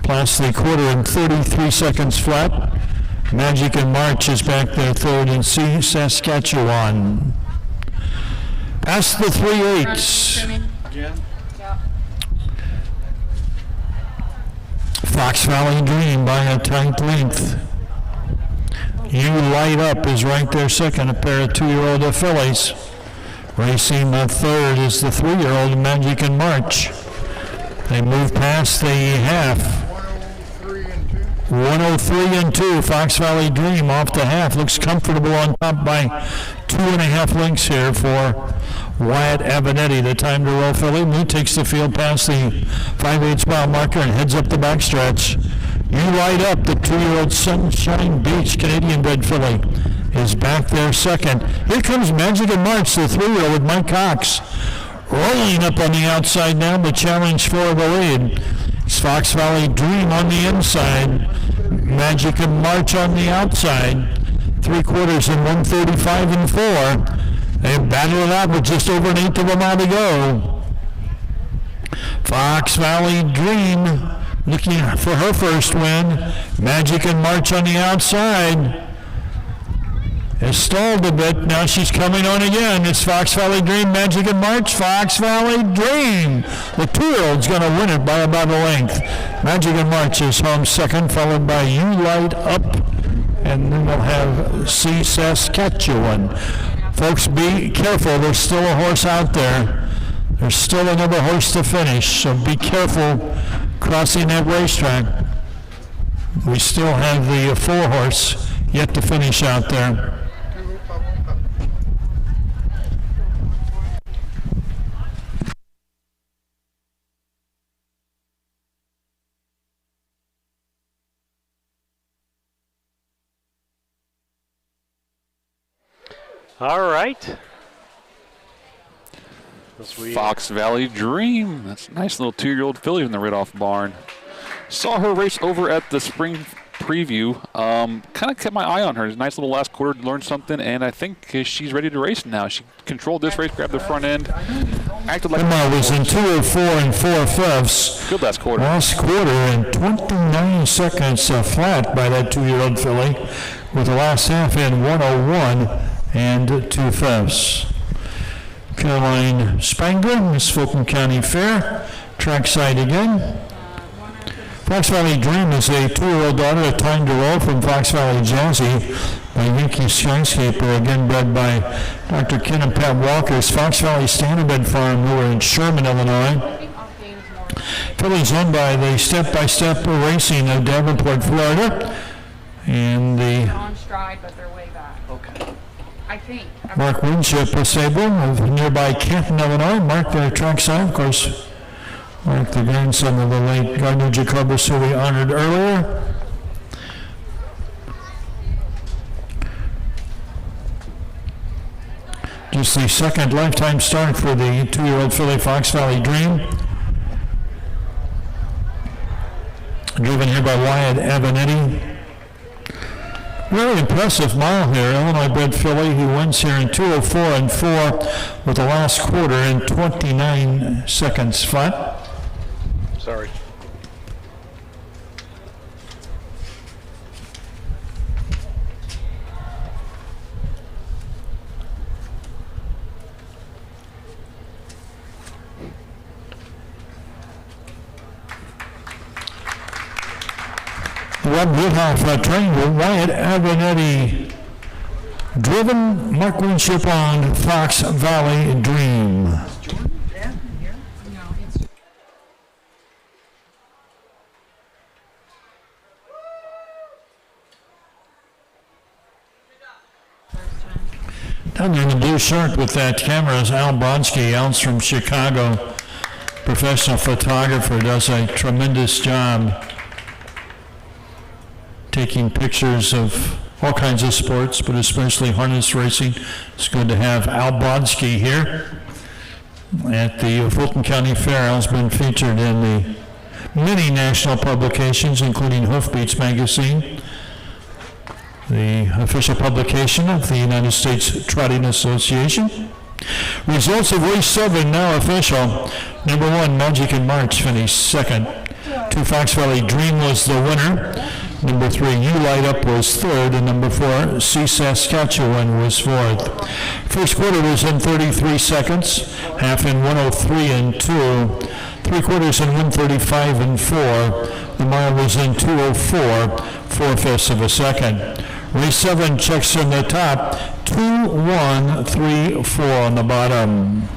Plus the quarter in 33 seconds flat. Magic in March is back there third, and See Saskatchewan. Past the 3/8. Again? Fox Valley Dream by a tight length. You Light Up is right there second, a pair of 2-year-old fillies. Racing the third is the 3-year-old Magic in March. They move past the half. 103 and 2. Fox Valley Dream off the half. Looks comfortable on top by 2.5 lengths here for Wyatt Avenatti, the time to roll filly. He takes the field past the 5/8 mile marker and heads up the backstretch. You Light Up, the 2-year-old Sunshine Beach Canadian bred filly, is back there second. Here comes Magic in March, the 3-year-old with Mike Cox. Rolling up on the outside now, the challenge for the lead. It's Fox Valley Dream on the inside. Magic in March on the outside. 3/4 in 135 and 4. They battled it out with just over an 1/8 of a mile to go. Fox Valley Dream looking for her first win. Magic in March on the outside. has stalled a bit. Now she's coming on again. It's Fox Valley Dream, Magic and March. Fox Valley Dream. The 2-year-old's going to win it by about a length. Magic and March is home second, followed by You Light Up. And then we'll have C. Saskatchewan. Folks, be careful. There's still a horse out there. There's still another horse to finish, so be careful crossing that racetrack. We still have the 4-horse yet to finish out there. All right. Fox Valley Dream. That's a nice little 2-year-old filly in the Ridolph barn. Saw her race over at the spring preview. Kind of kept my eye on her. It's a nice little last quarter to learn something, and I think she's ready to race now. She controlled this race, grabbed the front end. Acted like Emma was in 2:04 and 4/5. Good last quarter. Last quarter in 29 seconds flat by that 2-year-old filly, with the last half in 1:01 and 2/5. Caroline Spangler, Miss Fulton County Fair, trackside again. Fox Valley Dream is a 2-year-old daughter of Time to Roll from Fox Valley Jazzy by Yankee Skyscaper, again bred by Dr. Ken and Pat Walker's Fox Valley Standardbred Farm, who are in Sherman, Illinois. Filly's owned by the Step by Step Racing of Davenport, Florida. And the on stride, but they're way back. Okay. I think. Mark Winship, a stable of nearby Canton, Illinois. Mark, the trackside, of course. Mark, the grandson of the late Gardner Jacobus, who we honored earlier. Just the second lifetime start for the 2-year-old filly Fox Valley Dream. Driven here by Wyatt Avanetti. Really impressive mile here. Illinois bred filly. He wins here in 2:04 and 4 with the last quarter in 29 seconds flat. Sorry. Rob Woodhoff trained with Wyatt Avanetti. Driven Mark Winship on Fox Valley Dream. Down there in the blue shirt with that camera is Al Bronski. Al's from Chicago. Professional photographer, does a tremendous job taking pictures of all kinds of sports, but especially harness racing. It's good to have Al Bronski here at the Fulton County Fair. Al's been featured in the many national publications, including Hoofbeats magazine, the official publication of the United States Trotting Association. Results of race 7 now official. Number 1, Magic and March finished second. 2, Fox Valley Dream was the winner. Number 3, You Light Up was third, and number 4, C. Saskatchewan was fourth. First quarter was in 33 seconds, half in 1:03 and 2, 3 quarters in 1:35 and 4. The mile was in 2:04, 4/5 of a second. Race 7 checks in the top, 2, 1, 3, 4 on the bottom.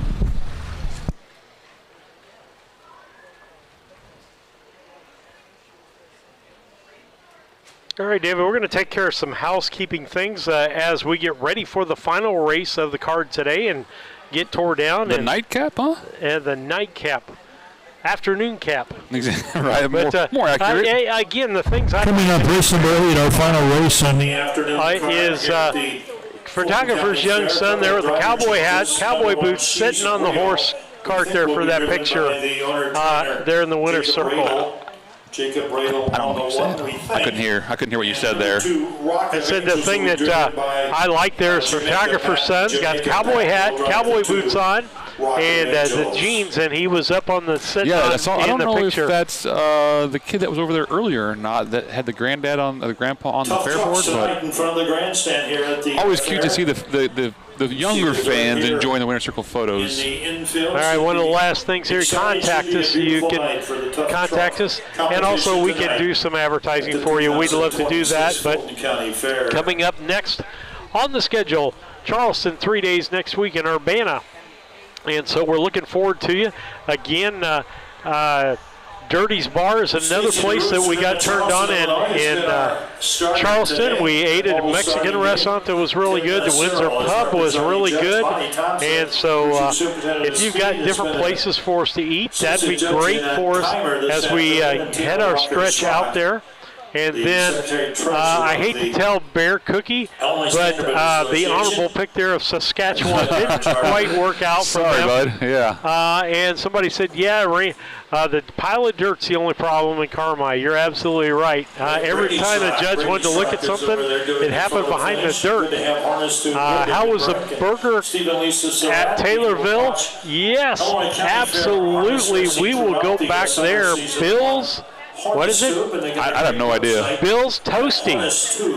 All right, David, we're going to take care of some housekeeping things as we get ready for the final race of the card today and get tore down. The nightcap, huh? The nightcap. Afternoon cap. Right, but, more accurate. Again, the things coming up, race number 8, our final race on the afternoon is photographer's young son there with a cowboy hat, cowboy boots, sitting on the horse cart there for that picture there in the winner's circle. Jacob I don't know what you said. I couldn't hear what you said there. I said the thing that I like there is photographer's son. He's got a cowboy hat, cowboy boots on. and the jeans, and he was up on the sit Yeah, that's all. I don't know picture. if that's the kid that was over there earlier or not that had the grandpa on the fairboard. But in front of the grandstand here at the always cute to see the younger fans enjoying the winter circle photos. All right, one of the last things here, contact us. You can contact us, and also we can do some advertising for you. We'd love to do that, but coming up next on the schedule, Charleston 3 days next week in Urbana. And so we're looking forward to you. Again, Dirty's Bar is another place that we got turned on in Charleston. We ate at a Mexican restaurant that was really good. The Windsor Pub was really good. And so if you've got different places for us to eat, that'd be great for us as we head our stretch out there. And then I hate to tell Bear Cookie, but the honorable pick there of Saskatchewan didn't quite work out for them. Sorry, bud. Yeah. And somebody said, yeah, the pile of dirt's the only problem in Carmi. You're absolutely right. Every time the judge wanted to look at something, it happened behind the dirt. How was the burger at Taylorville? Yes, absolutely. We will go back there. Bill's. What is it? I have no idea. Bill's Toasty.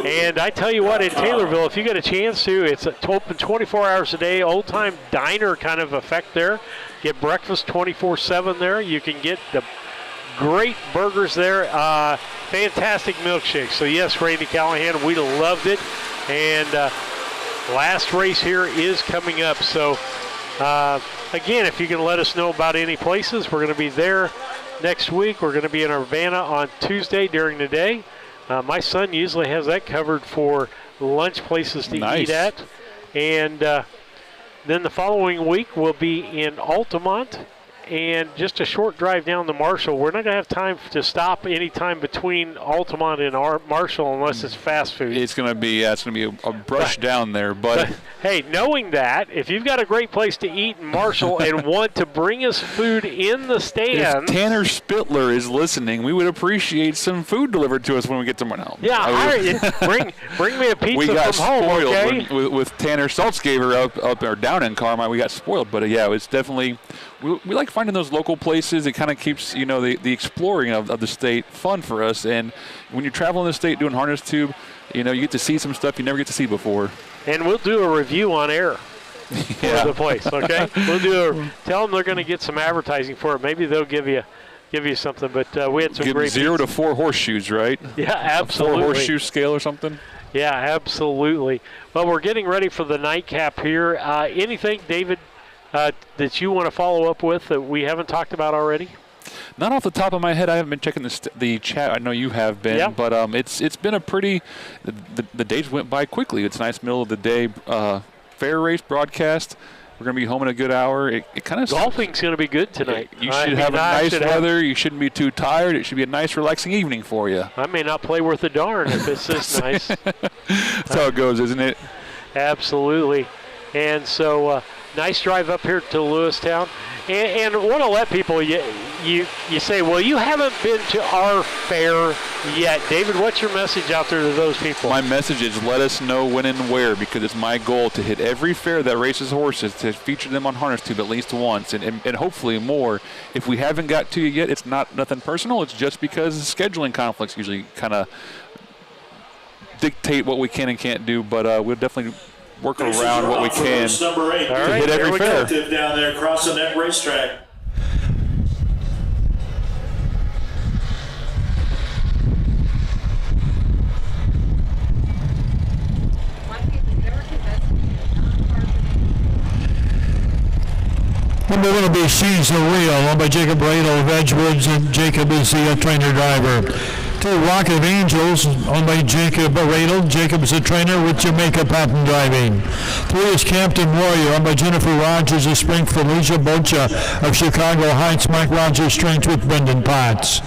And I tell you what, in Taylorville, if you get a chance to, it's open 24 hours a day, old-time diner kind of effect there. Get breakfast 24/7 there. You can get the great burgers there. Fantastic milkshakes. So, yes, Randy Callahan, we loved it. And last race here is coming up. So, again, if you can let us know about any places, we're going to be there. Next week, we're going to be in Urbana on Tuesday during the day. My son usually has that covered for lunch places to eat at. And then the following week, we'll be in Altamont and just a short drive down to Marshall. We're not going to have time to stop any time between Altamont and Marshall unless it's fast food. It's going to be a brush down there. But hey, knowing that, if you've got a great place to eat in Marshall and want to bring us food in the stands. If Tanner Spittler is listening, we would appreciate some food delivered to us when we get to Marshall. Yeah, bring me a pizza we got from home, spoiled okay? with Tanner Saltzgaver up or down in Carmi. We got spoiled, but yeah, it's definitely we like finding those local places. It kind of keeps the exploring of the state fun for us. And when you're traveling the state doing harness tube, you get to see some stuff you never get to see before. And we'll do a review on air for the place, okay? Tell them they're going to get some advertising for it. Maybe they'll give you something. But we had some great 0 to 4 horseshoes, right? Yeah, absolutely. A 4 horseshoe scale or something. Yeah, absolutely. Well, we're getting ready for the nightcap here. Anything, David, that you want to follow up with that we haven't talked about already? Not off the top of my head. I haven't been checking the chat. I know you have been, but it's been a pretty. The days went by quickly. It's a nice middle of the day fair race broadcast. We're going to be home in a good hour. It kind of golfing's going to be good tonight. You should have nice weather. You shouldn't be too tired. It should be a nice, relaxing evening for you. I may not play worth a darn if it's this nice. That's how it goes, isn't it? Absolutely. And so, nice drive up here to Lewistown. And I want to let people, you say, well, you haven't been to our fair yet. David, what's your message out there to those people? My message is let us know when and where, because it's my goal to hit every fair that races horses, to feature them on Harness Tube at least once, and hopefully more. If we haven't got to you yet, it's nothing personal. It's just because scheduling conflicts usually kind of dictate what we can and can't do, but we'll definitely work around what we can number 8. to hit every fair. Down there across the net racetrack. Number 1 will be She's a Real, owned by Jacob Radel of Edgewoods, and Jacob is the trainer driver. 2, Rocket of Angels, owned by Jacob Radel. Jacob is a trainer with Jamaica Patent Driving. 3 is Captain Warrior, owned by Jennifer Rogers of Springfield, Alicia Bocha of Chicago Heights, Mike Rogers trains with Brendan Potts.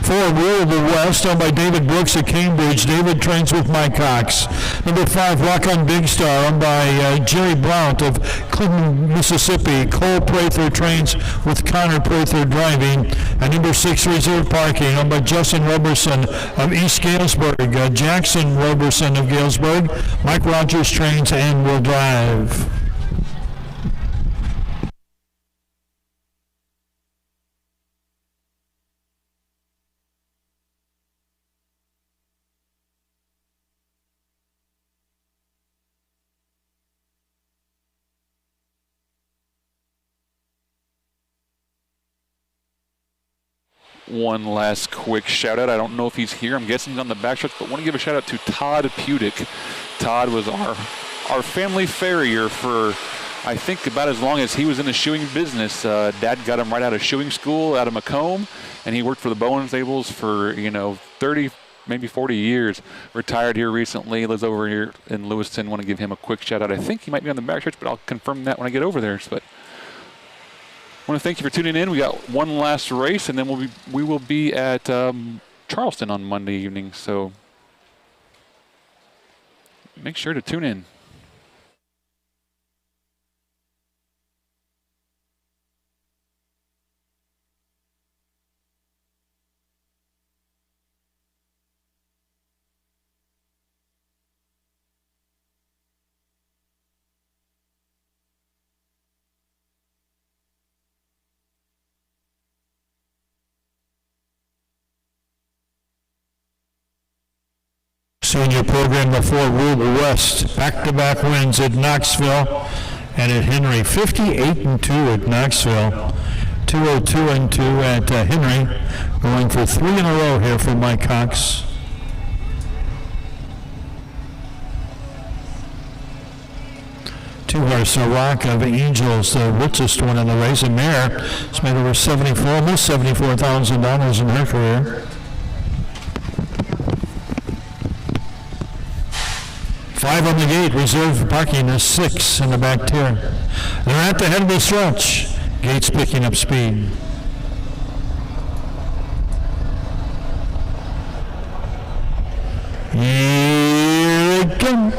4, Rule of the West, owned by David Brooks of Cambridge. David trains with Mike Cox. Number 5, Rock on Big Star, owned by Jerry Blount of Clinton, Mississippi. Cole Prather trains with Connor Prather Driving. And number 6, Reserve Parking, owned by Justin Roberson of East Galesburg. Jackson Roberson of Galesburg. Mike Rogers trains and will drive. one last quick shout out. I don't know if he's here. I'm guessing he's on the backstretch, but want to give a shout out to Todd Pudick. Todd was our family farrier for, I think, about as long as he was in the shoeing business. Dad got him right out of shoeing school out of Macomb, and he worked for the Bowen Stables for 30, maybe 40 years. Retired here recently, lives over here in Lewiston. Want to give him a quick shout out. I think he might be on the backstretch, but I'll confirm that when I get over there. But I want to thank you for tuning in. We got one last race, and then we will be at Charleston on Monday evening. So make sure to tune in. Senior program before Rule the West. Back-to-back wins at Knoxville and at Henry. 58-2 at Knoxville. 202-2 at Henry. Going for 3 in a row here for Mike Cox. Two-horse Rock of Angels, the richest one in the race. A mare has made over almost $74,000 in her career. 5 on the gate, reserved parking is 6 in the back tier. They're at the head of the stretch. Gates picking up speed. Here it comes.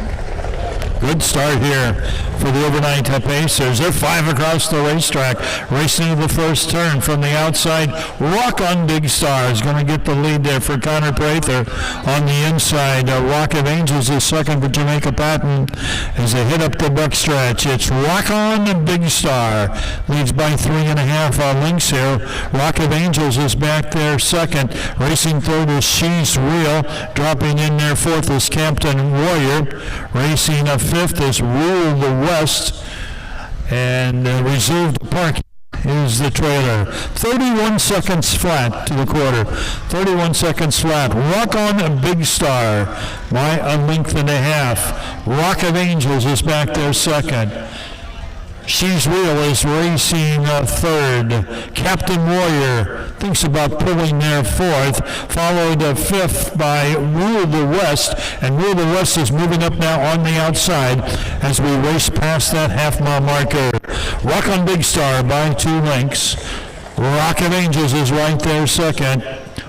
Good start here for the overnight Pacers. They're 5 across the racetrack, racing to the first turn from the outside. Rock on Big Star is going to get the lead there for Connor Prather on the inside. Rock of Angels is second for Jamaica Patton as they hit up the backstretch. It's Rock on Big Star leads by 3.5 lengths here. Rock of Angels is back there second. Racing third is She's Real. Dropping in there fourth is Captain Warrior. Racing fifth is Rule the West, and reserved parking is the trailer. 31 seconds flat to the quarter. 31 seconds flat. Rock on a Big Star by a length and a half. Rock of Angels is back there second. She's Real is racing third. Captain Warrior thinks about pulling there fourth, followed fifth by Rule the West, and Rule the West is moving up now on the outside as we race past that half-mile marker. Rock on Big Star by 2 lengths. Rock of Angels is right there second.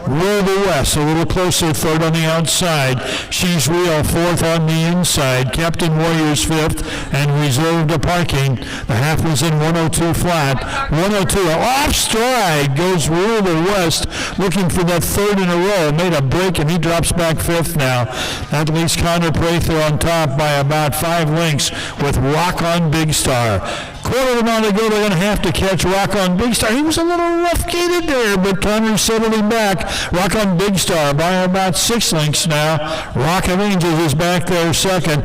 Rule the West a little closer, third on the outside. She's Real fourth on the inside. Captain Warrior's fifth, and reserved parking. The half was in 102 flat. 102 off stride goes Rule the West, looking for that third in a row. Made a break and he drops back fifth now. That leaves Connor Prather on top by about 5 lengths with Rock on Big Star. Quarter of a mile to go, they're going to have to catch Rock on Big Star. He was a little rough-gated there, but Connor settled him back. Rock on Big Star by about 6 lengths now. Rock of Angels is back there second.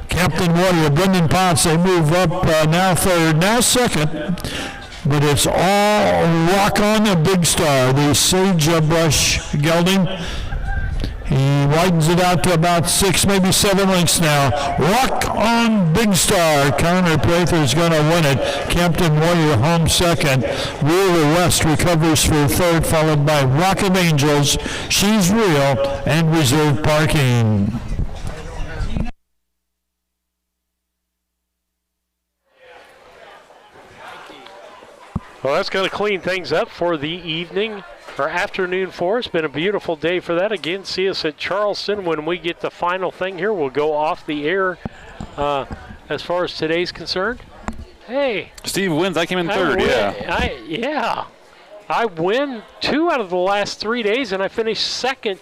Captain Warrior, Brendan Potts, they move up now third, now second. But it's all Rock on a Big Star, the sagebrush gelding. He widens it out to about 6, maybe 7 lengths now. Rock on Big Star. Connor Prather is going to win it. Captain Warrior home second. Rule the West recovers for third, followed by Rock of Angels, She's Real, and reserved parking. Well, that's going to clean things up for the evening or afternoon for us. Been a beautiful day for that. Again, see us at Charleston when we get the final thing here. We'll go off the air as far as today's concerned. Hey. Steve wins. I came in third, yeah. I win 2 out of the last 3 days, and I finished second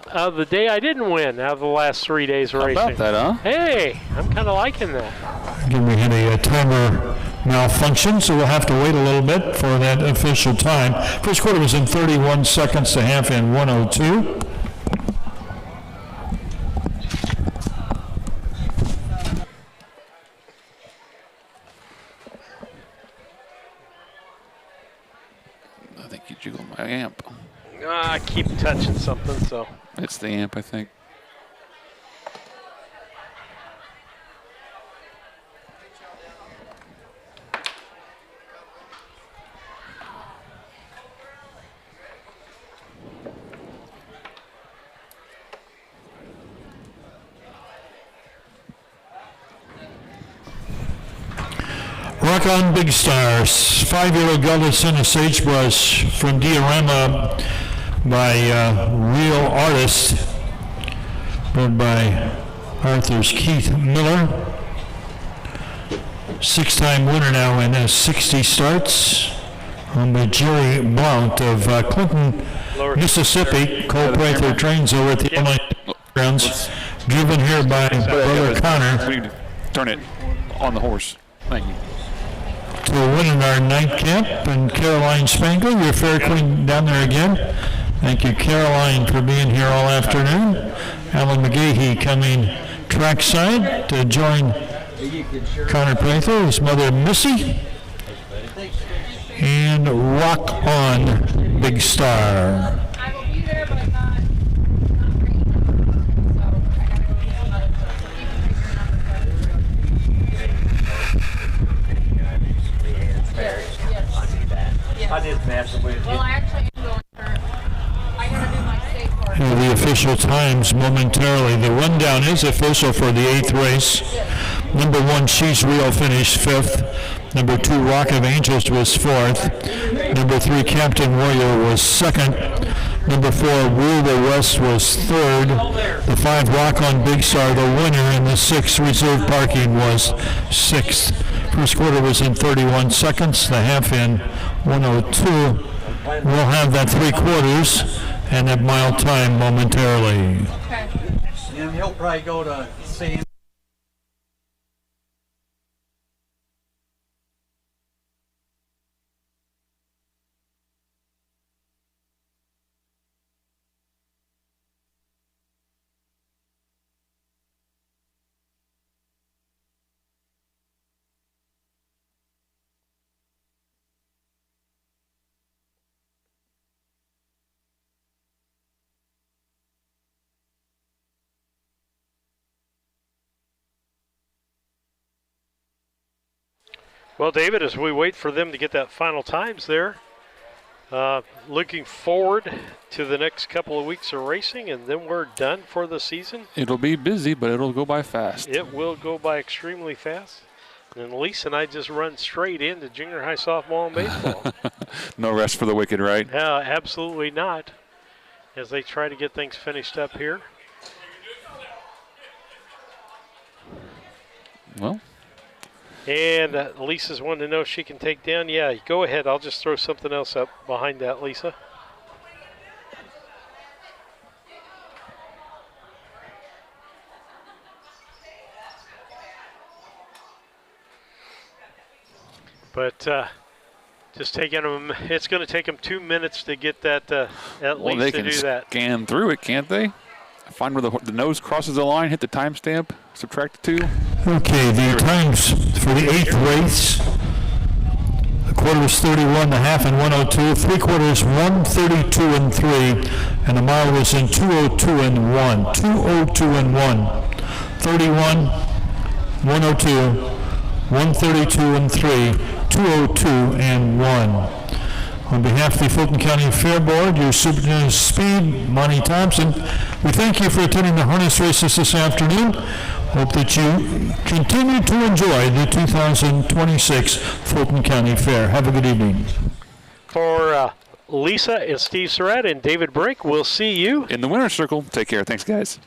the day I didn't win out of the last 3 days of racing. How about that, huh? Hey, I'm kind of liking that. Again, we had a timer malfunction, so we'll have to wait a little bit for that official time. First quarter was in 31 seconds, the half in 102. I think you jiggled my amp. I keep touching something, so. It's the amp, I think. Rock on Big Stars, 5-year-old Gullison, a sagebrush from Diorama by Real Artist, read by Arthur's Keith Miller. 6-time winner now in 60 starts. On by Jerry Blount of Clinton, Mississippi. Cole Prather trains over at the Illinois grounds, driven here by Brother Connor. We need to turn it on the horse. Thank you. To win in our nightcap, and Caroline Spangler, your fair queen down there again. Thank you, Caroline, for being here all afternoon. Alan McGahee coming trackside to join Connor Prather, his mother Missy, and Rock On Big Star. I will be there, but not great. I did mess with you. Well, I actually am going for, I gotta do my state course. Here are the official times momentarily. The rundown is official for the 8th race. Number 1, She's Real, finished 5th. Number 2, Rock of Angels was 4th. Number 3, Captain Warrior was 2nd. Number 4, Rule the West was 3rd. The 5, Rock on Big Star, the winner, in the 6th reserve parking was 6th. First quarter was in 31 seconds, the half in 1:02. We'll have that 3 quarters and that mile time momentarily. And he'll probably go to see him. Well, David, as we wait for them to get that final times there, looking forward to the next couple of weeks of racing, and then we're done for the season. It'll be busy, but it'll go by fast. It will go by extremely fast. And Lisa and I just run straight into junior high softball and baseball. No rest for the wicked, right? Absolutely not, as they try to get things finished up here. Well. And Lisa's wanting to know if she can take down. Yeah, go ahead. I'll just throw something else up behind that, Lisa. But just taking them, it's going to take them 2 minutes to get that, at least to do that. They can scan through it, can't they? Find where the nose crosses the line, hit the timestamp, subtract the 2. Okay, the times for the 8th race. The quarter was 31 1/2 and 1:02. 3 quarters 1:32 and 3, and the mile was in 2:02 and 1. 2:02 and 1. 31, 1:02, 1:32 and 3, 2:02 and 1. On behalf of the Fulton County Fair Board, your Superintendent of Speed, Monty Thompson, we thank you for attending the harness races this afternoon. Hope that you continue to enjoy the 2026 Fulton County Fair. Have a good evening. For Lisa and Steve Surratt and David Brink, we'll see you in the winner's circle. Take care. Thanks, guys.